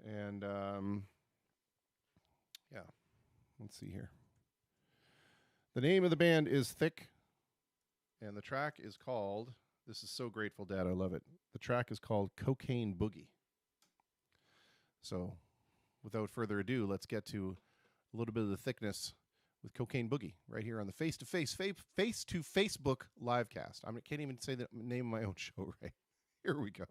And yeah, let's see here. The name of the band is Thick, and the track is called, this is so Grateful Dead, I love it. The track is called Cocaine Boogie. So, without further ado, let's get to a little bit of the thickness with Cocaine Boogie right here on the Face to Facebook livecast. I can't even say the name of my own show right. Here we go.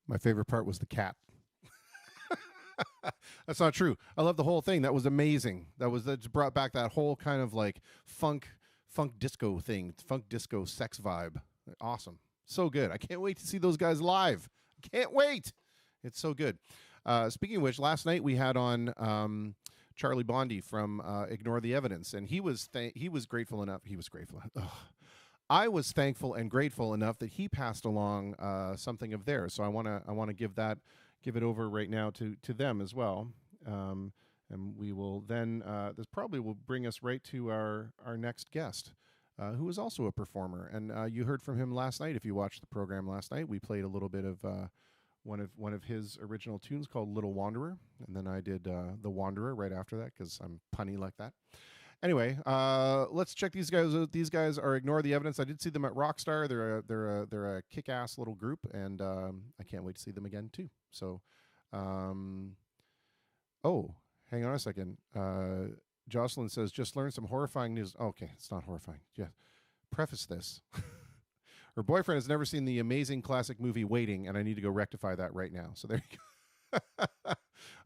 My favorite part was the cat. That's not true. I love the whole thing. That was amazing. That brought back that whole kind of like funk disco thing, funk disco sex vibe. Awesome. So good. I can't wait to see those guys live. I can't wait. It's so good. Speaking of which, last night we had on Charlie Bondi from Ignore the Evidence, and he was grateful enough. He was grateful. I was thankful and grateful enough that he passed along something of theirs. So I want to give it over right now to them as well. And we will then, this probably will bring us right to our next guest, who is also a performer. And you heard from him last night. If you watched the program last night, we played a little bit of one of his original tunes called Little Wanderer. And then I did The Wanderer right after that because I'm punny like that. Anyway, let's check these guys out. These guys are Ignore the Evidence. I did see them at Rockstar. They're a kick-ass little group, and I can't wait to see them again too. So, oh, hang on a second. Jocelyn says, just learned some horrifying news. Okay, it's not horrifying. Yeah, preface this. Her boyfriend has never seen the amazing classic movie Waiting, and I need to go rectify that right now. So there you go.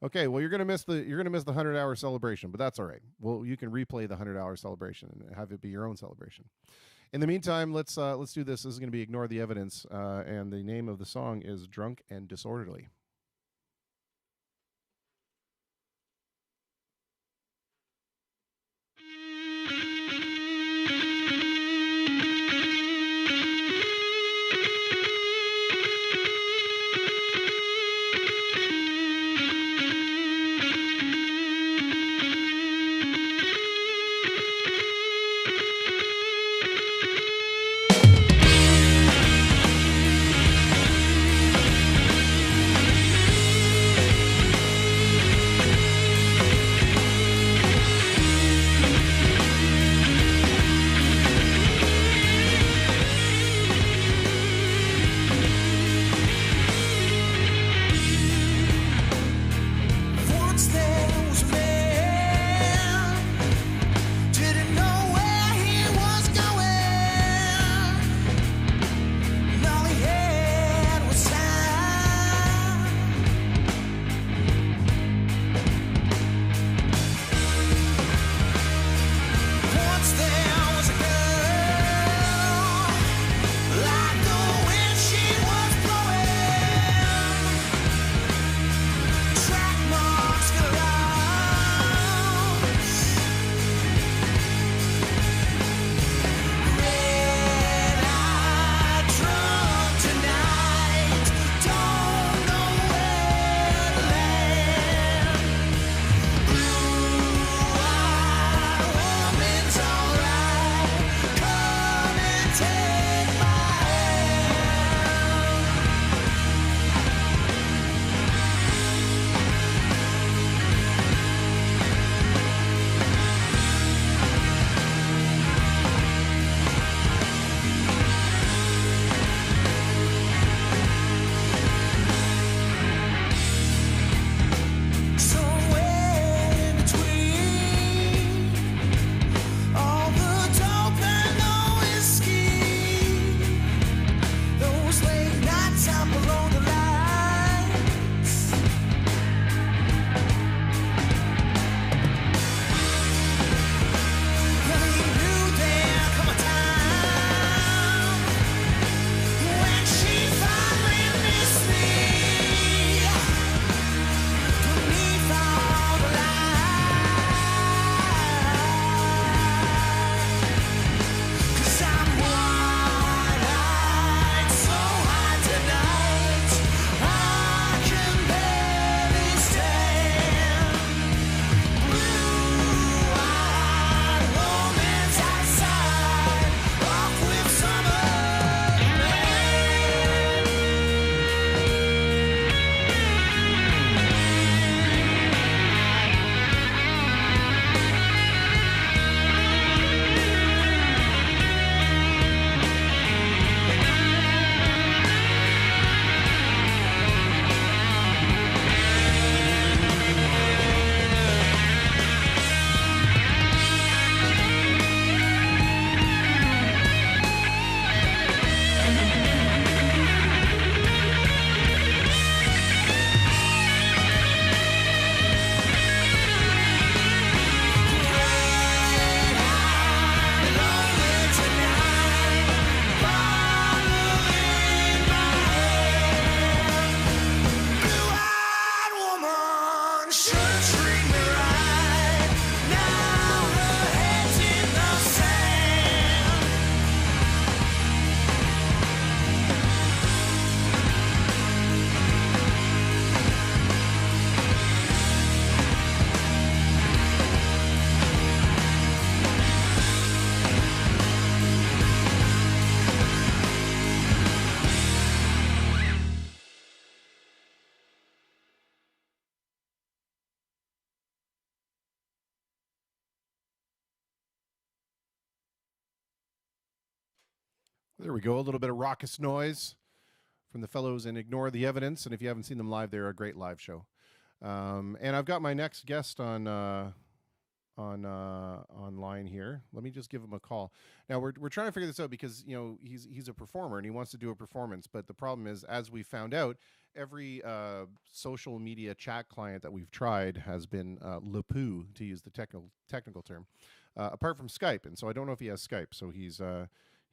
Okay, well you're gonna miss the 100-hour celebration, but that's all right. Well, you can replay the 100-hour celebration and have it be your own celebration. In the meantime, let's do this. This is gonna be Ignore the Evidence, and the name of the song is Drunk and Disorderly. There we go. A little bit of raucous noise from the fellows in Ignore the Evidence. And if you haven't seen them live, they're a great live show. And I've got my next guest on online here. Let me just give him a call. Now we're trying to figure this out because he's a performer and he wants to do a performance. But the problem is, as we found out, every social media chat client that we've tried has been le poo, to use the technical term, apart from Skype. And so I don't know if he has Skype. So he's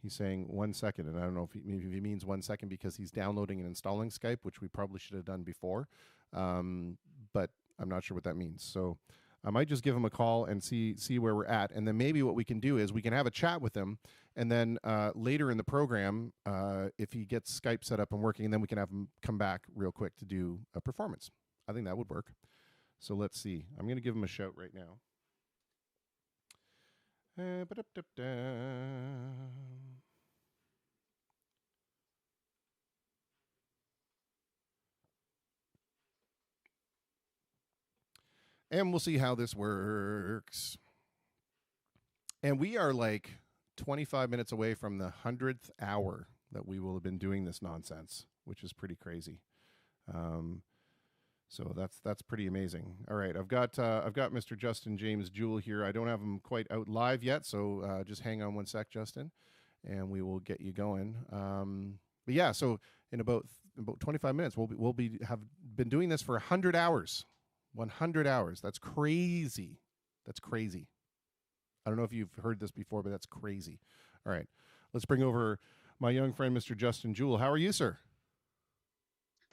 saying 1 second, and I don't know if he means 1 second because he's downloading and installing Skype, which we probably should have done before. But I'm not sure what that means. So I might just give him a call and see where we're at. And then maybe what we can do is we can have a chat with him. And then later in the program, if he gets Skype set up and working, and then we can have him come back real quick to do a performance. I think that would work. So let's see. I'm going to give him a shout right now. And we'll see how this works. And we are like 25 minutes away from the 100th hour that we will have been doing this nonsense, which is pretty crazy. So that's pretty amazing. All right, I've got Mr. Justin James Jewell here. I don't have him quite out live yet, so just hang on 1 sec, Justin, and we will get you going. But yeah, so in about 25 minutes, we'll have been doing this for 100 hours. 100 hours. That's crazy. That's crazy. I don't know if you've heard this before, but that's crazy. All right, let's bring over my young friend, Mr. Justin Jewell. How are you, sir?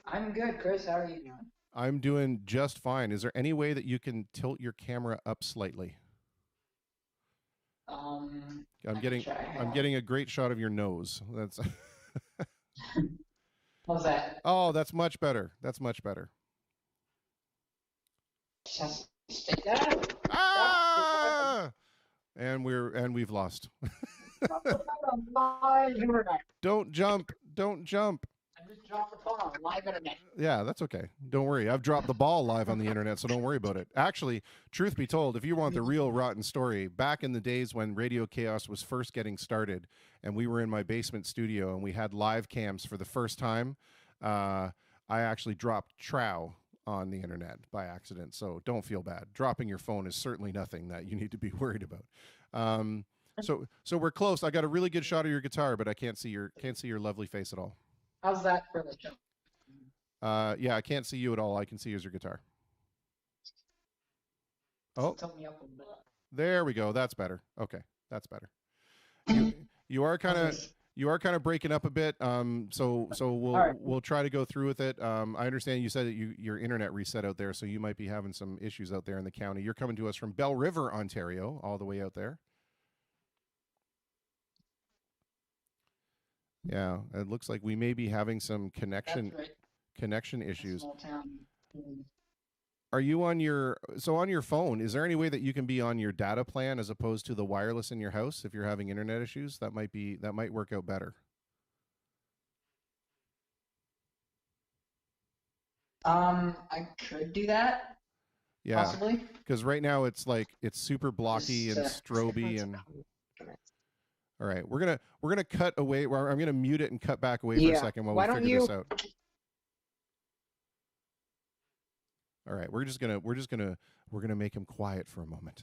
I'm good, Chris. How are you doing? I'm doing just fine. Is there any way that you can tilt your camera up slightly? I'm getting a great shot of your nose. That's How's that? Oh, that's much better. That's much better. Just stick that out. Ah! And we've lost. Don't jump. Don't jump. I just dropped the phone on live internet. Yeah, that's okay. Don't worry. I've dropped the ball live on the internet, so don't worry about it. Actually, truth be told, if you want the real rotten story, back in the days when Radio Chaos was first getting started and we were in my basement studio and we had live cams for the first time, I actually dropped trow on the internet by accident. So don't feel bad. Dropping your phone is certainly nothing that you need to be worried about. So we're close. I got a really good shot of your guitar, but I can't see your lovely face at all. How's that for the show? Yeah, I can't see you at all. I can see you as your guitar. Oh, Tilt me up a bit. there we go. That's better. Okay, that's better. You are kind of breaking up a bit. So we'll try to go through with it. I understand you said that your internet reset out there, so you might be having some issues out there in the county. You're coming to us from Bell River, Ontario, all the way out there. Yeah, it looks like we may be having some connection issues. Small town. Are you on your phone? Is there any way that you can be on your data plan as opposed to the wireless in your house if you're having internet issues? That might work out better. I could do that. Yeah, possibly. Because right now it's super blocky and stroby and. All right, we're gonna cut away. I'm gonna mute it and cut back away for a second while we figure this out. All right, we're gonna make him quiet for a moment.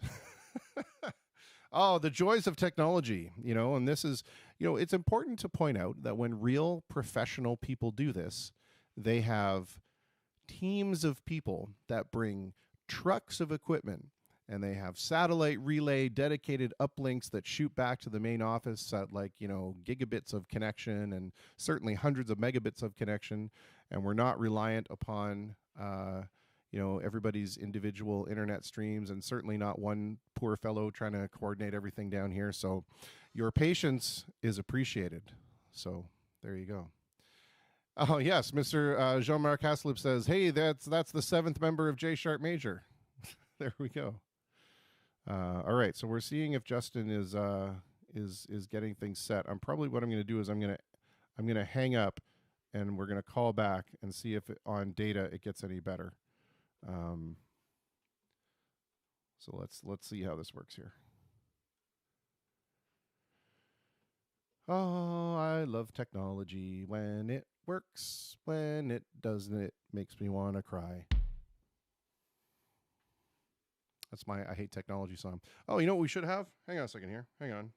Oh, the joys of technology, and this is, it's important to point out that when real professional people do this, they have teams of people that bring trucks of equipment. And they have satellite relay dedicated uplinks that shoot back to the main office at gigabits of connection and certainly hundreds of megabits of connection. And we're not reliant upon, everybody's individual internet streams, and certainly not one poor fellow trying to coordinate everything down here. So your patience is appreciated. So there you go. Oh, yes. Mr. Jean-Marc Hasselip says, hey, that's the 7th member of J Sharp Major. There we go. All right, so we're seeing if Justin is getting things set. What I'm going to do is I'm going to hang up, and we're going to call back and see if on data it gets any better. So let's see how this works here. Oh, I love technology when it works. When it doesn't, it makes me want to cry. That's my I hate technology song. Oh, you know what we should have? Hang on a second here. Hang on.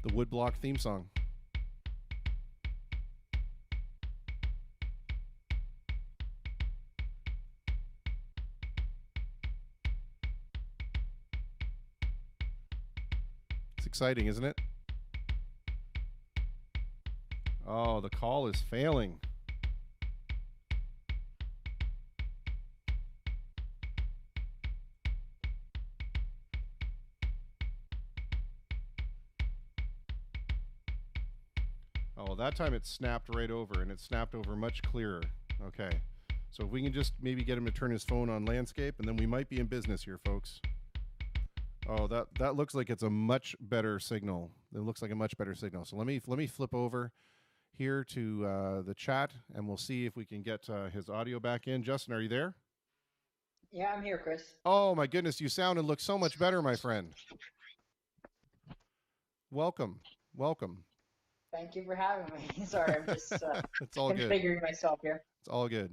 The Woodblock theme song. It's exciting, isn't it? Oh, the call is failing. Oh, that time it snapped right over, and it snapped over much clearer. Okay. So if we can just maybe get him to turn his phone on landscape, and then we might be in business here, folks. Oh, that looks like it's a much better signal. It looks like a much better signal. So let me flip over here to the chat, and we'll see if we can get his audio back in. Justin, are you there? Yeah, I'm here, Chris. Oh my goodness, you sound and look so much better, my friend. Welcome. Thank you for having me. Sorry, I'm just It's all good. configuring myself here. It's all good.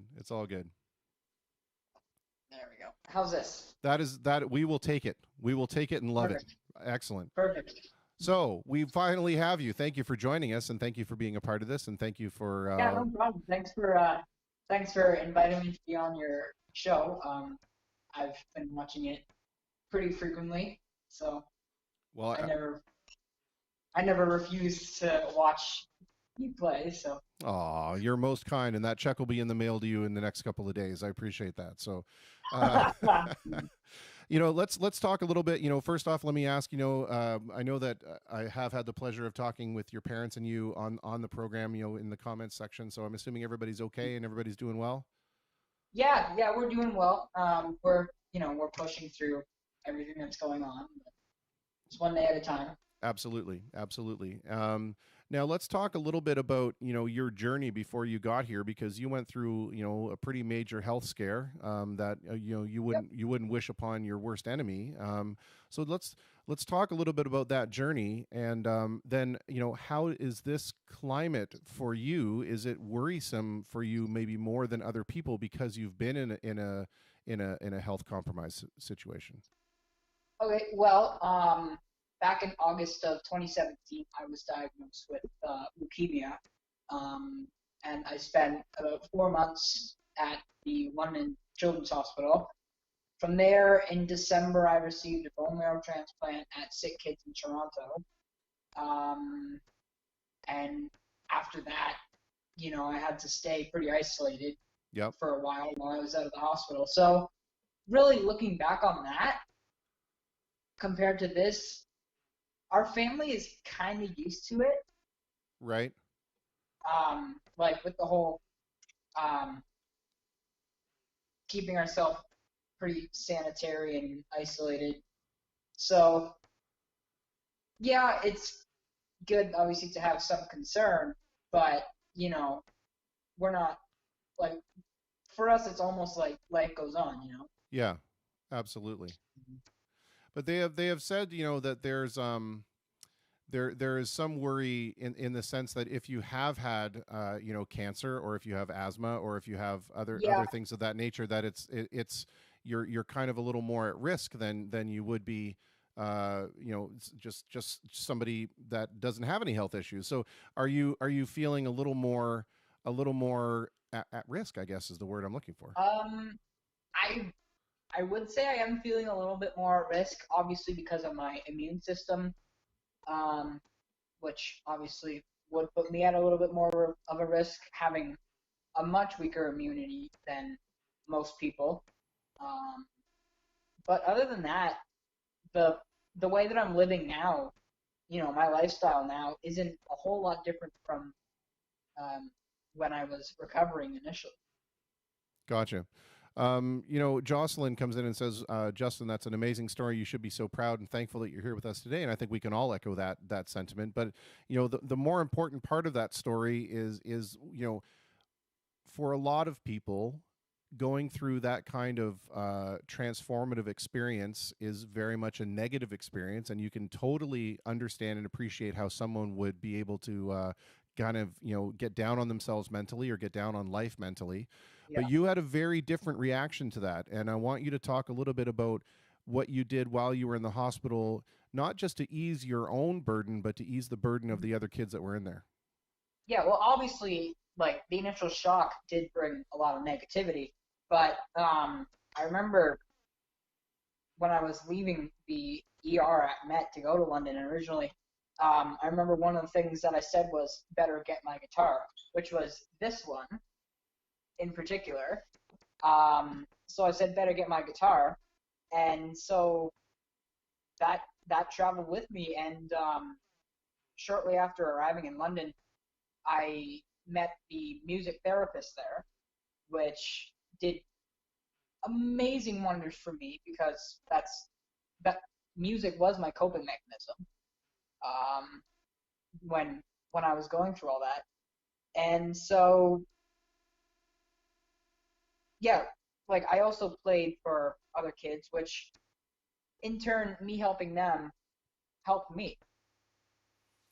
There we go. How's this? That we will take it. We will take it and love Perfect. it. Excellent. Perfect. So we finally have you. Thank you for joining us, and thank you for being a part of this, and thank you for. Yeah, no problem. Thanks for inviting me to be on your show. I've been watching it pretty frequently, so Well, I never refuse to watch you play. So. Oh, you're most kind, and that check will be in the mail to you in the next couple of days. I appreciate that. So, let's talk a little bit. First off, let me ask. I know that I have had the pleasure of talking with your parents and you on the program. In the comments section. So I'm assuming everybody's okay and everybody's doing well. Yeah, we're doing well. We're pushing through everything that's going on. It's one day at a time. Absolutely. Now let's talk a little bit about your journey before you got here, because you went through a pretty major health scare that you wouldn't wish upon your worst enemy. So let's talk a little bit about that journey, and then how is this climate for you? Is it worrisome for you maybe more than other people because you've been in a health compromise situation? Okay, well, back in August of 2017, I was diagnosed with leukemia, and I spent about 4 months at the London Children's Hospital. From there, in December, I received a bone marrow transplant at Sick Kids in Toronto. And after that, I had to stay pretty isolated for a while I was out of the hospital. So really looking back on that, compared to this, our family is kind of used to it. Right. Like with the whole keeping ourselves pretty sanitary and isolated. So, yeah, it's good, obviously, to have some concern, but, we're not, like, for us, it's almost like life goes on, Yeah, absolutely. But they have said, that there's there is some worry in the sense that if you have had cancer, or if you have asthma, or if you have other things of that nature, that it's you're kind of a little more at risk than you would be just somebody that doesn't have any health issues. So are you feeling a little more at risk, I guess is the word I'm looking for? I would say I am feeling a little bit more at risk, obviously because of my immune system, which obviously would put me at a little bit more of a risk, having a much weaker immunity than most people. But other than that, the way that I'm living now, my lifestyle now isn't a whole lot different from when I was recovering initially. Gotcha. Jocelyn comes in and says, Justin, that's an amazing story. You should be so proud and thankful that you're here with us today. And I think we can all echo that sentiment. But, the more important part of that story is, for a lot of people, going through that kind of transformative experience is very much a negative experience, and you can totally understand and appreciate how someone would be able to kind of get down on themselves mentally or get down on life mentally. Yeah. But you had a very different reaction to that, and I want you to talk a little bit about what you did while you were in the hospital, not just to ease your own burden, but to ease the burden of the other kids that were in there. Yeah, well, obviously, like the initial shock did bring a lot of negativity, but I remember when I was leaving the ER at Met to go to London originally, I remember one of the things that I said was, better get my guitar, which was this one in particular. So I said, better get my guitar. And so that traveled with me. And shortly after arriving in London, I met the music therapist there, which did amazing wonders for me because that music was my coping mechanism um, when I was going through all that. And so yeah, like I also played for other kids, which in turn me helping them helped me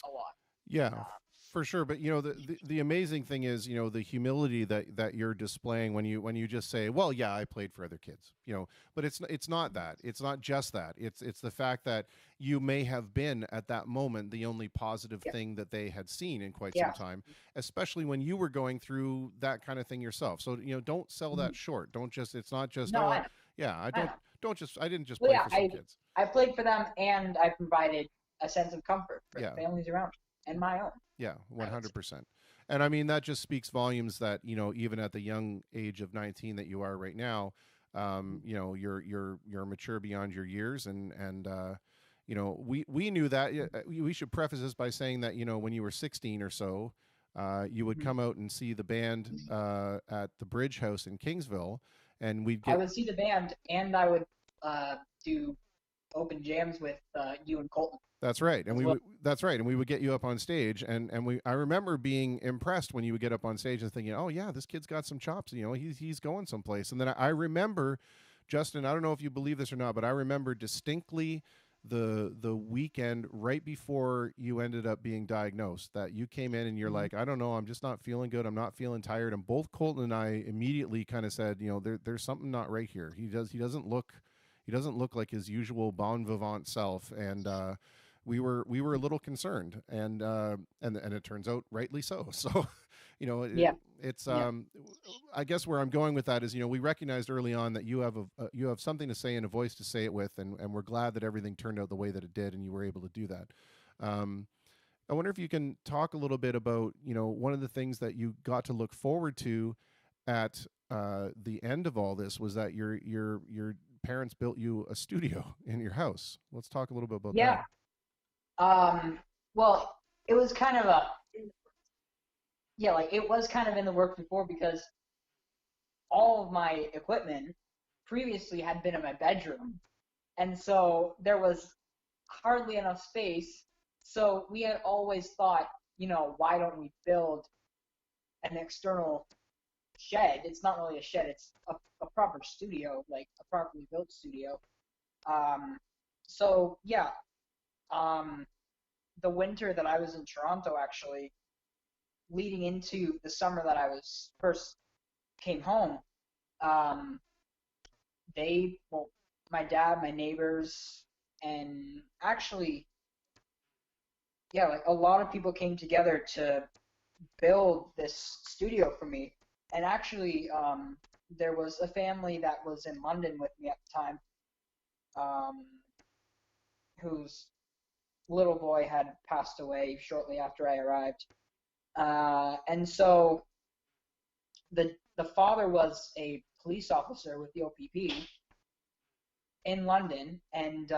a lot. Yeah, Uh, for sure. But the amazing thing is, the humility that you're displaying when you just say, well, yeah, I played for other kids, but it's not that. It's not just that. It's the fact that you may have been at that moment the only positive yeah, thing that they had seen in quite some yeah, time, especially when you were going through that kind of thing yourself. So, don't sell mhm. that short. Don't just it's not just, No, oh, I know, yeah, I know. I didn't just Well, play yeah, for some kids. I played for them and I provided a sense of comfort for Yeah. the families around me and my own. Yeah, I would say. 100%. And I mean, that just speaks volumes that, even at the young age of 19 that you are right now, you're mature beyond your years. We knew that. We should preface this by saying that, when you were 16 or so, you would Mhm. come out and see the band at the Bridge House in Kingsville, and we'd I get. would see the band and I would do open jams with you and Colton That's right, and as well. that's right, and we would get you up on stage, and I remember being impressed when you would get up on stage and thinking, oh yeah, this kid's got some chops, he's going someplace. And then I remember, Justin, I don't know if you believe this or not, but I remember distinctly the weekend right before you ended up being diagnosed that you came in and you're Mhm. like, I don't know, I'm just not feeling good, I'm not feeling tired, and both Colton and I immediately kind of said, there's something not right here. He doesn't look like his usual bon vivant self, and we were a little concerned, and it turns out rightly so. So, Yeah, it's yeah, I guess where I'm going with that is, we recognized early on that you have something to say and a voice to say it with, and we're glad that everything turned out the way that it did, and you were able to do that. Um, I wonder if you can talk a little bit about, one of the things that you got to look forward to at the end of all this was that your parents built you a studio in your house. Let's talk a little bit about that. yeah. Well, it was kind of a yeah, like it was kind of in the works before because all of my equipment previously had been in my bedroom, and so there was hardly enough space. So we had always thought, why don't we build an external shed? It's not really a shed; it's a proper studio, like a properly built studio. Um, so yeah, um, the winter that I was in Toronto, actually, leading into the summer that I was first came home, um, well, my dad, my neighbors, and actually, yeah, like a lot of people came together to build this studio for me. And actually, there was a family that was in London with me at the time, um, whose little boy had passed away shortly after I arrived. And so the father was a police officer with the OPP in London, and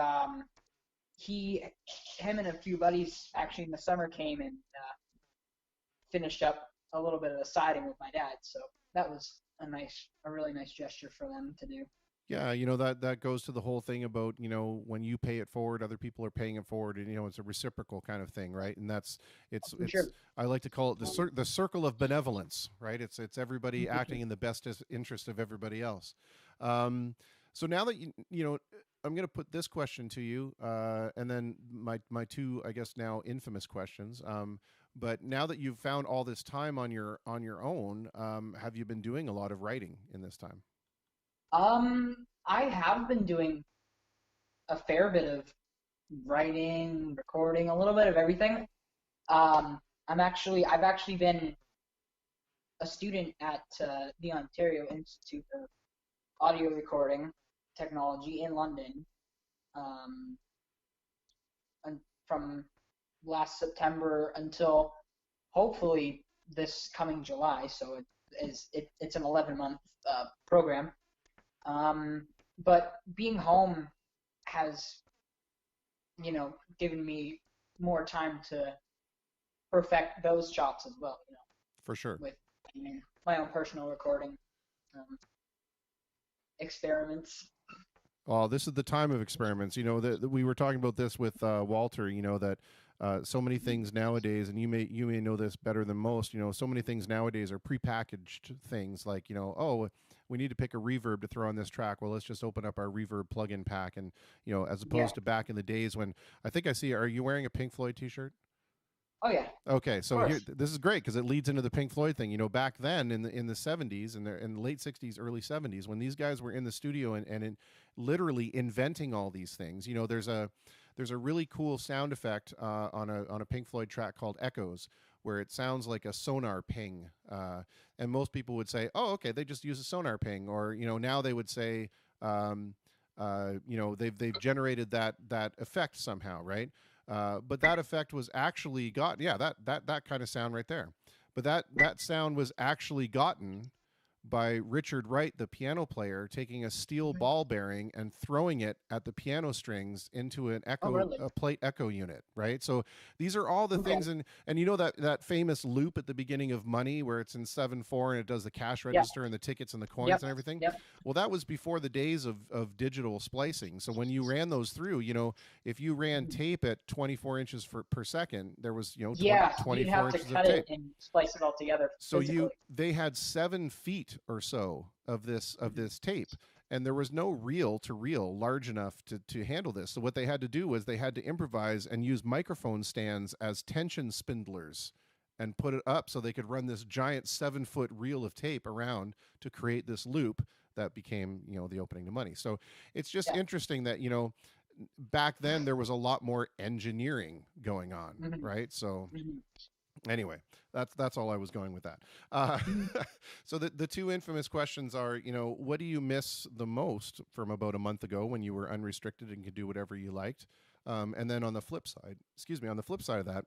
him and a few buddies actually in the summer came and finished up a little bit of the siding with my dad. So that was a really nice gesture for them to do. Yeah, that goes to the whole thing about, when you pay it forward, other people are paying it forward, and it's a reciprocal kind of thing, right? And that's For sure. I like to call it the circle of benevolence, right? It's everybody acting in the best interest of everybody else. Um, so now that I'm going to put this question to you, and then my two, I guess now infamous questions. But now that you've found all this time on your own, have you been doing a lot of writing in this time? I have been doing a fair bit of writing, recording, a little bit of everything. I've actually been a student at the Ontario Institute of Audio Recording Technology in London, um, from last September until hopefully this coming July. So it's an 11-month program. But being home has, given me more time to perfect those chops as well, For sure. with my own personal recording um, experiments. Oh, this is the time of experiments. That we were talking about this with Walter. That so many things nowadays, and you may know this better than most. So many things nowadays are prepackaged things like oh, we need to pick a reverb to throw on this track. Well, let's just open up our reverb plugin pack, and as Yeah. opposed to back in the days when I think I see. Are you wearing a Pink Floyd T-shirt? Oh yeah. Okay, Of so course. this is great because it leads into the Pink Floyd thing. Back then in the 70s and in the late 60s, early 70s, when these guys were in the studio and literally inventing all these things. There's a really cool sound effect on a Pink Floyd track called Echoes, where it sounds like a sonar ping. And most people would say, "Oh, okay, they just use a sonar ping," or now they would say, they've generated that effect somehow, right? But that effect was actually got, yeah, that kind of sound right there. But that sound was actually gotten by Richard Wright, the piano player, taking a steel Mhm. ball bearing and throwing it at the piano strings into Oh really? a plate echo unit, right? So these are all the Okay. things, and that famous loop at the beginning of Money where it's in 7/4 and it does the cash Yeah. register and the tickets and the coins Yep. and everything. Yep. Well, that was before the days of digital splicing. So when you ran those through, if you ran Mhm. tape at 24 inches per second, there was Yeah. You'd 24 have to inches of cut it tape. and splice it all together So physically. they had 7 feet or so of this tape, and there was no reel to reel large enough to handle this. So what they had to do was they had to improvise and use microphone stands as tension spindlers and put it up so they could run this giant 7-foot reel of tape around to create this loop that became the opening to Money. So it's just Yeah. interesting that back then there was a lot more engineering going on, Mhm. right? So Mhm. anyway, that's all I was going with that. Mhm. So the two infamous questions are, what do you miss the most from about a month ago when you were unrestricted and could do whatever you liked? And then on the flip side, on the flip side of that,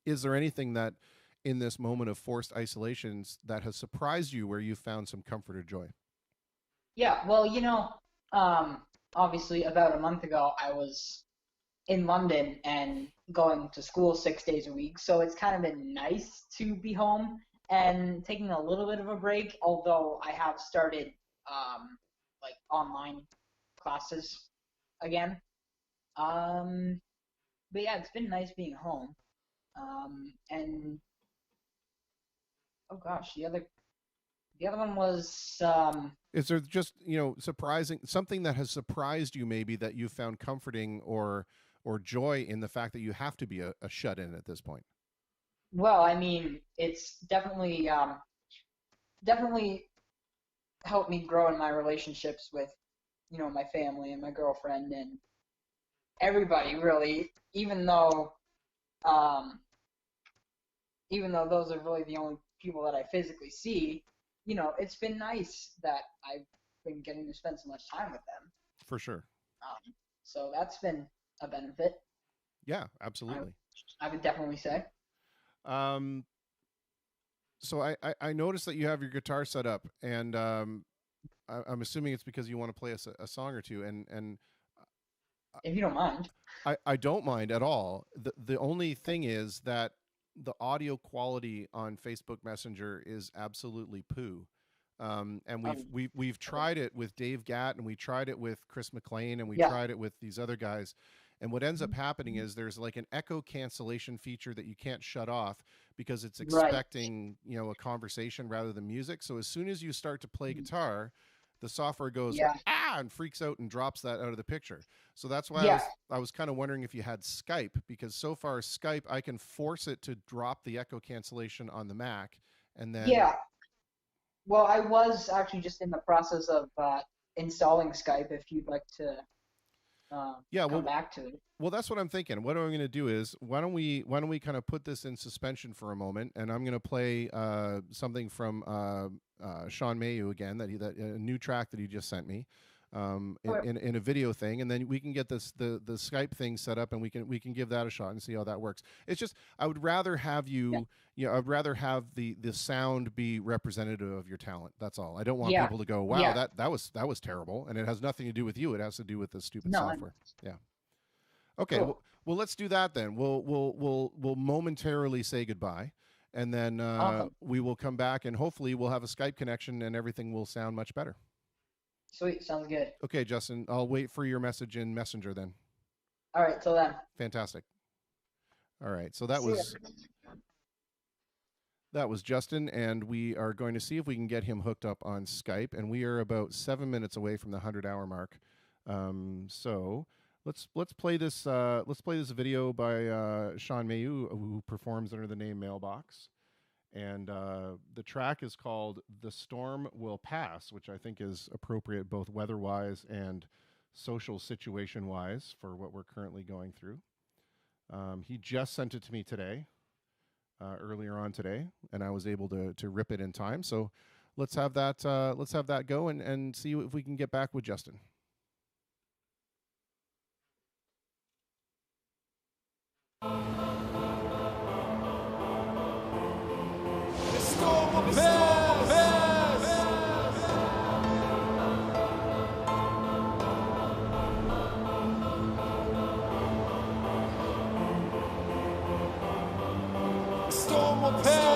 is there anything that in this moment of forced isolations that has surprised you where you found some comfort or joy? Yeah. Well, obviously about a month ago I was in London and going to school 6 days a week. So it's kind of been nice to be home and taking a little bit of a break, although I have started like online classes again. Um, but yeah, it's been nice being home. And oh gosh, the other one was Is there just surprising something that has surprised you maybe that you found comforting or joy in the fact that you have to be a shut in at this point? well, I mean, it's definitely helped me grow in my relationships with my family and my girlfriend and everybody really, um even though those are really the only people that I physically see. It's been nice that I've been getting to spend so much time with them. For sure. So that's been a benefit. Yeah, I, absolutely. I would definitely say. Um, so I noticed that you have your guitar set up, and I'm assuming it's because you want to play a song or two, and If you don't mind. I don't mind at all. The only thing is that the audio quality on Facebook Messenger is absolutely poo. And we've tried it with Dave Gatt, and we tried it with Chris McLean, and we Yeah. tried it with these other guys. And what ends up happening is there's like an echo cancellation feature that you can't shut off because it's Right. expecting, a conversation rather than music. So as soon as you start to play guitar, the software goes Yeah. and freaks out and drops that out of the picture. So that's why Yeah. I was kind of wondering if you had Skype, because so far Skype, I can force it to drop the echo cancellation on the Mac, and then Yeah. Well, I was actually just in the process of installing Skype. If you'd like to come back to it. Well, that's what I'm thinking. What I'm going to do is, why don't we kind of put this in suspension for a moment, and I'm going to play something from Sean Mayu again, that a new track that he just sent me, in a video thing, and then we can get the Skype thing set up, and we can give that a shot and see how that works. It's just, I would rather have I'd rather have the sound be representative of your talent. That's all. I don't want people to go, wow, that was terrible, and it has nothing to do with you. It has to do with the stupid software. Yeah. Okay. Cool. Well, let's do that then. We'll momentarily say goodbye, and then Awesome. we will come back, and hopefully we'll have a Skype connection, and everything will sound much better. Sweet. Sounds good. Okay, Justin. I'll wait for your message in Messenger then. All right. Till then. Fantastic. All right. So that See ya. was Justin, and we are going to see if we can get him hooked up on Skype, and we are about 7 minutes away from the 100-hour mark. So let's play this video by Sean Mayu, who performs under the name Mailbox, and the track is called "The Storm Will Pass," which I think is appropriate both weather-wise and social situation-wise for what we're currently going through. He just sent it to me today. Earlier on today, and I was able to rip it in time. So let's have that go and see if we can get back with Justin. The storm will pass. Storm will pass.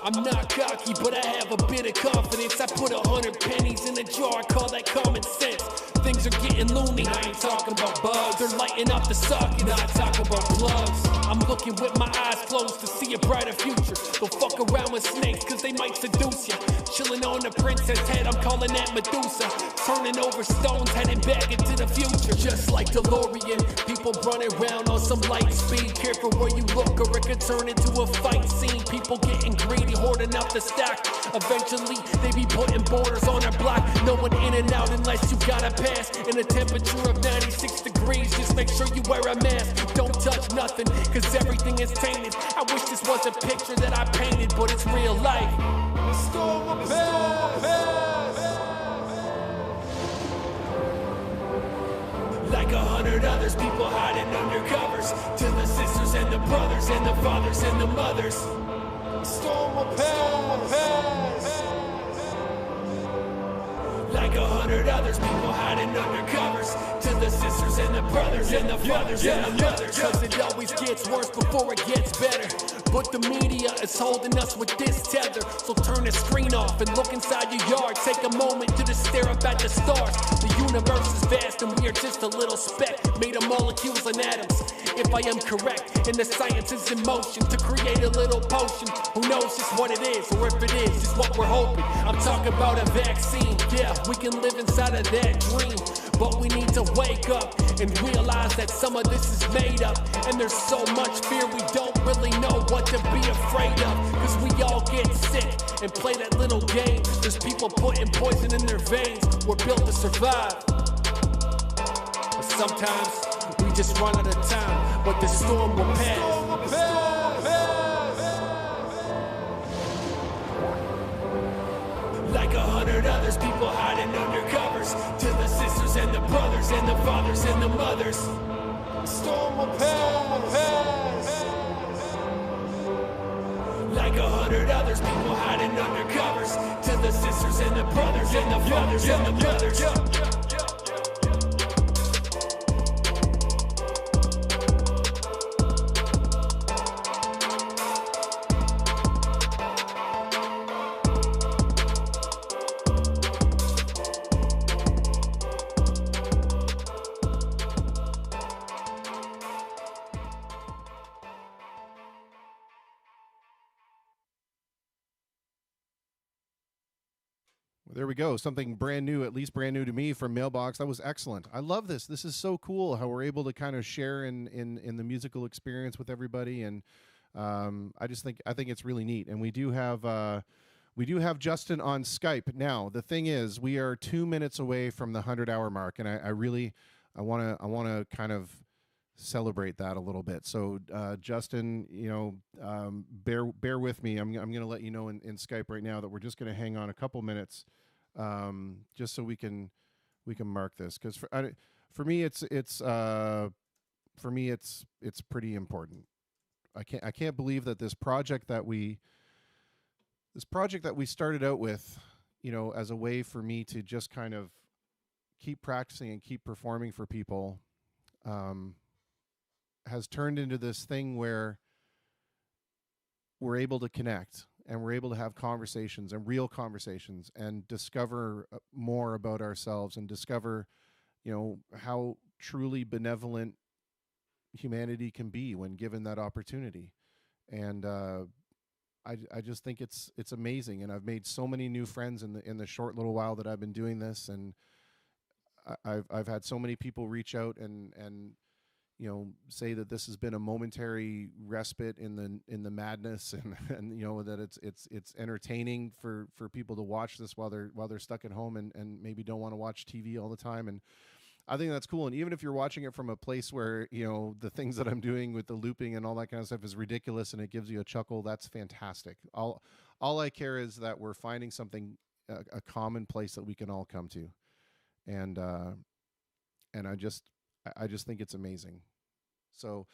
I'm not cocky, but I have a bit of confidence. I put 100 pennies in a jar, I call that common sense. Things are getting loony, I ain't talking about bugs. They're lighting up the socket, I talk about plugs. I'm looking with my eyes closed to see a brighter future. Don't fuck around with snakes, cause they might seduce ya. Chilling on the princess head, I'm calling that Medusa. Turning over stones, heading back into the future. Just like DeLorean, people running around on some light speed. Careful where you look or it could turn into a fight scene. People getting greedy, hoarding up the stock. Eventually, they be putting borders on our block. No one in and out unless you got a pass. In a temperature of 96 degrees, just make sure you wear a mask. Don't touch nothing, cause everything is tainted. I wish this was a picture that I painted, but it's real life. The storm will pass. Like 100 others, people hiding under covers. To the sisters and the brothers and the fathers and the mothers. The storm will pass. Like 100 others, people hiding under covers. To the sisters and the brothers and the fathers and the mothers. Cause it always gets worse before it gets better. But the media is holding us with this tether. So turn the screen off and look inside your yard. Take a moment to just stare up at the stars. The universe is vast and we are just a little speck made of molecules and atoms. If I am correct, and the science is in motion to create a little potion. Who knows just what it is, or if it is just what we're hoping. I'm talking about a vaccine. Yeah, we can live inside of that dream. But we need to wake up and realize that some of this is made up. And there's so much fear we don't really know what to be afraid of. Cause we all get sick and play that little game. There's people putting poison in their veins. We're built to survive. But sometimes we just run out of time. But the storm will pass. Like 100 others, people hiding under covers. To the sisters and the brothers and the fathers and the mothers. The storm will pass. Like 100 others, people hiding under covers. To the sisters and the brothers and the fathers and the mothers. There we go. Something brand new, at least brand new to me from Mailbox. That was excellent. I love this. This is so cool how we're able to kind of share in the musical experience with everybody, and I think it's really neat. And we do have Justin on Skype now. The thing is, we are 2 minutes away from the 100-hour mark, and I want to kind of celebrate that a little bit. So Justin, bear with me. I'm going to let you know in Skype right now that we're just going to hang on a couple minutes, just so we can mark this, because for me it's pretty important. I can't believe that this project that we started out with, as a way for me to just kind of keep practicing and keep performing for people, has turned into this thing where we're able to connect and we're able to have conversations and real conversations and discover more about ourselves and discover, how truly benevolent humanity can be when given that opportunity. And I just think it's amazing. And I've made so many new friends in the short little while that I've been doing this. And I've had so many people reach out and say that this has been a momentary respite in the madness, and that it's entertaining for people to watch this while they're stuck at home and maybe don't want to watch TV all the time. And I think that's cool. And even if you're watching it from a place where, the things that I'm doing with the looping and all that kind of stuff is ridiculous and it gives you a chuckle, that's fantastic. All I care is that we're finding something, a common place that we can all come to. And I just think it's amazing. So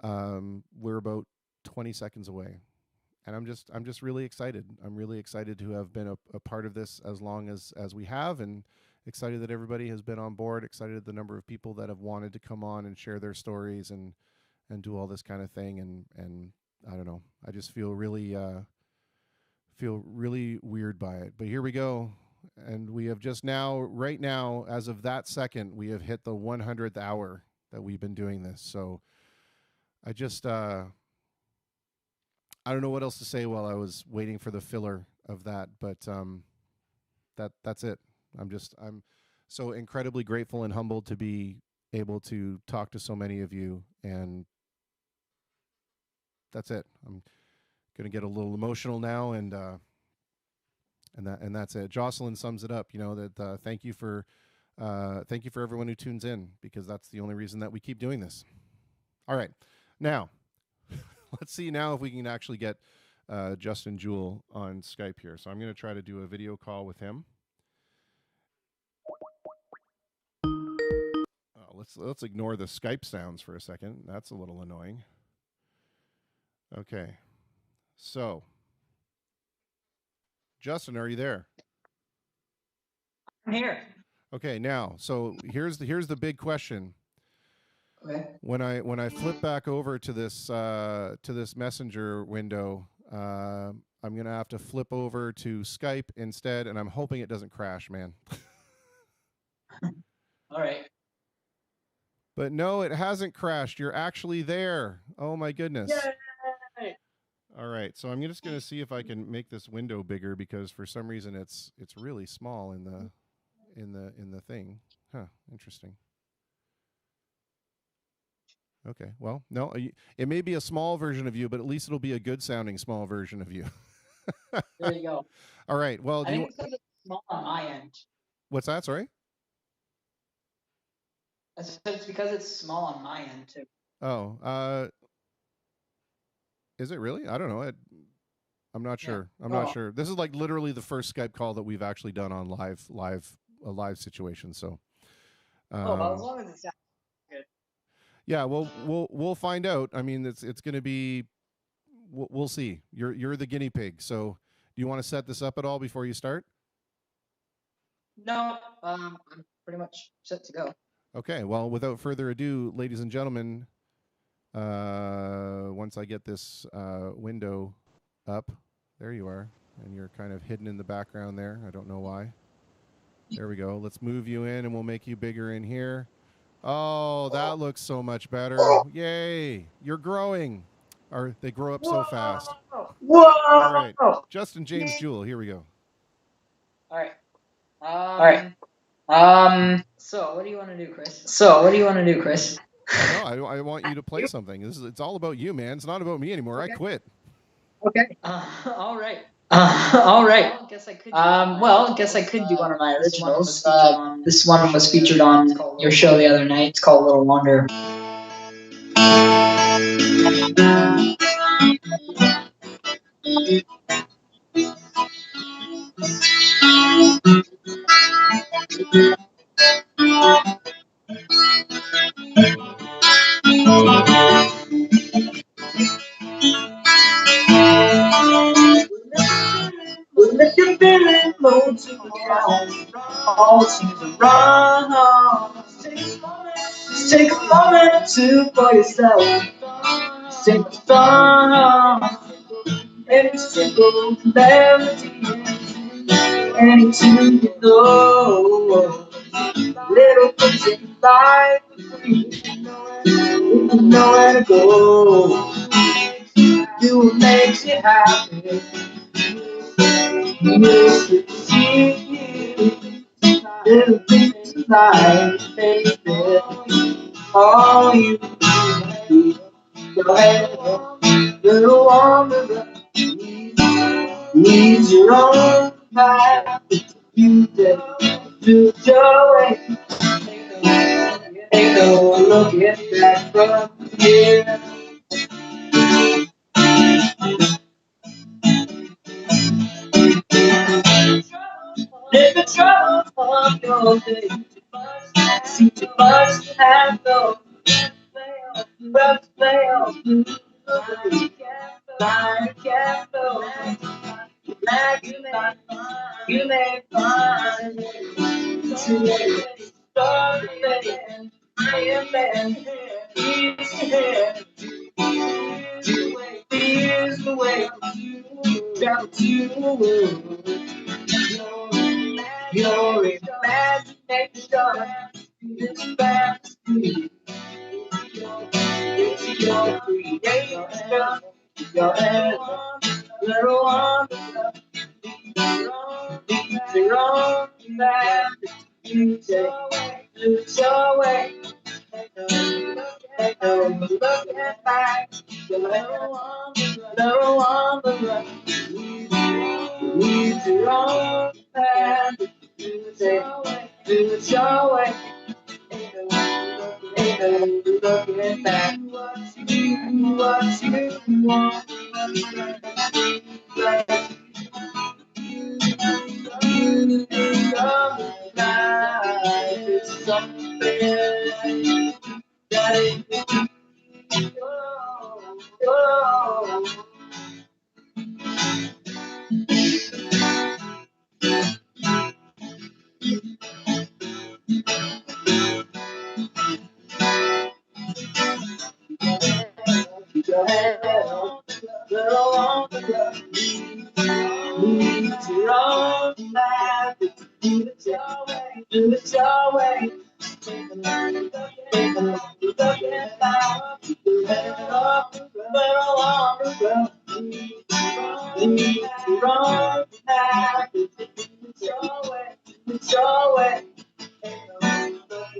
we're about 20 seconds away, and I'm just really excited. I'm really excited to have been a part of this as long as we have, and excited that everybody has been on board, excited at the number of people that have wanted to come on and share their stories and do all this kind of thing. And I don't know, I just feel really weird by it. But here we go. And we have just right now, as of that second, we have hit the 100th hour that we've been doing this. So I just, I don't know what else to say while I was waiting for the filler of that, but that's it. I'm so incredibly grateful and humbled to be able to talk to so many of you, and that's it. I'm going to get a little emotional now, and that's it. Jocelyn sums it up, that thank you for everyone who tunes in, because that's the only reason that we keep doing this. All right. Now, let's see now if we can actually get Justin Jewell on Skype here. So I'm going to try to do a video call with him. Let's ignore the Skype sounds for a second. That's a little annoying. Okay. So, Justin, are you there? I'm here. Okay, now, so here's the big question. Okay. When I flip back over to this messenger window, I'm gonna have to flip over to Skype instead, and I'm hoping it doesn't crash, man. All right. But no, it hasn't crashed. You're actually there. Oh my goodness. Yay! All right, so I'm just gonna see if I can make this window bigger, because for some reason it's really small in the thing. Huh, interesting. Okay, well, no, it may be a small version of you, but at least it'll be a good sounding small version of you. There you go. All right, well, I think it's because it's small on my end. What's that? Sorry? I said it's because it's small on my end too. Oh, is it really? I don't know. I'm not sure. I'm not sure. This is like literally the first Skype call that we've actually done on a live situation. So, well, as long as it sounds good. Yeah, well, we'll find out. I mean, it's going to be. We'll see. You're the guinea pig. So, do you want to set this up at all before you start? No, I'm pretty much set to go. Okay. Well, without further ado, ladies and gentlemen, once I get this window up, there you are, and you're kind of hidden in the background there. I don't know why. There we go. Let's move you in, and we'll make you bigger in here. Oh, that looks so much better. Yay. You're growing. Or they grow up so fast. Whoa! All right. Justin James Jewell, here we go. All right. All right. So what do you want to do, Chris? Oh no, I want you to play something. It's all about you, man. It's not about me anymore. I quit. Okay. All right. All right. Well, I guess I could do one of my originals. This one was featured on your show the other night. It's called Little Wonder. When you're feeling low to the ground, all seems wrong. Just take a moment to for yourself. Sing a song, any simple melody, any tune you know. Little things in life are free, you know where to go. Do what makes you happy. Yes, you see, little things in life, baby. All you need, go ahead, little wanderer. Needs your own path. You take to your way. Ain't no looking back from here. Let the trouble of your day seem too much to handle. But fail to the light candle. You may find today. Start again. I am there. Ease ahead. Here's the way. Travel to the world. Your imagination is fantasy. It's your creation. Your head, little wonder. Lead your own path. You take your way. Ain't no looking back. Little wanderer. Lead your own path. You take your way. Ain't no looking back. Do what you want. You think of life is something that it oh. Keep your head up, little on the ground. Lead your own life. Do it your way. Do it your way. Looking back. Keep your head up, little on the ground. Lead your own life. Do it your way. Do it your way.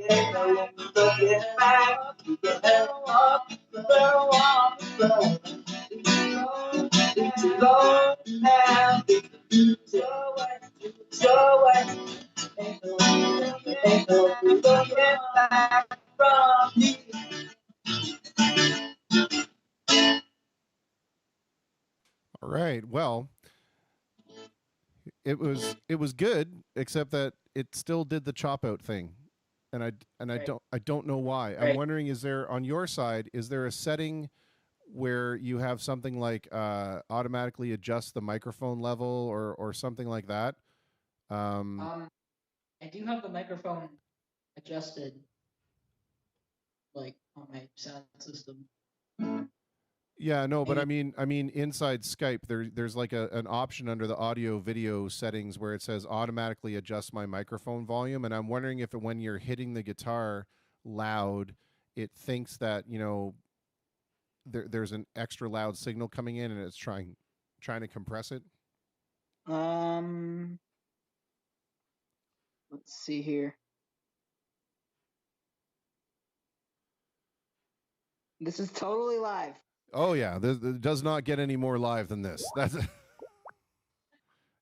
Ain't no looking back. Keep your head up, little on the ground. It's a long path. It's your way. It's your way. Ain't no looking back from me. All right. Well, it was good, except that it still did the chop out thing, and I don't know why. I'm wondering, is there on your side, is there a setting where you have something like automatically adjust the microphone level or something like that? I do have the microphone adjusted, like on my sound system. Yeah, no, but I mean inside Skype there's like an option under the audio video settings where it says automatically adjust my microphone volume, and I'm wondering if when you're hitting the guitar loud, it thinks that, there's an extra loud signal coming in and it's trying to compress it. Um, Let's see here. This is totally live. Oh yeah, this does not get any more live than this. That's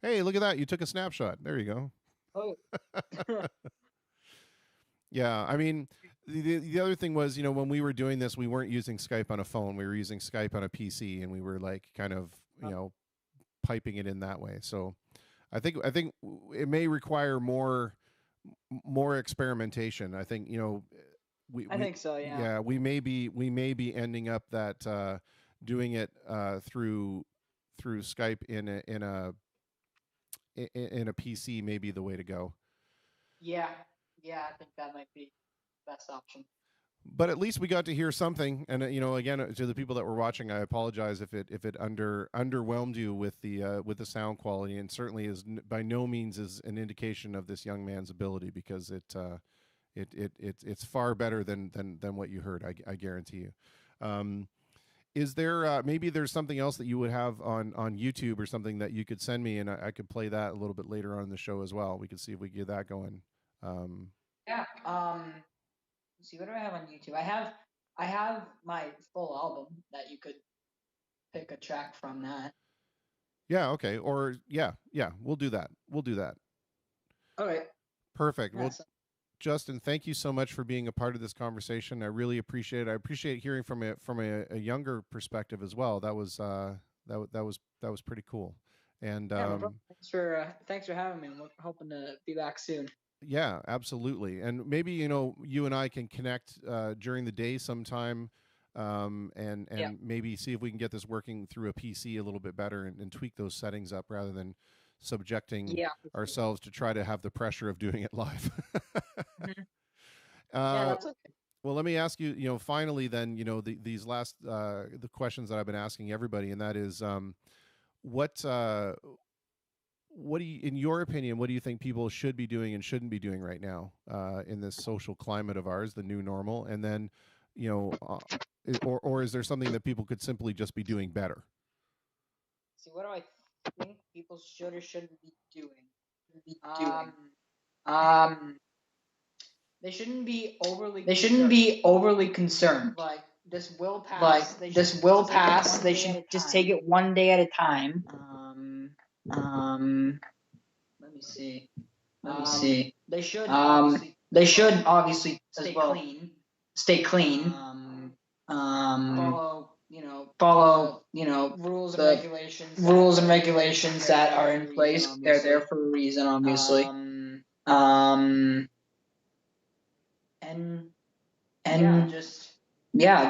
Hey, look at that! You took a snapshot. There you go. Oh. Yeah, I mean, the other thing was, when we were doing this, we weren't using Skype on a phone. We were using Skype on a PC, and we were like kind of, piping it in that way. So, I think it may require more experimentation. I think I think so. Yeah. yeah, we may be ending up that doing it through Skype in a PC may be the way to go. Yeah. Yeah, I think that might be the best option. But at least we got to hear something, and again, to the people that were watching, I apologize if it underwhelmed you with the sound quality, and certainly is by no means is an indication of this young man's ability, because it's far better than what you heard. I guarantee you. Is there maybe there's something else that you would have on YouTube or something that you could send me, and I could play that a little bit later on in the show as well. We could see if we can get that going. Yeah. Let's see, what do I have on YouTube? I have my full album that you could pick a track from that. Yeah. Okay. Or yeah. We'll do that. All right. Perfect. Yeah, Well, Justin, thank you so much for being a part of this conversation. I really appreciate it. I appreciate hearing from a younger perspective as well. That was pretty cool. And no problem. Thanks for having me. I'm hoping to be back soon. Yeah, absolutely. And maybe you and I can connect during the day sometime, and maybe see if we can get this working through a PC a little bit better, and tweak those settings up rather than subjecting ourselves to try to have the pressure of doing it live. That's okay. Well, let me ask you, finally then, these last the questions that I've been asking everybody, and that is, what do you, in your opinion, what do you think people should be doing and shouldn't be doing right now in this social climate of ours, the new normal? And then, or is there something that people could simply just be doing better? See, what do I think people should or shouldn't be doing? They shouldn't be overly concerned. Like this will pass. They should just take it one day at a time. Let me see. They should obviously stay clean. Follow rules and regulations that are in place. They're there for a reason, obviously.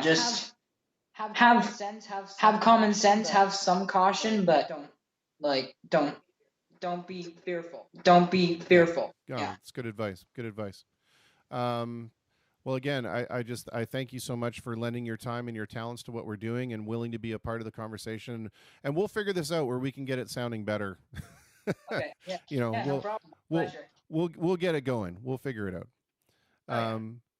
Just have common sense, have some caution, but don't be fearful. Yeah, it's good advice. Well, again, I thank you so much for lending your time and your talents to what we're doing, and willing to be a part of the conversation. And we'll figure this out where we can get it sounding better. Okay. Yeah. No problem. We'll get it going. We'll figure it out.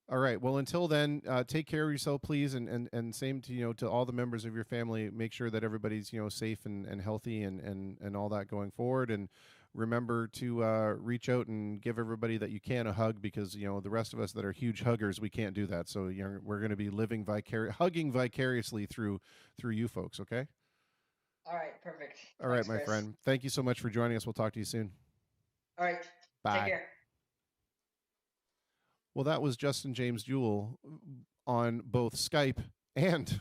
All right. Well, until then, take care of yourself, please, and same to to all the members of your family. Make sure that everybody's safe and healthy and all that going forward. And remember to reach out and give everybody that you can a hug, because the rest of us that are huge huggers, we can't do that. So we're going to be hugging vicariously through you folks. Okay. All right. Perfect. All right, my friend. Thank you so much for joining us. We'll talk to you soon. All right. Bye. Take care. Well, that was Justin James Jewell on both Skype and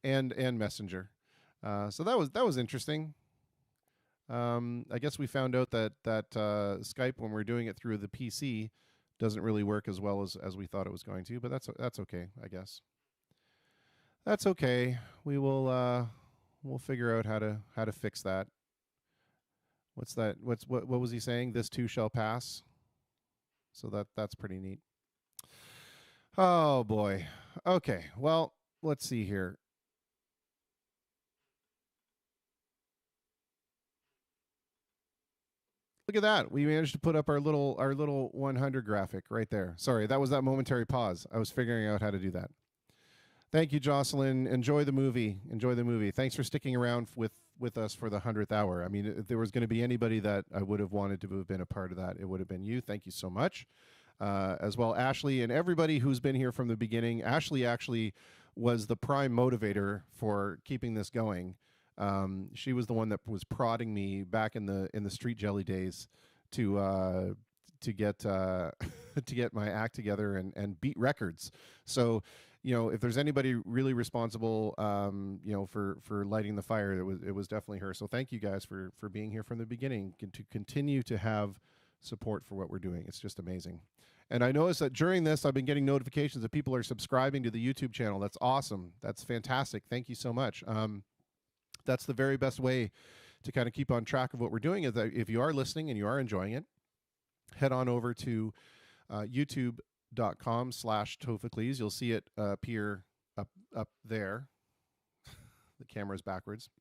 and Messenger. So that was interesting. I guess we found out that Skype, when we're doing it through the PC, doesn't really work as well as we thought it was going to. But that's okay, I guess. That's okay. We will we'll figure out how to fix that. What was he saying? This too shall pass. So that's pretty neat. Oh boy. Okay. Well, let's see here. Look at that. We managed to put up our little 100 graphic right there. Sorry, that was that momentary pause. I was figuring out how to do that. Thank you, Jocelyn. Enjoy the movie. Thanks for sticking around with us for the 100th hour. I mean, if there was going to be anybody that I would have wanted to have been a part of that, it would have been you. Thank you so much. As well, Ashley, and everybody who's been here from the beginning. Ashley actually was the prime motivator for keeping this going. She was the one that was prodding me back in the Street Jelly days to get to get my act together and beat records. So, if there's anybody really responsible, for lighting the fire, it was definitely her. So thank you guys for being here from the beginning and to continue to have support for what we're doing. It's just amazing. And I noticed that during this, I've been getting notifications that people are subscribing to the YouTube channel. That's awesome. That's fantastic. Thank you so much. That's the very best way to kind of keep on track of what we're doing, is that if you are listening and you are enjoying it, head on over to youtube.com/Tofacles. You'll see it appear up there. The camera's backwards.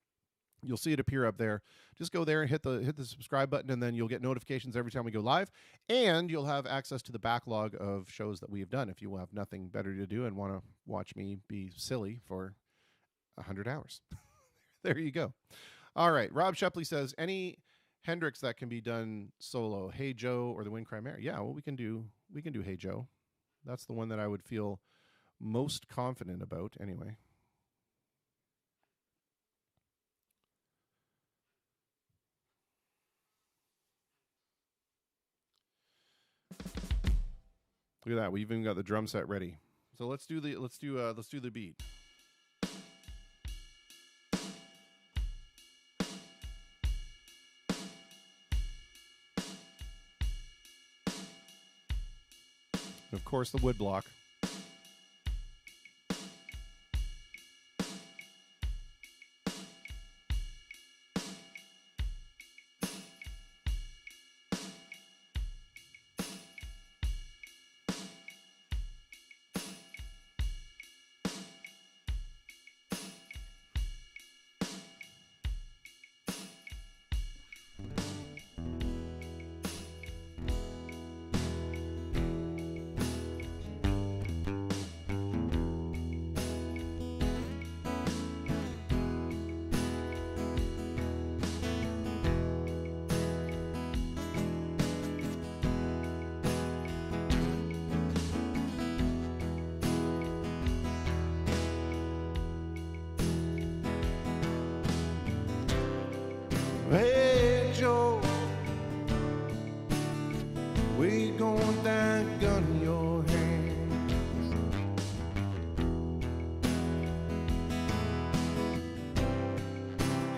You'll see it appear up there. Just go there and hit the subscribe button, and then you'll get notifications every time we go live, and you'll have access to the backlog of shows that we have done if you have nothing better to do and want to watch me be silly for 100 hours. There you go. All right. Rob Shepley says, any Hendrix that can be done solo, Hey Joe or the Wind Cry Mare? Yeah, well, we can do Hey Joe. That's the one that I would feel most confident about anyway. Look at that. We've even got the drum set ready. So let's do the beat. And of course, the wood block. Hey Joe, we going down, gun in your hand.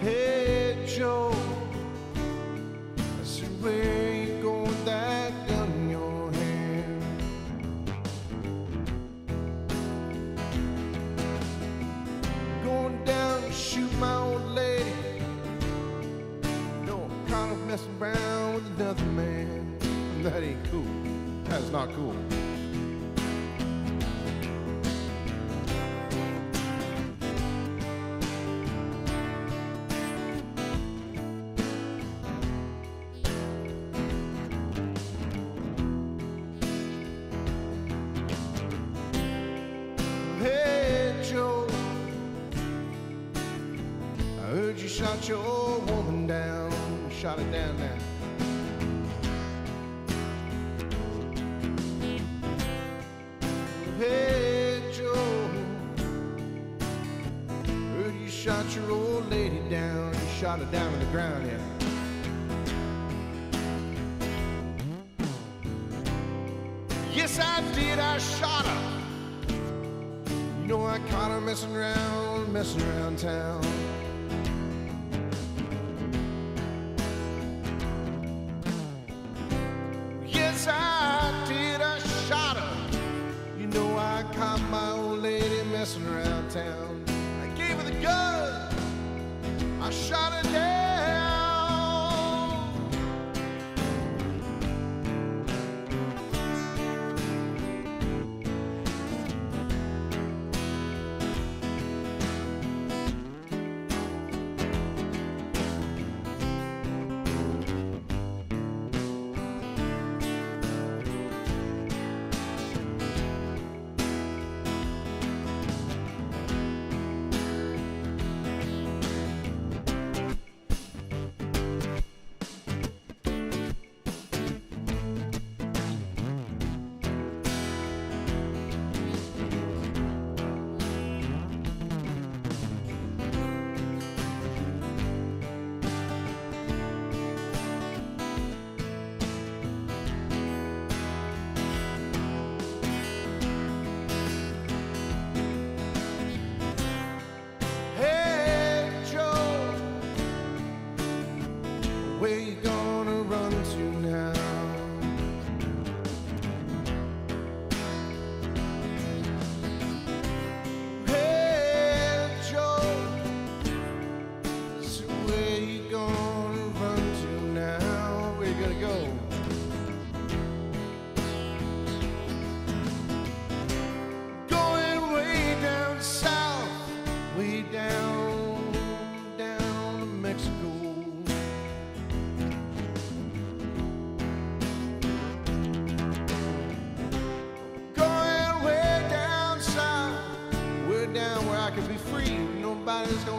Hey Joe, I said, where you going, that gun in your hand? Going down to shoot my old lady. Messing around with another man. That ain't cool. That is not cool. Hey Joe, I heard you shot your old woman down. Shot it down now. Hey Joe, heard you shot your old lady down. You shot her down on the ground, yeah. Yes, I did. I shot her. You know, I caught her messing around town. Yes, I did. I shot her. You know, I caught my old lady messing around town. I gave her the gun. I shot her down.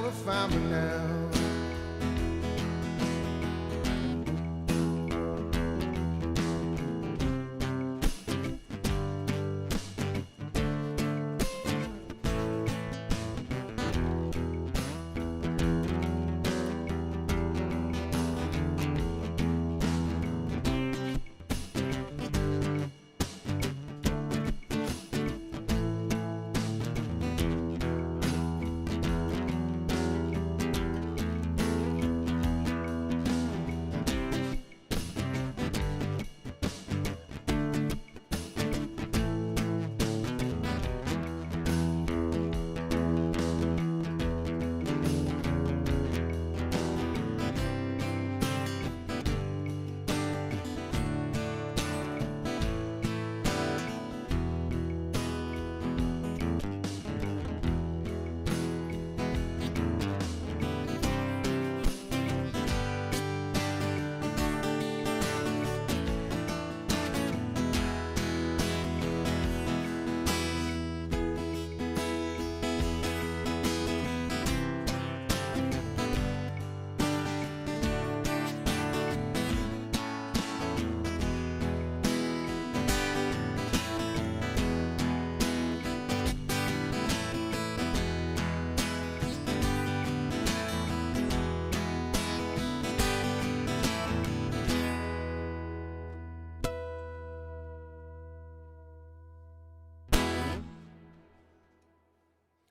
will find me now.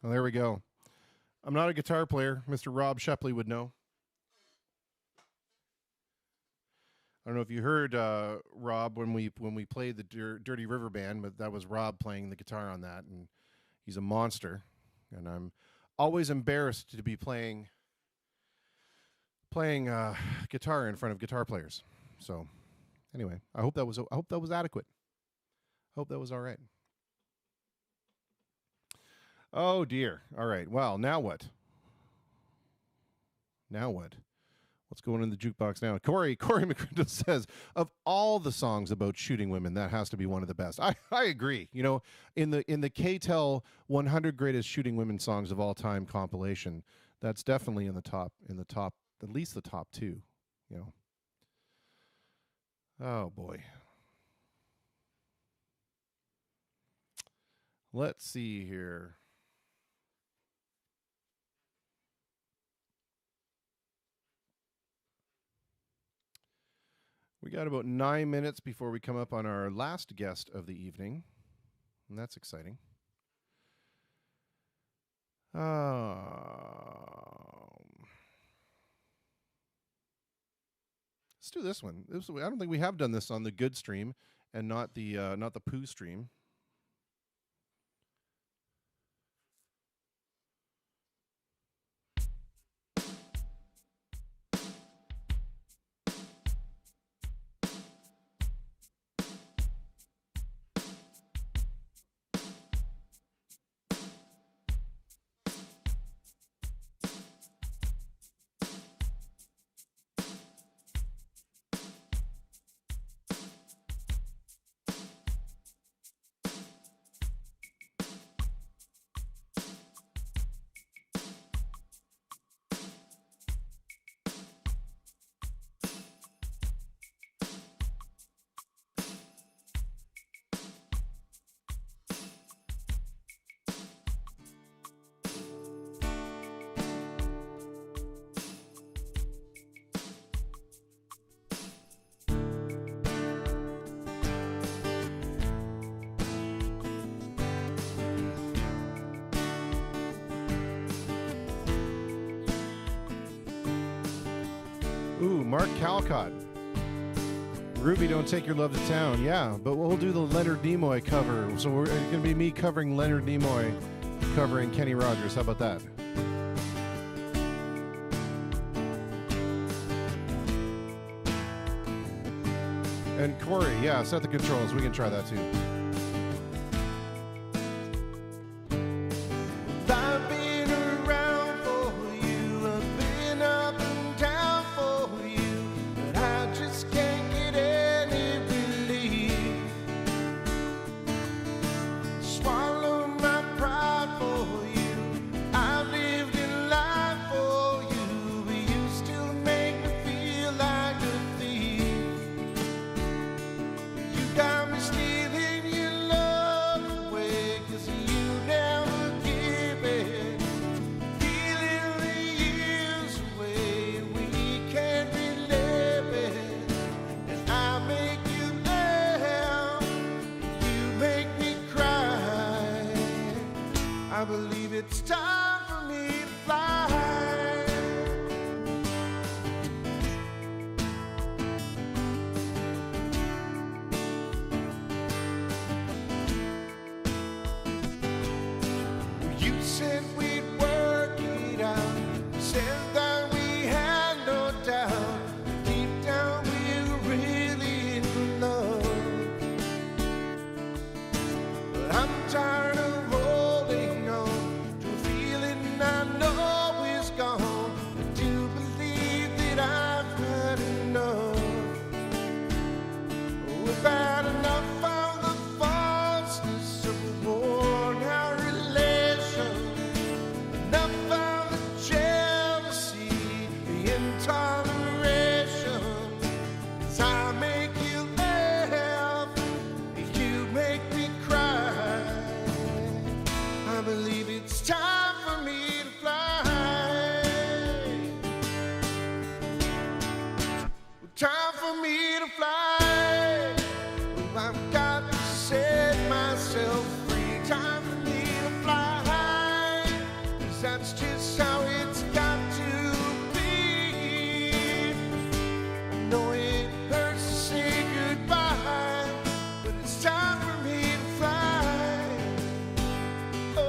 Well, there we go. I'm not a guitar player. Mr. Rob Shepley would know. I don't know if you heard Rob when we played the Dirty River Band, but that was Rob playing the guitar on that, and he's a monster. And I'm always embarrassed to be playing guitar in front of guitar players. So, anyway, I hope that was adequate. Hope that was all right. Oh dear. All right. Well, now what? Now what? What's going in the jukebox now? Corey McCriddle says, of all the songs about shooting women, that has to be one of the best. I agree. You know, in the KTEL 100 greatest shooting women songs of all time compilation, that's definitely in the top, at least the top two. You know. Oh boy. Let's see here. We got about 9 minutes before we come up on our last guest of the evening, and that's exciting. Let's do this one. I don't think we have done this on the good stream, and not the poo stream. Ooh, Mark Calcott. Ruby, Don't Take Your Love to Town. Yeah, but we'll do the Leonard Nimoy cover. So it's going to be me covering Leonard Nimoy, covering Kenny Rogers. How about that? And Corey, yeah, set the controls. We can try that too. I've been around for you, I've been up and down for you, but I just can't get any relief. Swallow my pride for you, I've lived in life it's time for me to fly. You said we'd work it out. You said that we had no doubt. Deep down we were really in love. But I'm tired of holding on to a feeling I know is gone. I do believe that I've had enough. We've had enough of the falseness of a worn-out relation. Enough of the jealousy, the intoleration. 'Cause I make you laugh, and you make me cry. I believe it's time for me to fly. Time for me to fly. I've got to set myself free. Time for me to fly. 'Cause that's just how it's got to be. I know it hurts to say goodbye, but it's time for me to fly. Oh.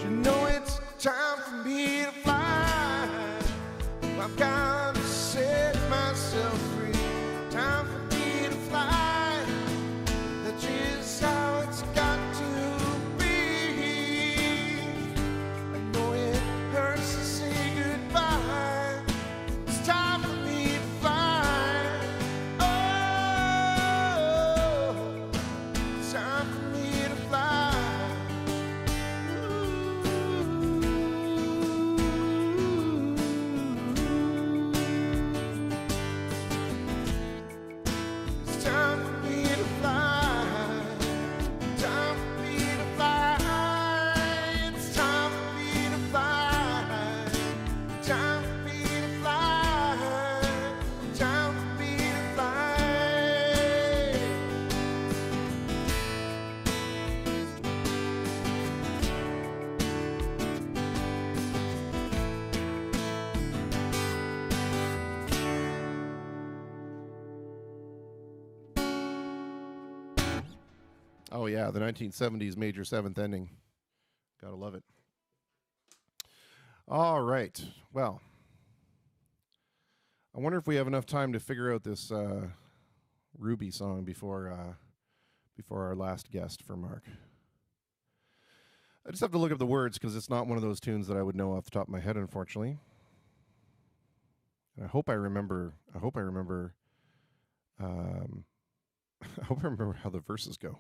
You know it's time for me to fly. I've got to set myself free. Time for me to fly. That's just how it's got to be. I know it hurts to say goodbye. It's time for me to fly. Oh, it's time for me to fly. It's time for me to fly. Time for me to fly. It's time for me to fly. Time for me to fly. Time for me to fly. Oh yeah, the 1970s major seventh ending. Gotta love it. All right. Well, I wonder if we have enough time to figure out this Ruby song before our last guest for Mark. I just have to look up the words because it's not one of those tunes that I would know off the top of my head, unfortunately. And I hope I remember. I hope I remember how the verses go.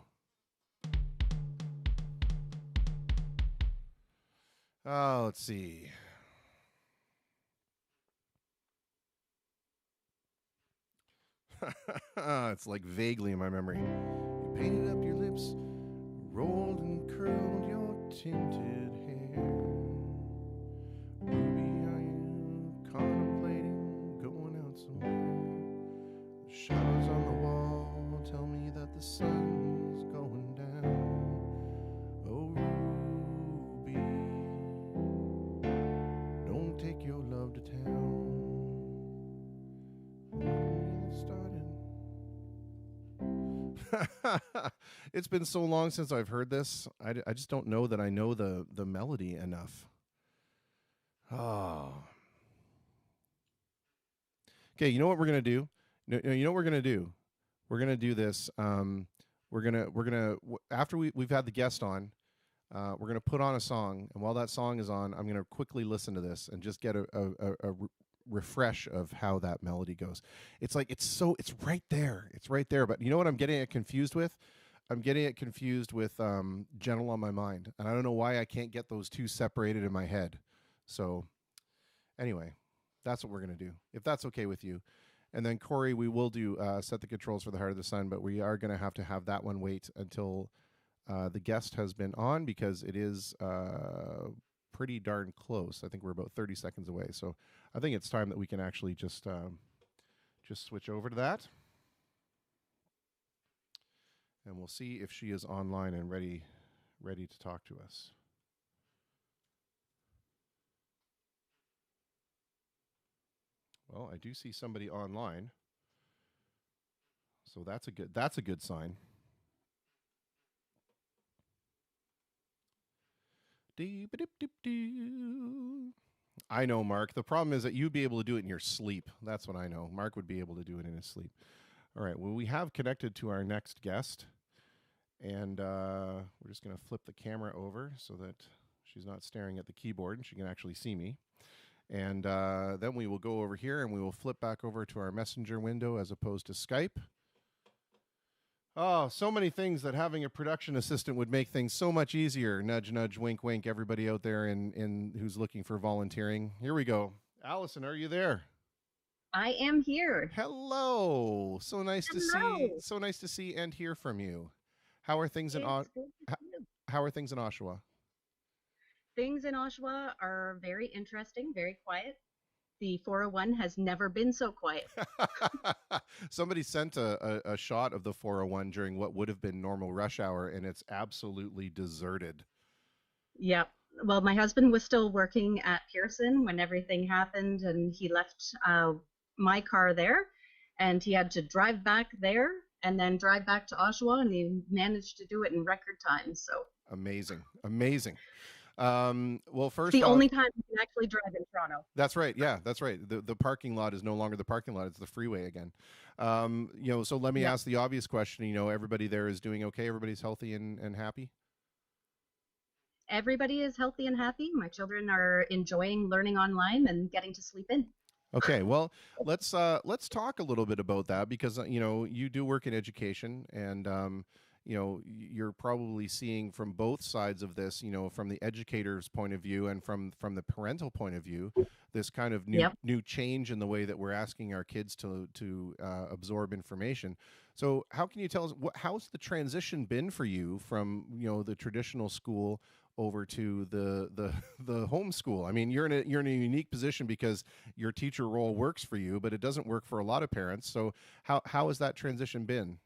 Let's see. It's like vaguely in my memory. You painted up your lips, rolled and curled your tinted hair. Ruby, are you contemplating going out somewhere? The shadows on the wall tell me that the sun's going down. Oh, Ruby, don't take your love to town. It's been so long since I've heard this. I just don't know that I know the melody enough. Oh. Okay, you know what we're gonna do? You know what we're gonna do? We're gonna do this. We're gonna after we've had the guest on, we're gonna put on a song, and while that song is on, I'm gonna quickly listen to this and just get a refresh of how that melody goes. It's like it's right there. It's right there. But you know what I'm getting confused with? I'm getting it confused with Gentle on My Mind, and I don't know why I can't get those two separated in my head. So anyway, that's what we're gonna do, if that's okay with you. And then Corey, we will do Set the Controls for the Heart of the Sun, but we are gonna have to have that one wait until the guest has been on because it is pretty darn close. I think we're about 30 seconds away, so I think it's time that we can actually just switch over to that. And we'll see if she is online and ready to talk to us. Well, I do see somebody online, so that's a good sign. I know, Mark. The problem is that you'd be able to do it in your sleep. That's what I know. Mark would be able to do it in his sleep. All right. Well, we have connected to our next guest. And we're just going to flip the camera over so that she's not staring at the keyboard and she can actually see me. And then we will go over here and we will flip back over to our messenger window as opposed to Skype. Oh, so many things that having a production assistant would make things so much easier. Nudge, nudge, wink, wink, everybody out there in who's looking for volunteering. Here we go. Allison, are you there? I am here. Hello. So nice to see. So nice to see and hear from you. How are things in How are things in Oshawa? Things in Oshawa are very interesting, very quiet. The 401 has never been so quiet. Somebody sent a shot of the 401 during what would have been normal rush hour, and it's absolutely deserted. Yeah. Well, my husband was still working at Pearson when everything happened, and he left my car there, and he had to drive back there and then drive back to Oshawa, and he managed to do it in record time. So amazing. Well, first, the only time you can actually drive in Toronto. That's right. Yeah, that's right. The parking lot is no longer the parking lot; it's the freeway again. So let me ask the obvious question. Everybody there is doing okay. Everybody's healthy and happy. Everybody is healthy and happy. My children are enjoying learning online and getting to sleep in. Okay, well, let's talk a little bit about that because you do work in education, and you're probably seeing from both sides of this, from the educator's point of view and from the parental point of view, this kind of new change in the way that we're asking our kids to absorb information. So, how can you tell us how's the transition been for you from the traditional school over to the homeschool? I mean, you're in a unique position because your teacher role works for you, but it doesn't work for a lot of parents. So how has that transition been?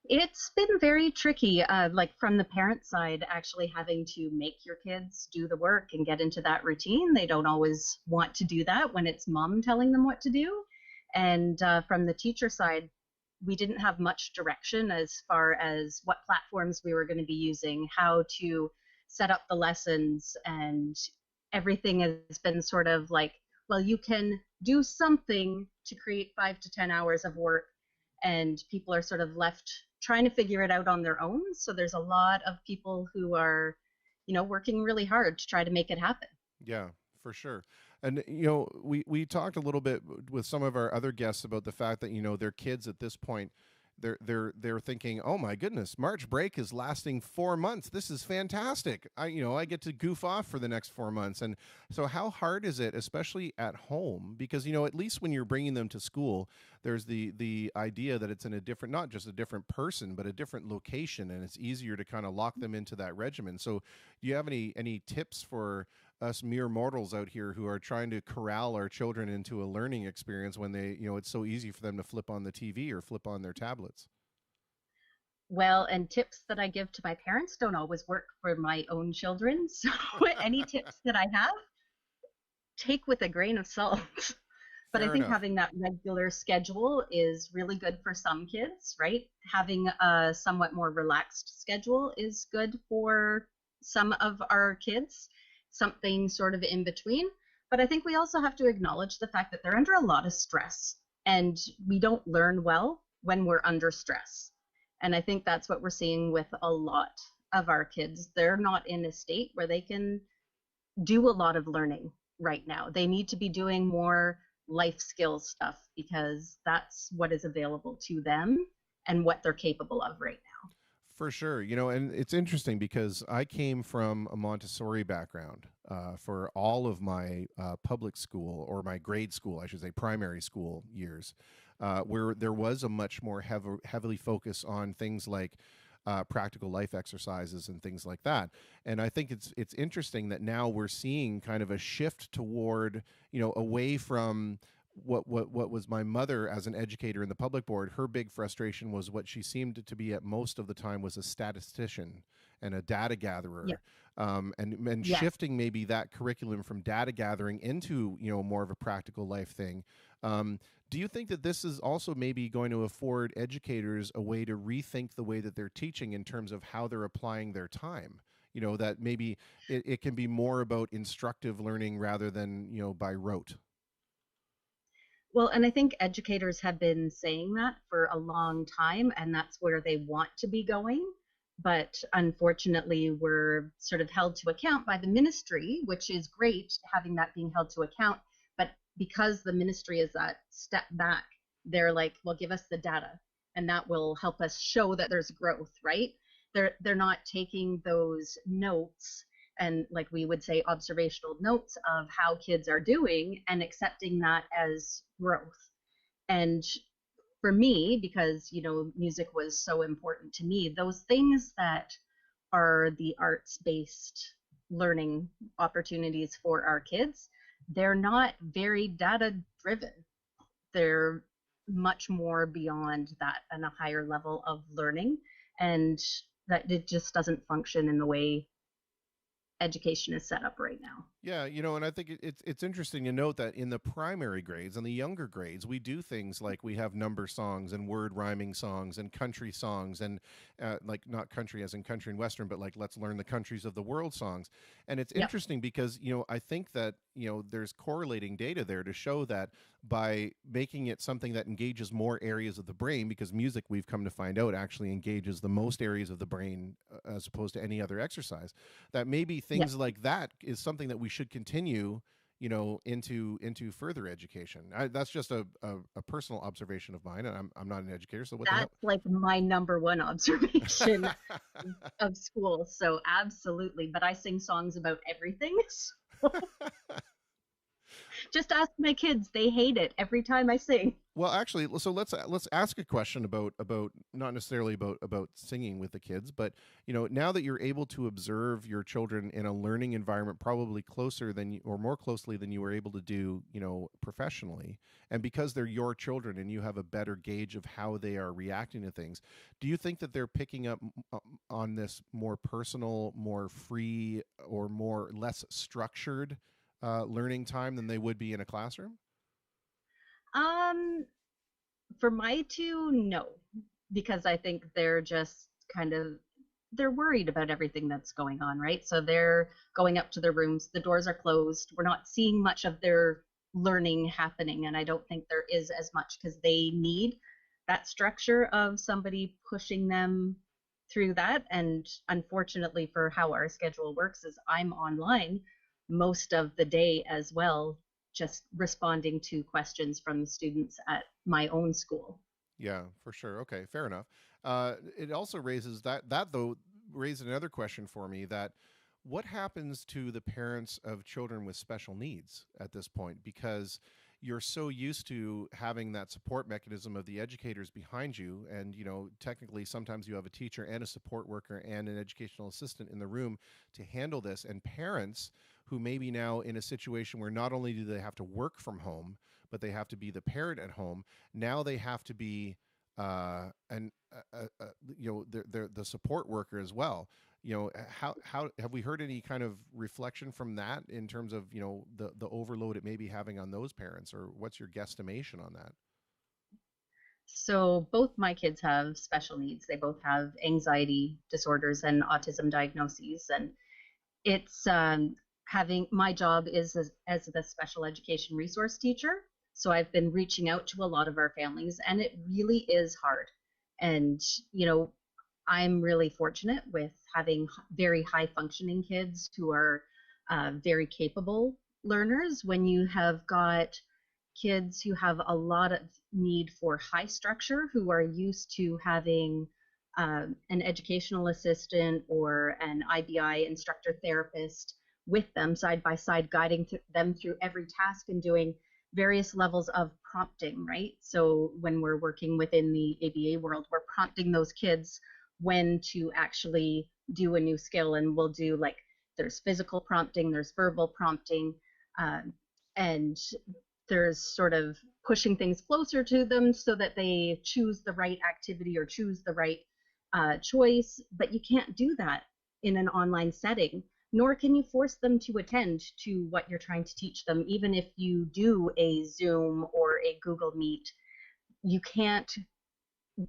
It's been very tricky, like from the parent side, actually having to make your kids do the work and get into that routine. They don't always want to do that when it's mom telling them what to do. And from the teacher side, we didn't have much direction as far as what platforms we were going to be using, how to set up the lessons, and everything has been sort of like, well, you can do something to create 5 to 10 hours of work, and people are sort of left trying to figure it out on their own. So there's a lot of people who are, working really hard to try to make it happen. Yeah, for sure. And we talked a little bit with some of our other guests about the fact that their kids at this point, they're thinking, oh my goodness, March break is lasting 4 months. This is fantastic. I get to goof off for the next 4 months. And so how hard is it, especially at home? Because at least when you're bringing them to school, there's the idea that it's in a different, not just a different person, but a different location, and it's easier to kind of lock them into that regimen. So do you have any tips for us mere mortals out here who are trying to corral our children into a learning experience when they, it's so easy for them to flip on the TV or flip on their tablets? Well, and tips that I give to my parents don't always work for my own children. So any tips that I have, take with a grain of salt. But I think having that regular schedule is really good for some kids, right? Having a somewhat more relaxed schedule is good for some of our kids. Something sort of in between. But I think we also have to acknowledge the fact that they're under a lot of stress, and we don't learn well when we're under stress. And I think that's what we're seeing with a lot of our kids. They're not in a state where they can do a lot of learning right now. They need to be doing more life skills stuff because that's what is available to them. and what they're capable of right now. For sure. You know, and it's interesting because I came from a Montessori background for all of my public school, or my grade school, I should say, primary school years, where there was a much more heavily focus on things like practical life exercises and things like that. And I think it's interesting that now we're seeing kind of a shift toward, you know, away from what was my mother as an educator in the public board. Her big frustration was what she seemed to be at most of the time was a statistician and a data gatherer. Yeah. And Yes. shifting maybe that curriculum from data gathering into, you know, more of a practical life thing. Do you think that this is also maybe going to afford educators a way to rethink the way that they're teaching in terms of how they're applying their time? You know, that maybe it can be more about instructive learning rather than, you know, by rote. Well, and I think educators have been saying that for a long time, and that's where they want to be going. But unfortunately, we're sort of held to account by the ministry, which is great having that being held to account. But because the ministry is that step back, they're like, well, give us the data, and that will help us show that there's growth, right? They're not taking those notes, and like we would say observational notes of how kids are doing and accepting that as growth. And for me, because you know music was so important to me, those things that are the arts based learning opportunities for our kids, they're not very data driven. They're much more beyond that and a higher level of learning, and that it just doesn't function in the way education is set up right now. Yeah, you know, and I think it's interesting to note that in the primary grades and the younger grades, we do things like we have number songs and word rhyming songs and country songs, and like not country as in country and western, but like let's learn the countries of the world songs. And it's Yep. interesting because, you know, I think that, you know, there's correlating data there to show that by making it something that engages more areas of the brain, because music, we've come to find out, actually engages the most areas of the brain as opposed to any other exercise, that maybe things Yep. like that is something that we should continue, you know, into further education. That's just a personal observation of mine, and I'm not an educator, so what the hell. That's like my number one observation of school. So absolutely. But I sing songs about everything. So just ask my kids. They hate it every time I sing. Well, actually, so let's ask a question about not necessarily about singing with the kids, but you know, now that you're able to observe your children in a learning environment, probably closer than you, or more closely than you were able to do, you know, professionally, and because they're your children and you have a better gauge of how they are reacting to things, do you think that they're picking up on this more personal, more free, or more less structured learning time than they would be in a classroom? Um, for my two, no, because I think they're just kind of they're worried about everything that's going on, right? So they're going up to their rooms, the doors are closed. We're not seeing much of their learning happening, and I don't think there is as much because they need that structure of somebody pushing them through that. And unfortunately, for how our schedule works, is I'm online most of the day as well, just responding to questions from the students at my own school. Yeah, for sure. Okay, fair enough. It also raises that though raised another question for me, that what happens to the parents of children with special needs at this point, because you're so used to having that support mechanism of the educators behind you, and you know, technically sometimes you have a teacher and a support worker and an educational assistant in the room to handle this, and parents who may be now in a situation where not only do they have to work from home, but they have to be the parent at home. Now they have to be and you know, they're the support worker as well. You know, how have we heard any kind of reflection from that in terms of, you know, the overload it may be having on those parents, or what's your guesstimation on that? So both my kids have special needs. They both have anxiety disorders and autism diagnoses, and it's having my job is as the special education resource teacher. So I've been reaching out to a lot of our families, and it really is hard. And you know, I'm really fortunate with having very high functioning kids who are very capable learners. When you have got kids who have a lot of need for high structure, who are used to having an educational assistant or an IBI instructor therapist with them side by side, guiding them through every task and doing various levels of prompting, right? So when we're working within the ABA world, we're prompting those kids when to actually do a new skill. And we'll do like, there's physical prompting, there's verbal prompting, and there's sort of pushing things closer to them so that they choose the right activity or choose the right choice. But you can't do that in an online setting, nor can you force them to attend to what you're trying to teach them. Even if you do a Zoom or a Google Meet, you can't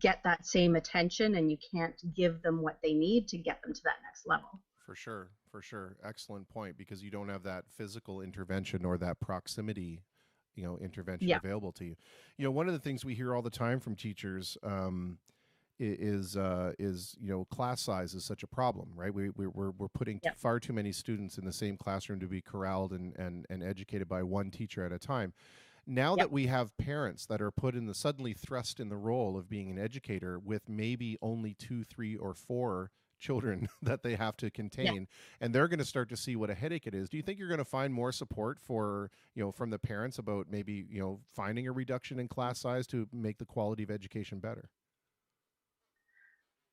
get that same attention, and you can't give them what they need to get them to that next level. For sure, for sure. Excellent point, because you don't have that physical intervention or that proximity, intervention available to you. One of the things we hear all the time from teachers is class size is such a problem, right? We're putting far too many students in the same classroom to be corralled and educated by one teacher at a time. Now that we have parents that are suddenly thrust in the role of being an educator with maybe only 2, 3, or 4 children that they have to contain, and they're going to start to see what a headache it is. Do you think you're going to find more support from the parents about maybe, finding a reduction in class size to make the quality of education better?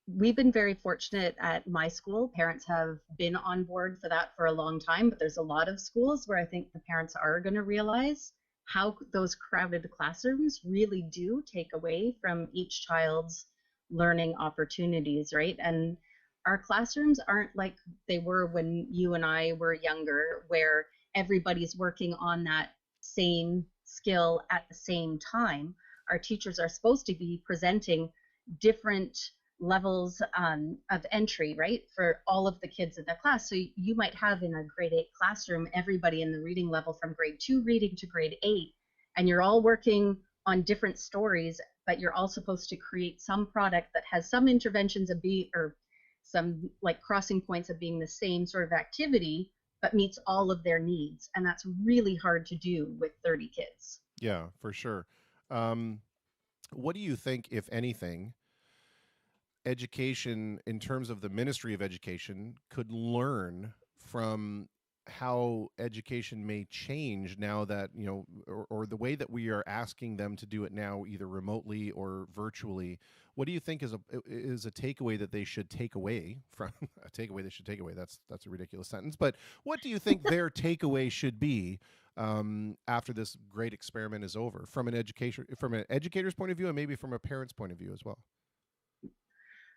We've been very fortunate at my school. Parents have been on board for that for a long time, but there's a lot of schools where I think the parents are going to realize how those crowded classrooms really do take away from each child's learning opportunities, right? And our classrooms aren't like they were when you and I were younger, where everybody's working on that same skill at the same time. Our teachers are supposed to be presenting different levels of entry, right, for all of the kids in the class. So you might have in a grade 8 classroom everybody in the reading level from grade 2 reading to grade 8, and you're all working on different stories, but you're all supposed to create some product that has some interventions or some like crossing points of being the same sort of activity, but meets all of their needs. And that's really hard to do with 30 kids. Yeah, for sure. What do you think, if anything, education, in terms of the Ministry of Education, could learn from how education may change now that, or the way that we are asking them to do it now, either remotely or virtually? What do you think is a takeaway that they should take away from a takeaway they should take away? That's a ridiculous sentence, but what do you think their takeaway should be after this great experiment is over, from an educator's point of view, and maybe from a parent's point of view as well?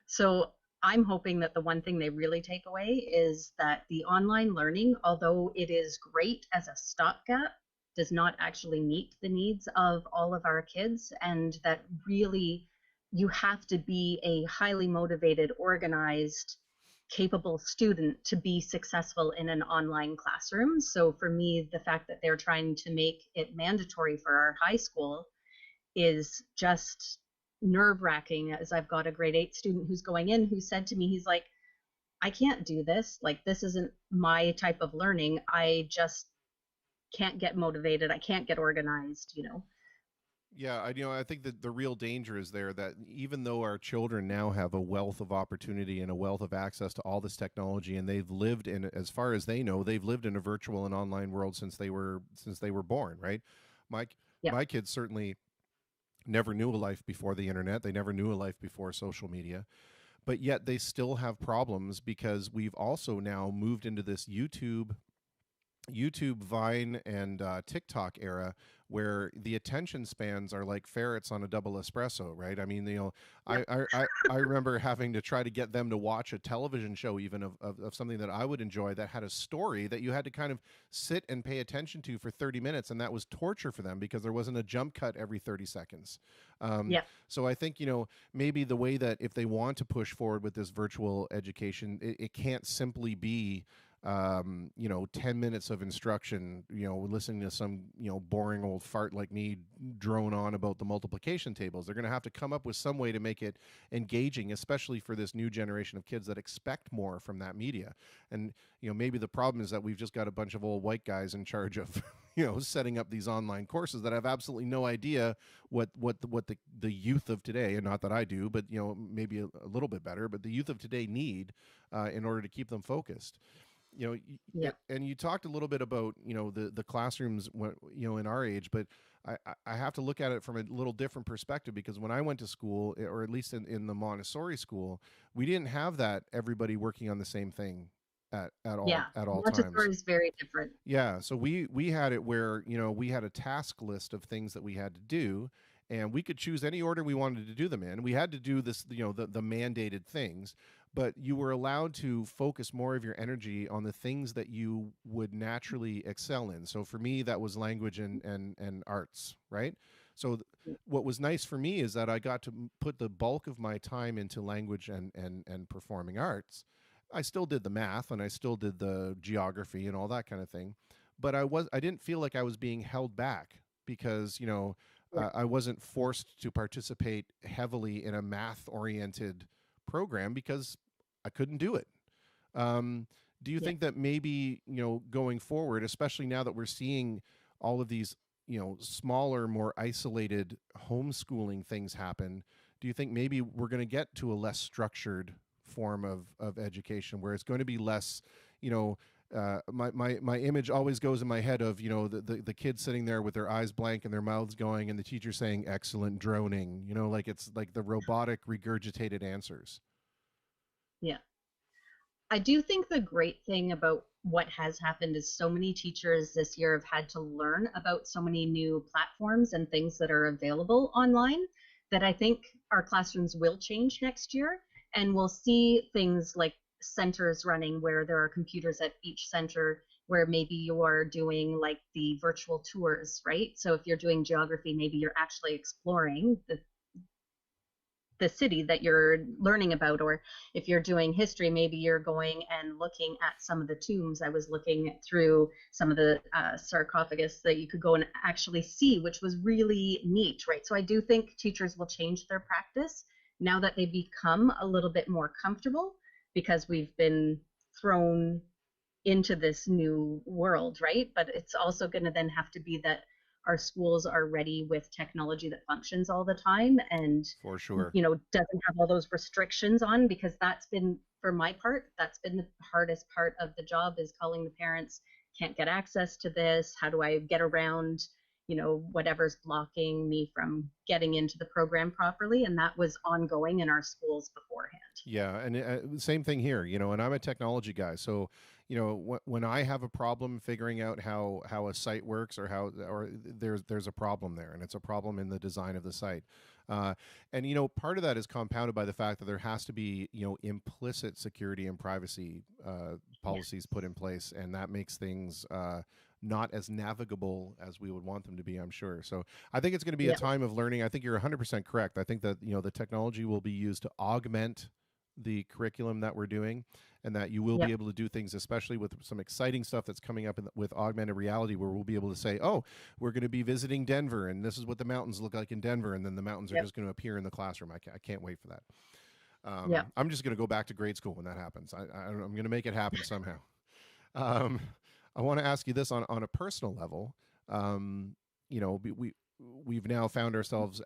So I'm hoping that the one thing they really take away is that the online learning, although it is great as a stopgap, does not actually meet the needs of all of our kids, and that really you have to be a highly motivated, organized, capable student to be successful in an online classroom. So for me, the fact that they're trying to make it mandatory for our high school is just nerve-wracking, as I've got a grade 8 student who's going in who said to me, he's like, I can't do this. Like, this isn't my type of learning. I just can't get motivated. I can't get organized, Yeah, I think that the real danger is there, that even though our children now have a wealth of opportunity and a wealth of access to all this technology, and they've lived in, as far as they know, they've lived in a virtual and online world since they were born, right? My kids certainly never knew a life before the internet. They never knew a life before social media, but yet they still have problems because we've also now moved into this YouTube, Vine, and TikTok era, where the attention spans are like ferrets on a double espresso, right? I mean, I remember having to try to get them to watch a television show, even of something that I would enjoy, that had a story that you had to kind of sit and pay attention to for 30 minutes, and that was torture for them because there wasn't a jump cut every 30 seconds. So I think, maybe the way that if they want to push forward with this virtual education, it can't simply be 10 minutes of instruction, listening to some, boring old fart like me drone on about the multiplication tables. They're going to have to come up with some way to make it engaging, especially for this new generation of kids that expect more from that media. And, maybe the problem is that we've just got a bunch of old white guys in charge of, setting up these online courses that have absolutely no idea what the youth of today, and not that I do, but, maybe a little bit better, but the youth of today need in order to keep them focused. Yeah. And you talked a little bit about the classrooms in our age, but I have to look at it from a little different perspective, because when I went to school, or at least in the Montessori school, we didn't have that everybody working on the same thing Yeah. at all Montessori times. is very different. Yeah, so we had it where we had a task list of things that we had to do, and we could choose any order we wanted to do them in. We had to do this, the mandated things, but you were allowed to focus more of your energy on the things that you would naturally excel in. So for me, that was language and arts, right? So what was nice for me is that I got to put the bulk of my time into language and performing arts. I still did the math and I still did the geography and all that kind of thing, but I didn't feel like I was being held back, because Yeah. I wasn't forced to participate heavily in a math oriented program because I couldn't do it. Do you Yeah. think that maybe, going forward, especially now that we're seeing all of these, smaller, more isolated homeschooling things happen, do you think maybe we're going to get to a less structured form of education, where it's going to be less, you know, my image always goes in my head of, the kids sitting there with their eyes blank and their mouths going, and the teacher saying excellent droning, like it's like the robotic regurgitated answers. Yeah. I do think the great thing about what has happened is so many teachers this year have had to learn about so many new platforms and things that are available online, that I think our classrooms will change next year, and we'll see things like centers running where there are computers at each center, where maybe you are doing like the virtual tours, right? So if you're doing geography, maybe you're actually exploring the city that you're learning about. Or if you're doing history, maybe you're going and looking at some of the tombs. I was looking through some of the sarcophagus that you could go and actually see, which was really neat, right? So I do think teachers will change their practice now that they become a little bit more comfortable, because we've been thrown into this new world, right? But it's also going to then have to be that our schools are ready with technology that functions all the time, and For sure. doesn't have all those restrictions on, because that's been, for my part, that's been the hardest part of the job, is calling the parents, can't get access to this, how do I get around whatever's blocking me from getting into the program properly. And that was ongoing in our schools beforehand. Yeah, and same thing here, and I'm a technology guy. So, when I have a problem figuring out how a site works, or there's a problem there, and it's a problem in the design of the site. And part of that is compounded by the fact that there has to be implicit security and privacy policies put in place, and that makes things not as navigable as we would want them to be, I'm sure. So I think it's going to be a Yeah. time of learning. I think you're 100% correct. I think that the technology will be used to augment the curriculum that we're doing, and that you will Yeah. be able to do things, especially with some exciting stuff that's coming up with augmented reality, where we'll be able to say, oh, we're going to be visiting Denver, and this is what the mountains look like in Denver, and then the mountains are Yeah. just going to appear in the classroom. I can't wait for that. Yeah. I'm just going to go back to grade school when that happens. I'm going to make it happen somehow. Um, I want to ask you this on a personal level. We've now found ourselves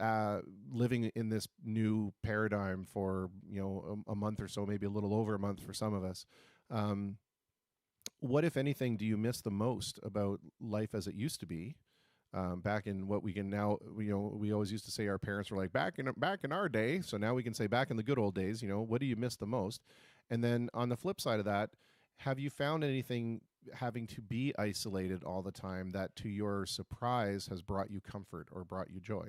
living in this new paradigm for a month or so, maybe a little over a month for some of us. What, if anything, do you miss the most about life as it used to be? Back in what we can now, we always used to say our parents were like back in our day. So now we can say back in the good old days. What do you miss the most? And then on the flip side of that, have you found anything having to be isolated all the time that, to your surprise, has brought you comfort or brought you joy?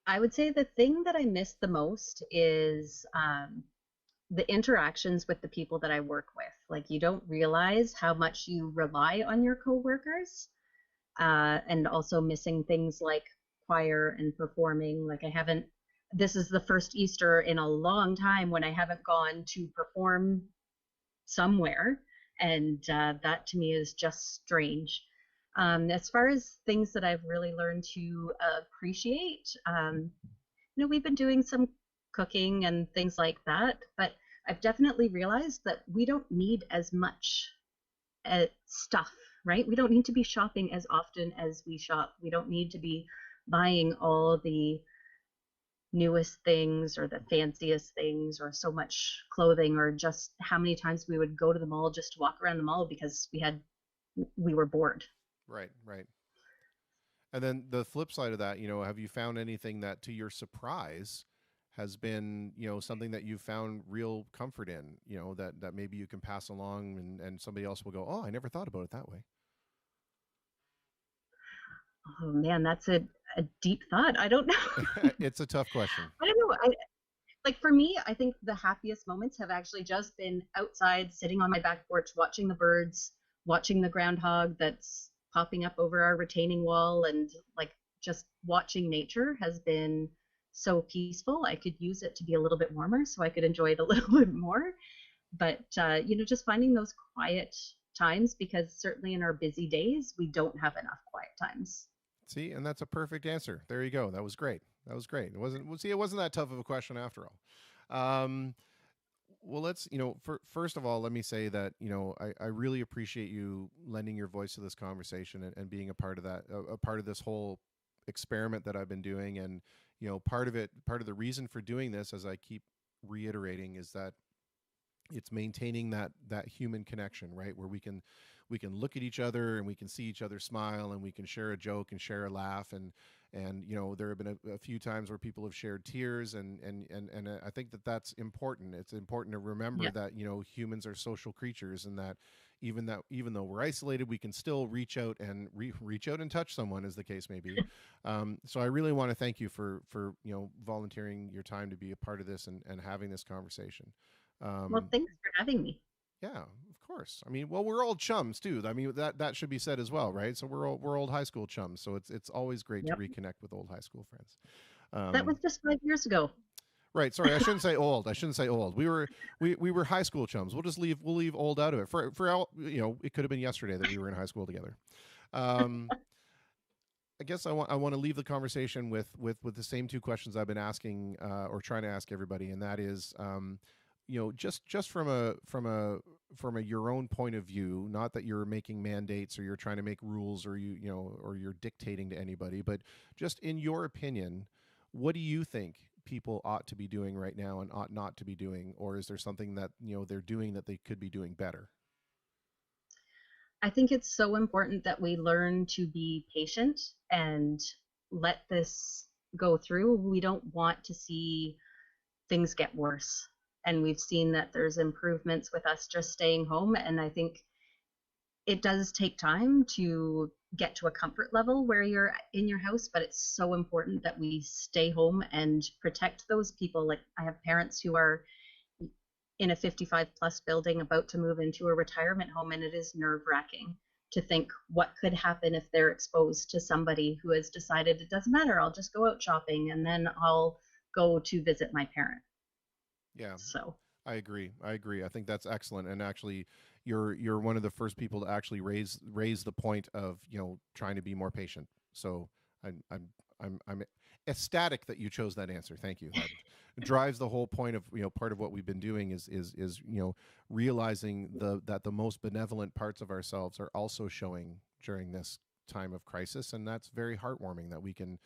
I would say the thing that I miss the most is the interactions with the people that I work with. Like, you don't realize how much you rely on your coworkers, and also missing things like choir and performing. Like, this is the first Easter in a long time when I haven't gone to perform somewhere, and that to me is just strange. As far as things that I've really learned to appreciate, we've been doing some cooking and things like that, but I've definitely realized that we don't need as much stuff, right? We don't need to be shopping as often as we shop. We don't need to be buying all the newest things or the fanciest things or so much clothing, or just how many times we would go to the mall just to walk around the mall because we were bored. Right, right. And then the flip side of that, have you found anything that, to your surprise, has been, something that you found real comfort in, that maybe you can pass along, and somebody else will go, oh, I never thought about it that way. Oh man, that's a deep thought. I don't know. It's a tough question. I don't know. Like for me, I think the happiest moments have actually just been outside, sitting on my back porch, watching the birds, watching the groundhog that's popping up over our retaining wall, and like just watching nature has been so peaceful. I could use it to be a little bit warmer so I could enjoy it a little bit more. But just finding those quiet times, because certainly in our busy days, we don't have enough quiet times. See, and that's a perfect answer. There you go. That was great. That was great. It wasn't. Well, see, it wasn't that tough of a question after all. Well, let's. First of all, let me say that I really appreciate you lending your voice to this conversation, and being a part of that, a part of this whole experiment that I've been doing. And part of the reason for doing this, as I keep reiterating, is that it's maintaining that human connection, right, where we can look at each other, and we can see each other smile, and we can share a joke and share a laugh. And there have been a few times where people have shared tears, and I think that that's important. It's important to remember that humans are social creatures, and that even though we're isolated, we can still reach out and reach out and touch someone, as the case may be. So I really want to thank you for volunteering your time to be a part of this, and having this conversation. Well, thanks for having me. Yeah, of course. I mean, well, we're old chums too. I mean, that should be said as well, right? So we're old high school chums. So it's always great to reconnect with old high school friends. That was just 5 years ago. Right. Sorry, I shouldn't say old. I shouldn't say old. We were high school chums. We'll leave old out of it. For all, it could have been yesterday that we were in high school together. I guess I want to leave the conversation with the same two questions I've been asking, or trying to ask everybody, and that is, just from a your own point of view, not that you're making mandates or you're trying to make rules, or or you're dictating to anybody, but just in your opinion, what do you think people ought to be doing right now and ought not to be doing, or is there something that they're doing that they could be doing better? I think it's so important that we learn to be patient and let this go through. We don't want to see things get worse. And we've seen that there's improvements with us just staying home. And I think it does take time to get to a comfort level where you're in your house, but it's so important that we stay home and protect those people. Like, I have parents who are in a 55 plus building about to move into a retirement home, and it is nerve wracking to think what could happen if they're exposed to somebody who has decided it doesn't matter, I'll just go out shopping and then I'll go to visit my parent. Yeah. So I agree. I think that's excellent. And actually, you're one of the first people to actually raise the point of trying to be more patient. So I'm ecstatic that you chose that answer. Thank you. That drives the whole point of part of what we've been doing is realizing that the most benevolent parts of ourselves are also showing during this time of crisis, and that's very heartwarming that we can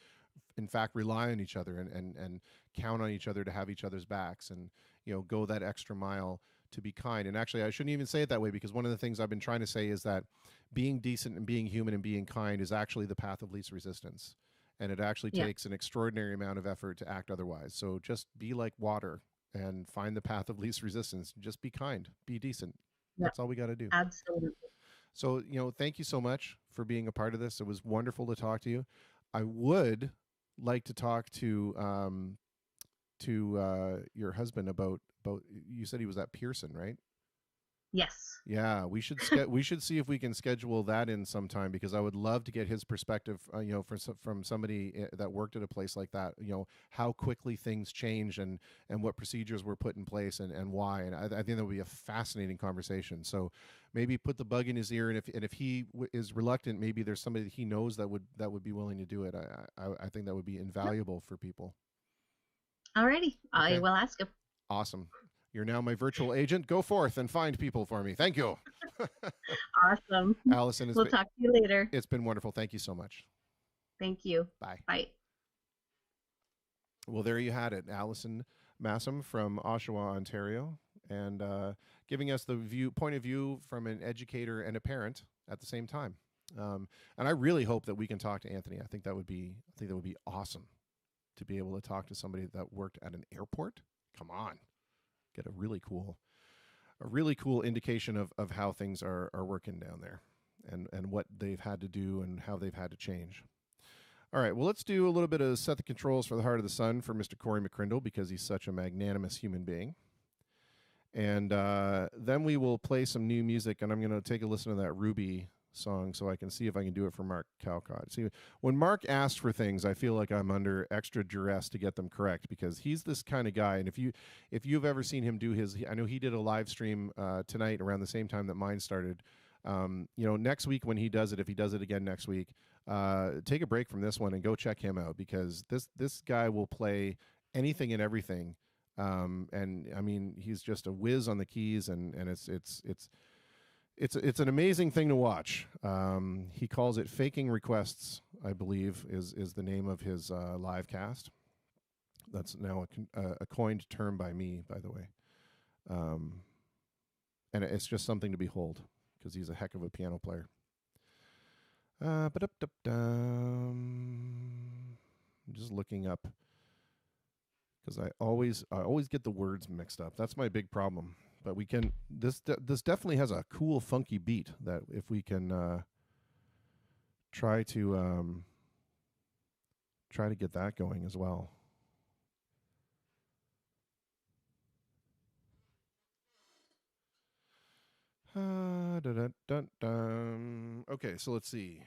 in fact rely on each other, and count on each other to have each other's backs, and go that extra mile to be kind. And actually, I shouldn't even say it that way, because one of the things I've been trying to say is that being decent and being human and being kind is actually the path of least resistance, and it actually takes an extraordinary amount of effort to act otherwise. So just be like water and find the path of least resistance. Just be kind, be decent. That's all we got to do. Absolutely. So thank you so much for being a part of this. It was wonderful to talk to you. I would like to talk to your husband about, you said he was at Pearson, right? Yes. Yeah, we should see if we can schedule that in sometime because I would love to get his perspective. From somebody that worked at a place like that. How quickly things change and what procedures were put in place and why. And I think that would be a fascinating conversation. So maybe put the bug in his ear, and if he is reluctant, maybe there's somebody that he knows that would be willing to do it. I think that would be invaluable for people. Alrighty. I Okay, will ask him. awesome. You're now my virtual agent. Go forth and find people for me. Thank you. Awesome. Allison, We'll talk to you later. it's been wonderful. Thank you so much. Thank you. Bye. Bye. Well, there you had it. Allison Massam from Oshawa, Ontario, and giving us the point of view from an educator and a parent at the same time. And I really hope that we can talk to Anthony. I think that would be awesome to be able to talk to somebody that worked at an airport. Come on. Get a really cool indication of how things are working down there and what they've had to do and how they've had to change. All right, well, let's do a little bit of Set the Controls for the Heart of the Sun for Mr. Corey McCrindle because he's such a magnanimous human being. And then we will play some new music, and I'm going to take a listen to that Ruby song so I can see if I can do it for Mark Calcott. See, when Mark asks for things, I feel like I'm under extra duress to get them correct because he's this kind of guy. And if you've ever seen him do I know he did a live stream tonight around the same time that mine started. Next week when he does it, if he does it again next week, take a break from this one and go check him out because this guy will play anything and everything. And I mean, he's just a whiz on the keys, and it's an amazing thing to watch. He calls it Faking Requests, I believe, is the name of his live cast. That's now a coined term by me, by the way. And it's just something to behold because he's a heck of a piano player. I'm just looking up because I always get the words mixed up. That's my big problem. But we can. This definitely has a cool, funky beat that if we can try to get that going as well. Okay, so let's see.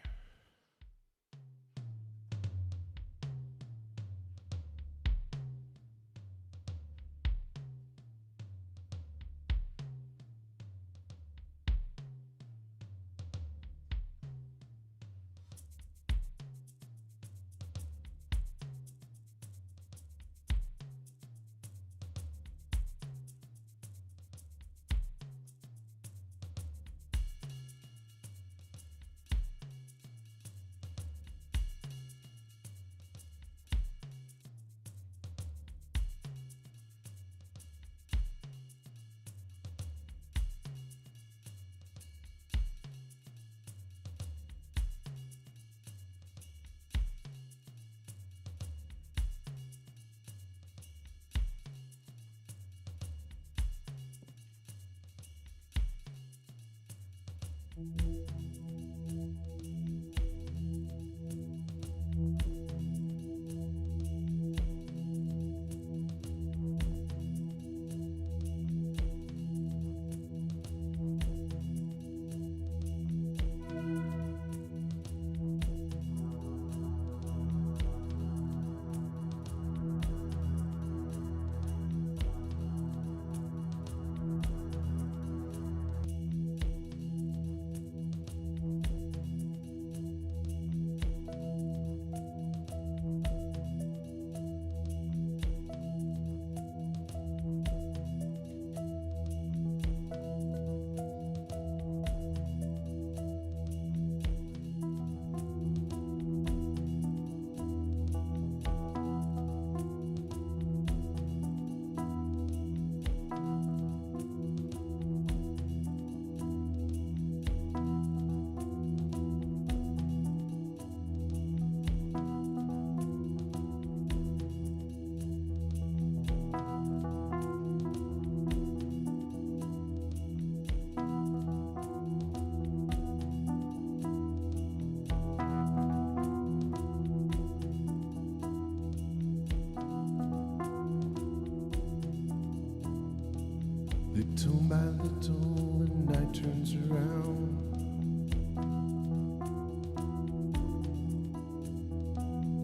Little by little, the night turns around.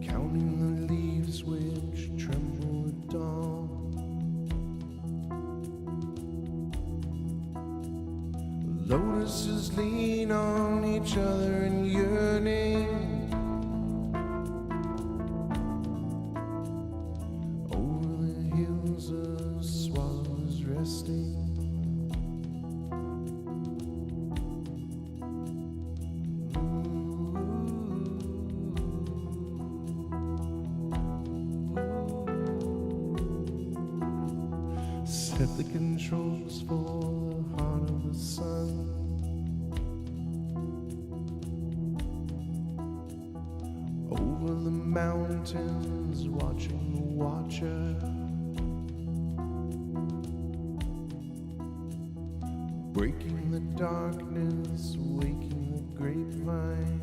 Counting the leaves which tremble at dawn. Lotuses lean on each other in yearning. Over the hills a swallow is resting. Set the controls for the heart of the sun. Over the mountains, watching the watcher. Breaking the darkness, waking the grapevine.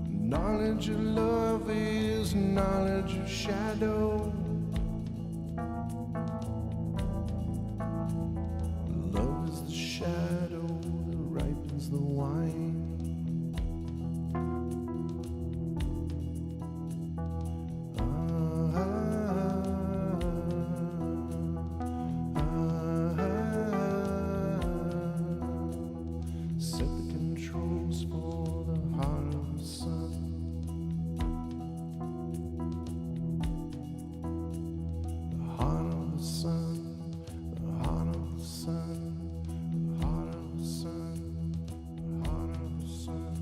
Knowledge of love is knowledge of shadow. Love is the shadow that ripens the wine. Set the controls for the heart of the sun. The heart of the sun, the heart of the sun, the heart of the sun, the heart of the sun.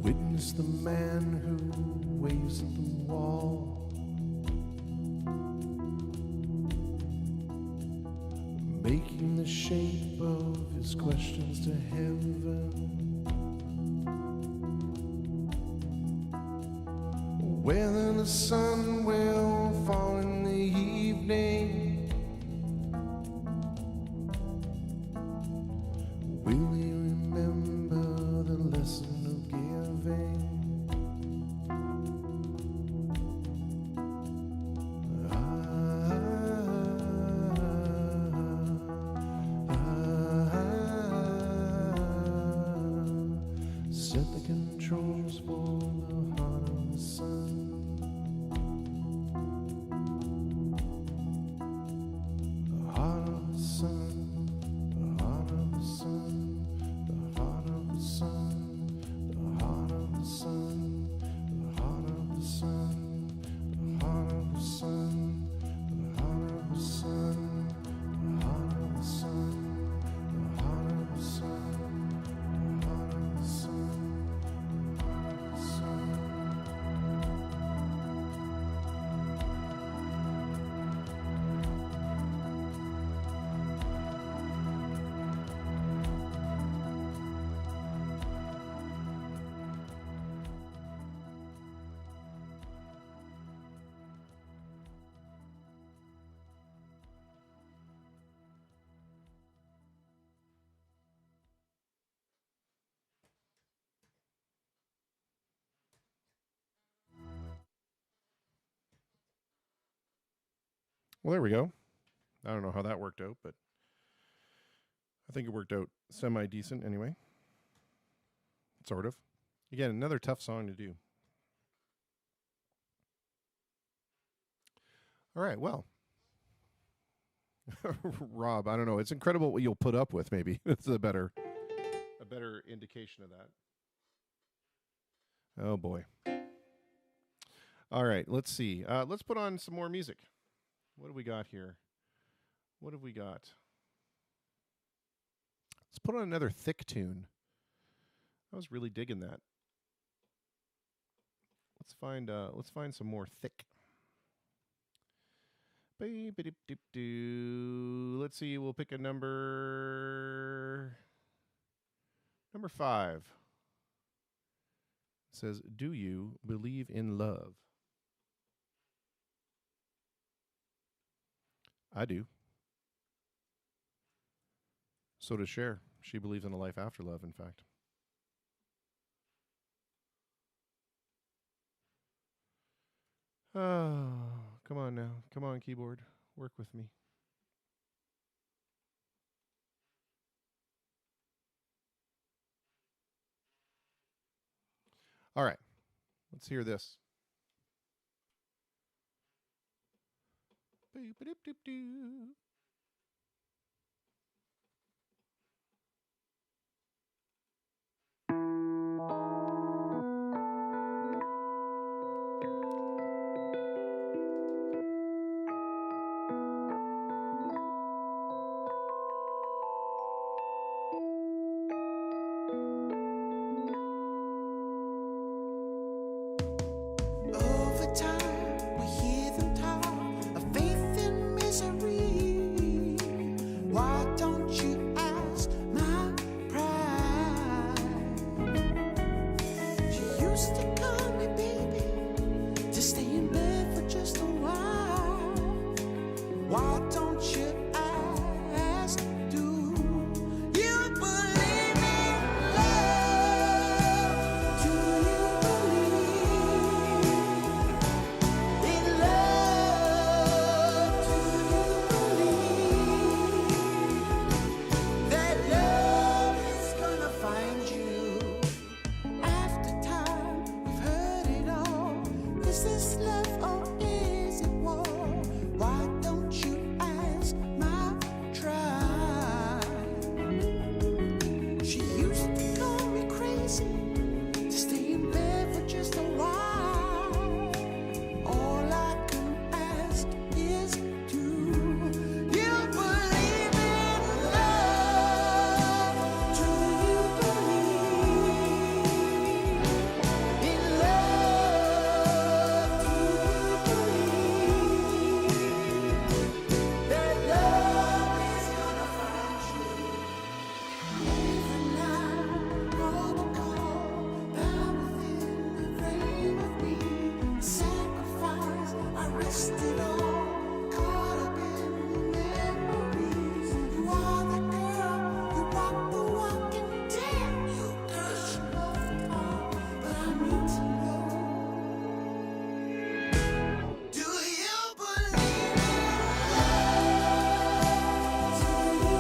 Witness the man who waves at the wall, making the shape of his questions to heaven. Whether the sun will fall in the evening, will he remember the lesson of giving? Set the controls for the heart of the sun. The heart of the sun, the heart of the sun, the heart of the sun, the heart of the sun, the heart of the Well, there we go. I don't know how that worked out, but I think it worked out semi-decent anyway. Sort of. Again, another tough song to do. All right, well. Rob, I don't know. It's incredible what you'll put up with, maybe. It's a better indication of that. Oh, boy. All right, let's see. Let's put on some more music. What do we got here? What have we got? Let's put on another Thick tune. I was really digging that. Let's find some more Thick. Let's see. We'll pick a number 5. It says, "Do you believe in love?" I do. So does Cher. She believes in a life after love, in fact. Oh, come on now. Come on, keyboard. Work with me. All right. Let's hear this. Boop-a-doop-doop-doo. Over time, we hear them talk of faith and misery. Why don't you ask my pride? She used to call me baby to stay in bed for just a while. Why don't you ask? Do you believe in love? Do you believe in love? Do you believe that love is gonna find you? After time, we've heard it all. Is this love or is it war? Why don't you ask my tribe? She used to call me crazy to stay in bed for just a while. All I can ask is, do you believe in love? Do you believe in love? Do you believe that love is gonna find you? Even now, protocol, bound within the frame of me. Sacrifice, I risked it all, caught up in memories. You are the girl, you walk the walk, and damn, you push love on. But I need to know, do you believe in love? Do you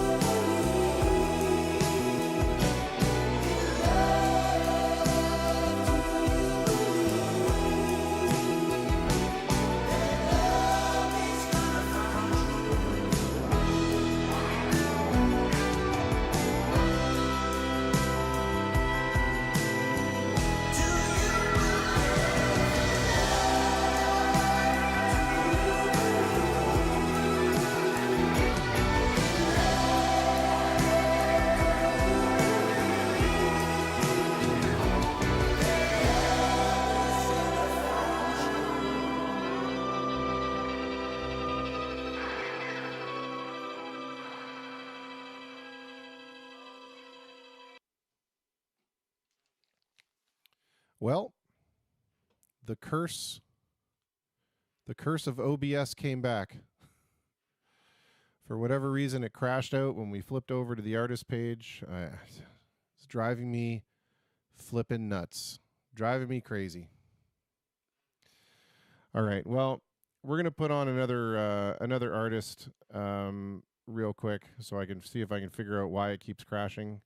Well, the curse of OBS came back. For whatever reason, it crashed out when we flipped over to the artist page. It's driving me flipping nuts. Driving me crazy. All right. Well, we're gonna put on another artist real quick, so I can see if I can figure out why it keeps crashing.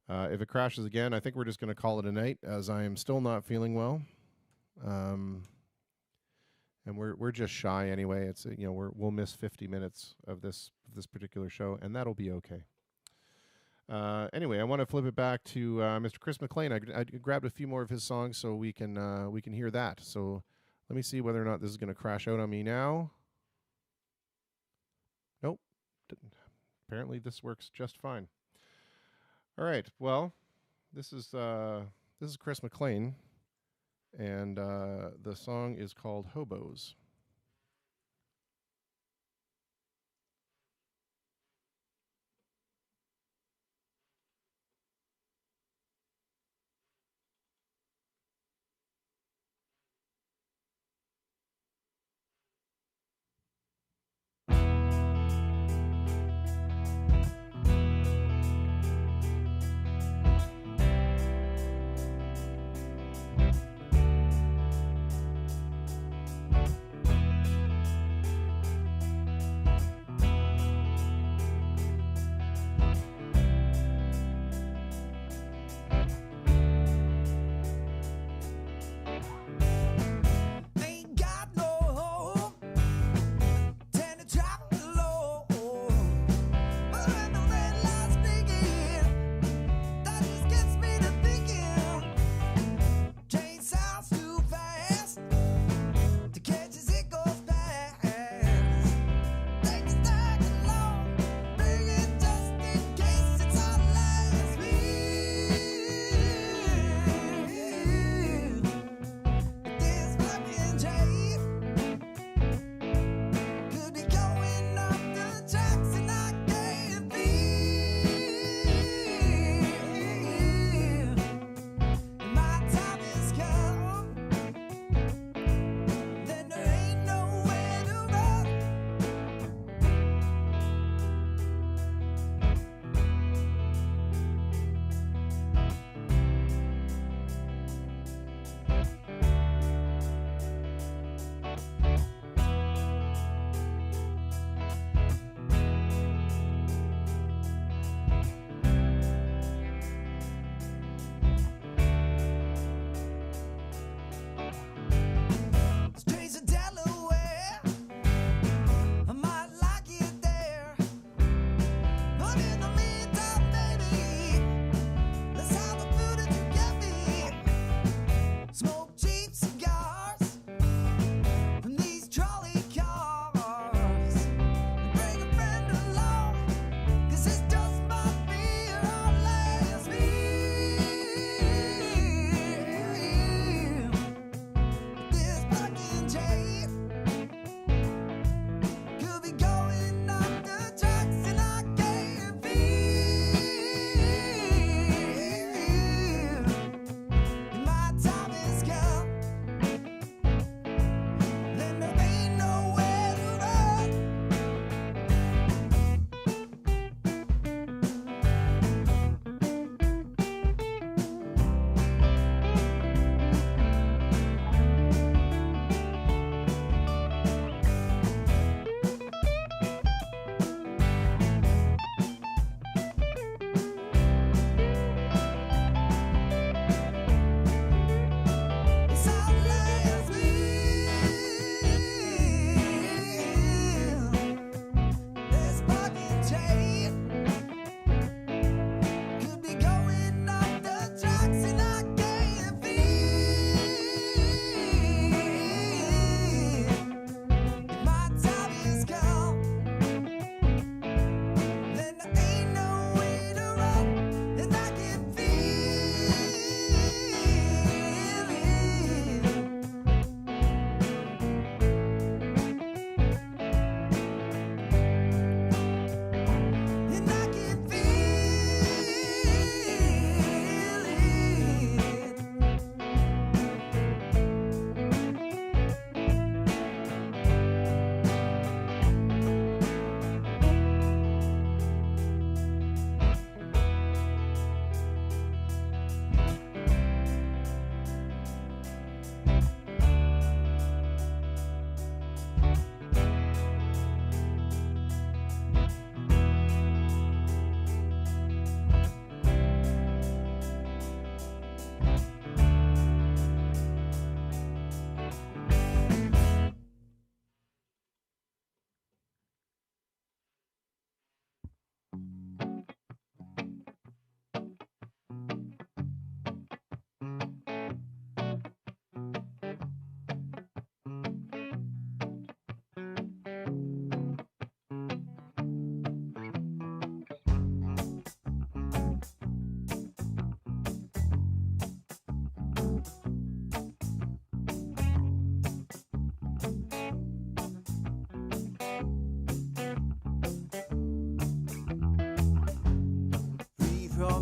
If it crashes again, I think we're just gonna call it a night, as I am still not feeling well. And we're just shy anyway. It's we'll miss 50 minutes of this particular show, and that'll be okay. Anyway, I want to flip it back to Mr. Chris McLean. I grabbed a few more of his songs so we can hear that. So let me see whether or not this is going to crash out on me now. Nope. Apparently this works just fine. All right. Well, this is Chris McLean, and the song is called Hobos.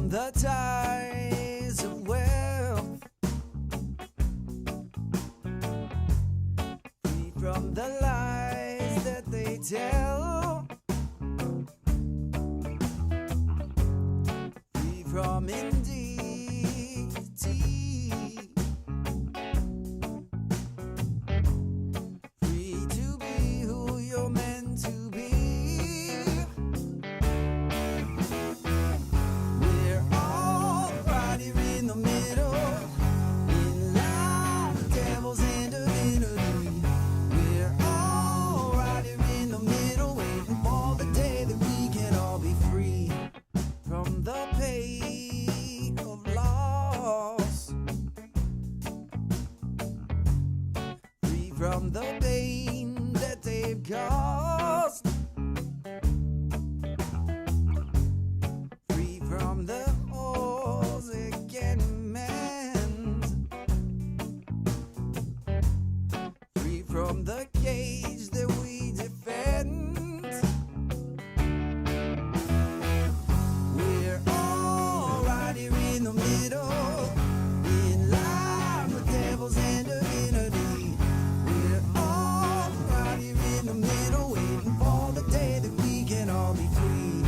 from the ties of wealth, free from the lies that they tell, free from indignity, free to be who you're meant to be. We're all right here in the middle, in line with devil's and divinity. We're all right here in the middle, waiting for the day that we can all be free from the pain of loss, free from the pain that they've caused, free from the holes it can mend, free from the cage that we defend. We're all right here in the middle, in line with devils and divinity. We're all right here in the middle, waiting for the day that we can all be free.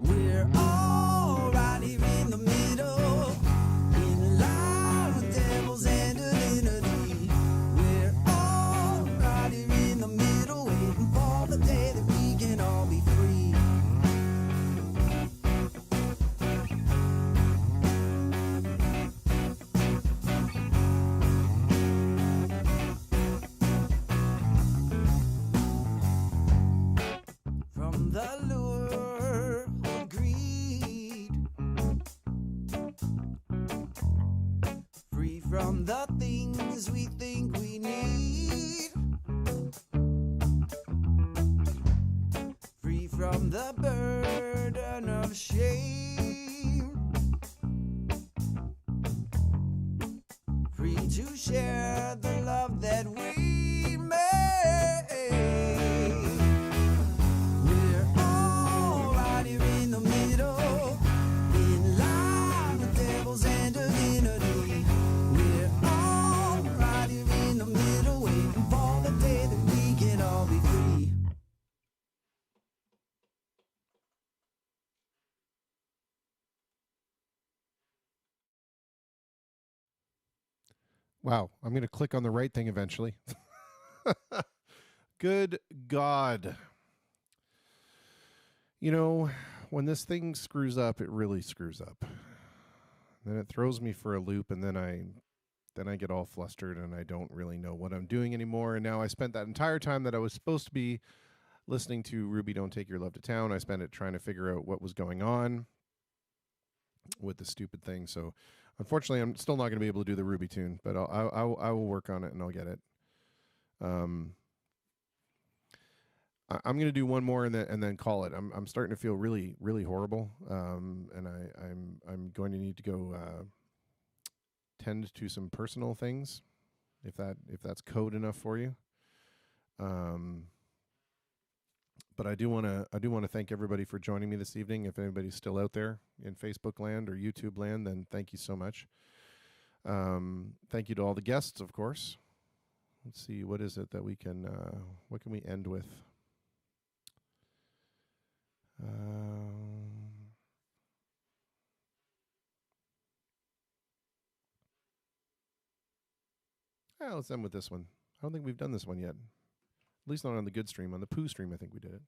We're all right here in the middle, in line with devils and divinity. We're all right here in the middle, waiting for the day that we can all be free. From the lure of greed, free from the things we think we need, free from the burden of shame, free to share the love that we made. We're all right here in the middle, in line with devils and divinity. We're all right here in the middle, waiting for the day that we can all be free. Wow, I'm going to click on the right thing eventually. Good God. You know, when this thing screws up, it really screws up. Then it throws me for a loop, and then I get all flustered and I don't really know what I'm doing anymore. And now I spent that entire time that I was supposed to be listening to Ruby Don't Take Your Love to Town, I spent it trying to figure out what was going on with the stupid thing. So unfortunately, I'm still not going to be able to do the Ruby tune, but I will work on it and I'll get it. I'm going to do one more and then call it. I'm starting to feel really really horrible, and I'm going to need to go tend to some personal things, if that's code enough for you. But I do want to thank everybody for joining me this evening. If anybody's still out there in Facebook land or YouTube land, then thank you so much. Thank you to all the guests, of course. Let's see, what is it that we can what can we end with? Let's end with this one. I don't think we've done this one yet. At least not on the good stream. On the poo stream, I think we did it.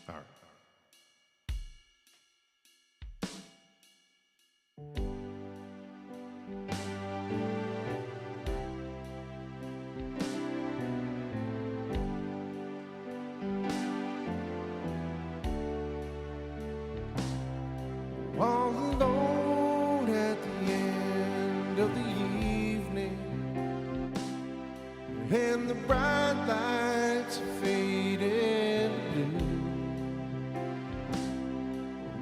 All right. All alone at the end of the evening, and the bright lights are faded blue.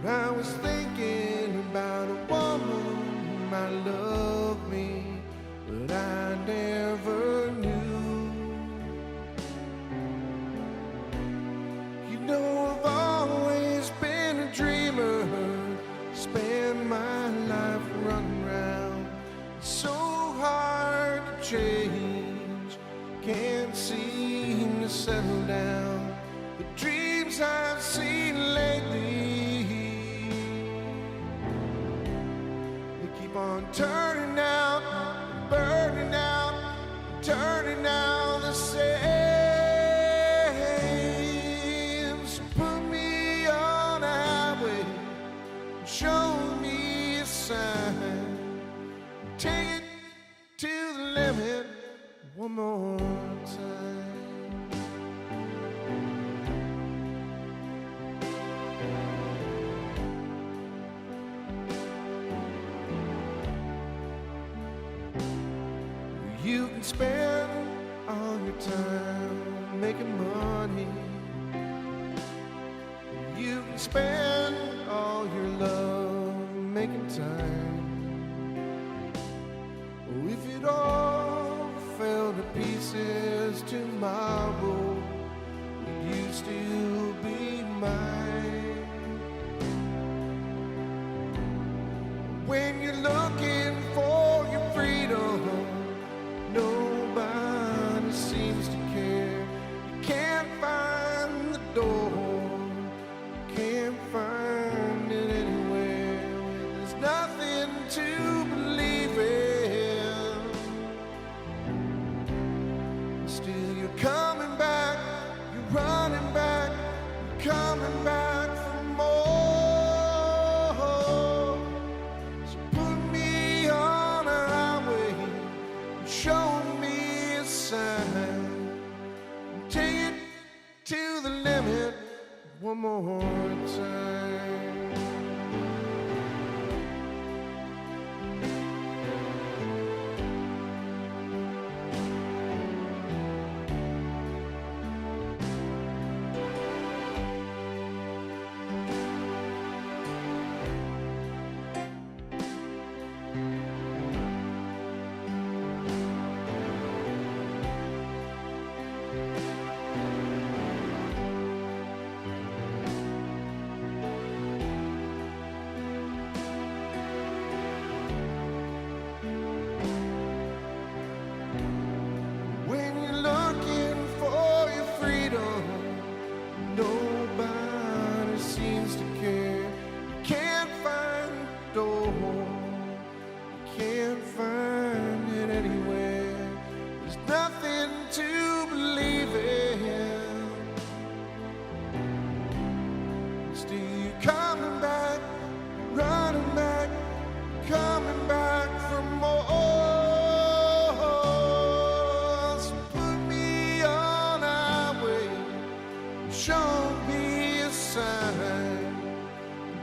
I was thinking about a woman who might love me, but I never knew. You know, I've always been a dreamer, spend my life running around. It's so hard to change, can't seem to settle down. The dreams I've seen lately, they keep on turning out, burning out, turning out the same. So put me on a highway, show me a sign, take it to the limit one more time. You can spend all your time making money. You can spend all your love making time. Oh, if it all fell to pieces tomorrow, would you still be mine? When you're looking for your freedom, nobody seems to care. You can't find the door, can't find it anywhere. There's nothing to believe in. Still you're coming back, you're running back, you're coming back for more. So put me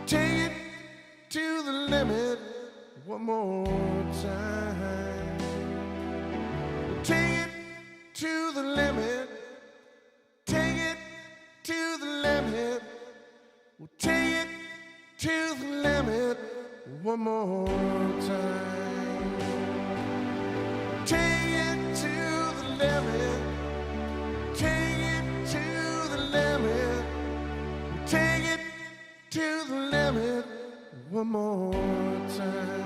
take it to the limit one more time. We'll take it to the limit. Take it to the limit. We'll take it to the limit one more time. Take it to the limit. Take it to the limit. Take it to the limit one more time.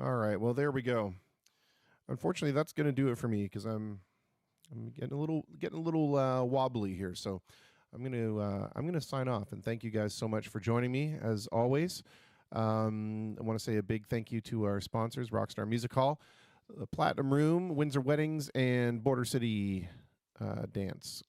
All right. Well, there we go. Unfortunately, that's going to do it for me because I'm getting a little wobbly here. So I'm gonna sign off and thank you guys so much for joining me as always. I want to say a big thank you to our sponsors, Rockstar Music Hall, the Platinum Room, Windsor Weddings, and Border City Dance.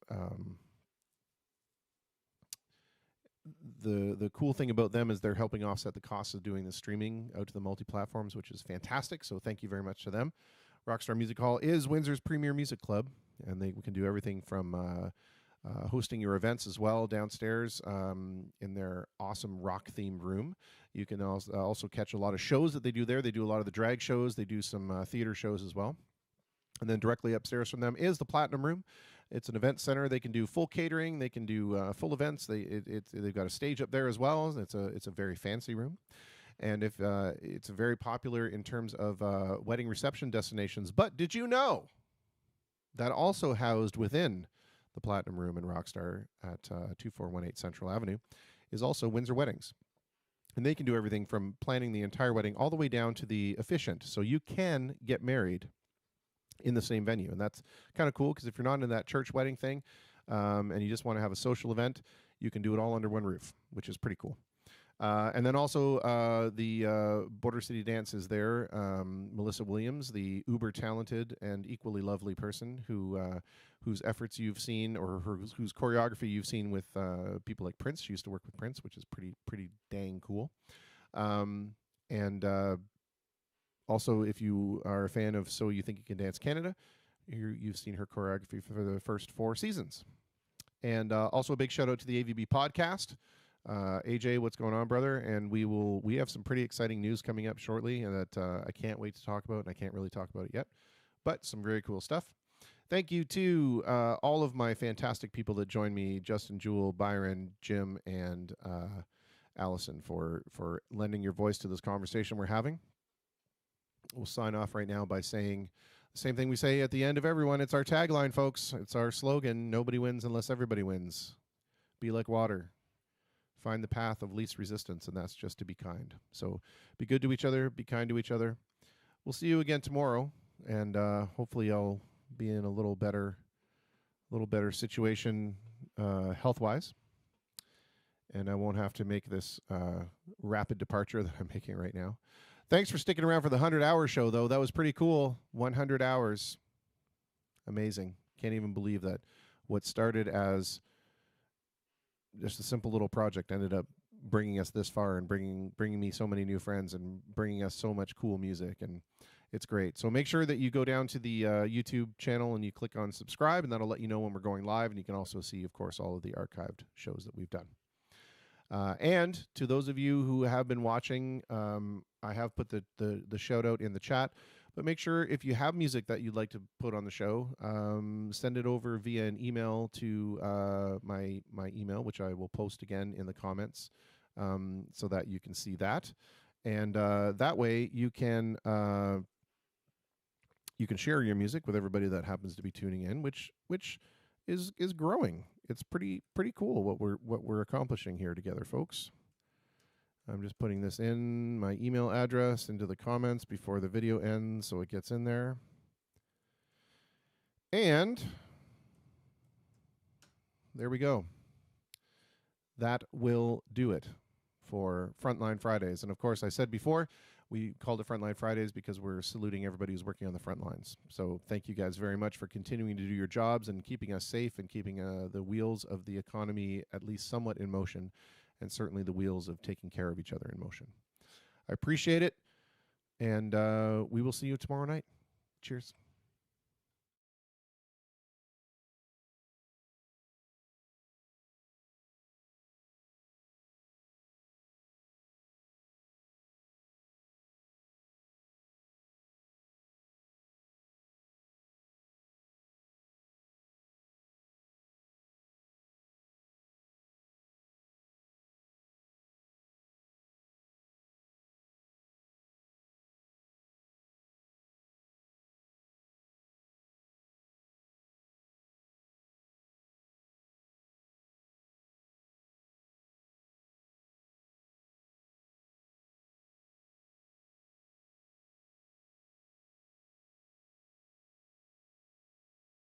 The cool thing about them is they're helping offset the costs of doing the streaming out to the multi-platforms, which is fantastic. So thank you very much to them. Rockstar Music Hall is Windsor's premier music club, and we can do everything from hosting your events as well downstairs in their awesome rock-themed room. You can also catch a lot of shows that they do there. They do a lot of the drag shows. They do some theater shows as well. And then directly upstairs from them is the Platinum Room. It's an event center. They can do full catering. They can do full events. They've got a stage up there as well. It's a very fancy room. And if it's very popular in terms of wedding reception destinations. But did you know that also housed within the Platinum Room in Rockstar at 2418 Central Avenue is also Windsor Weddings. And they can do everything from planning the entire wedding all the way down to the officiant. So you can get married in the same venue. And that's kind of cool because if you're not in that church wedding thing and you just want to have a social event, you can do it all under one roof, which is pretty cool. And then also the Border City Dance is there. Melissa Williams, the uber talented and equally lovely person whose efforts you've seen or whose choreography you've seen with people like Prince. She used to work with Prince, which is pretty dang cool. Also, if you are a fan of So You Think You Can Dance Canada, you've seen her choreography for the first 4 seasons. And also a big shout out to the AVB podcast. AJ, what's going on, brother? And we have some pretty exciting news coming up shortly that I can't wait to talk about, and I can't really talk about it yet, but some very cool stuff. Thank you to all of my fantastic people that joined me, Justin, Jewel, Byron, Jim, and Allison for lending your voice to this conversation we're having. We'll sign off right now by saying the same thing we say at the end of everyone. It's our tagline, folks. It's our slogan. Nobody wins unless everybody wins. Be like water. Find the path of least resistance, and that's just to be kind. So be good to each other. Be kind to each other. We'll see you again tomorrow, and hopefully I'll be in a little better situation health-wise, and I won't have to make this rapid departure that I'm making right now. Thanks for sticking around for the 100-hour show, though. That was pretty cool. 100 hours. Amazing. Can't even believe that what started as just a simple little project ended up bringing us this far and bringing me so many new friends and bringing us so much cool music, and it's great. So make sure that you go down to the YouTube channel and you click on subscribe, and that'll let you know when we're going live, and you can also see, of course, all of the archived shows that we've done. And to those of you who have been watching, I have put the shout out in the chat, but make sure if you have music that you'd like to put on the show, send it over via an email to my email, which I will post again in the comments so that you can see that. And that way you can share your music with everybody that happens to be tuning in, which is growing. It's pretty cool what we're accomplishing here together, folks. I'm just putting this in my email address into the comments before the video ends so it gets in there. And there we go. That will do it for Frontline Fridays. And of course, I said before, We called it Frontline Fridays because we're saluting everybody who's working on the front lines. So thank you guys very much for continuing to do your jobs and keeping us safe and keeping the wheels of the economy at least somewhat in motion, and certainly the wheels of taking care of each other in motion. I appreciate it, and we will see you tomorrow night. Cheers.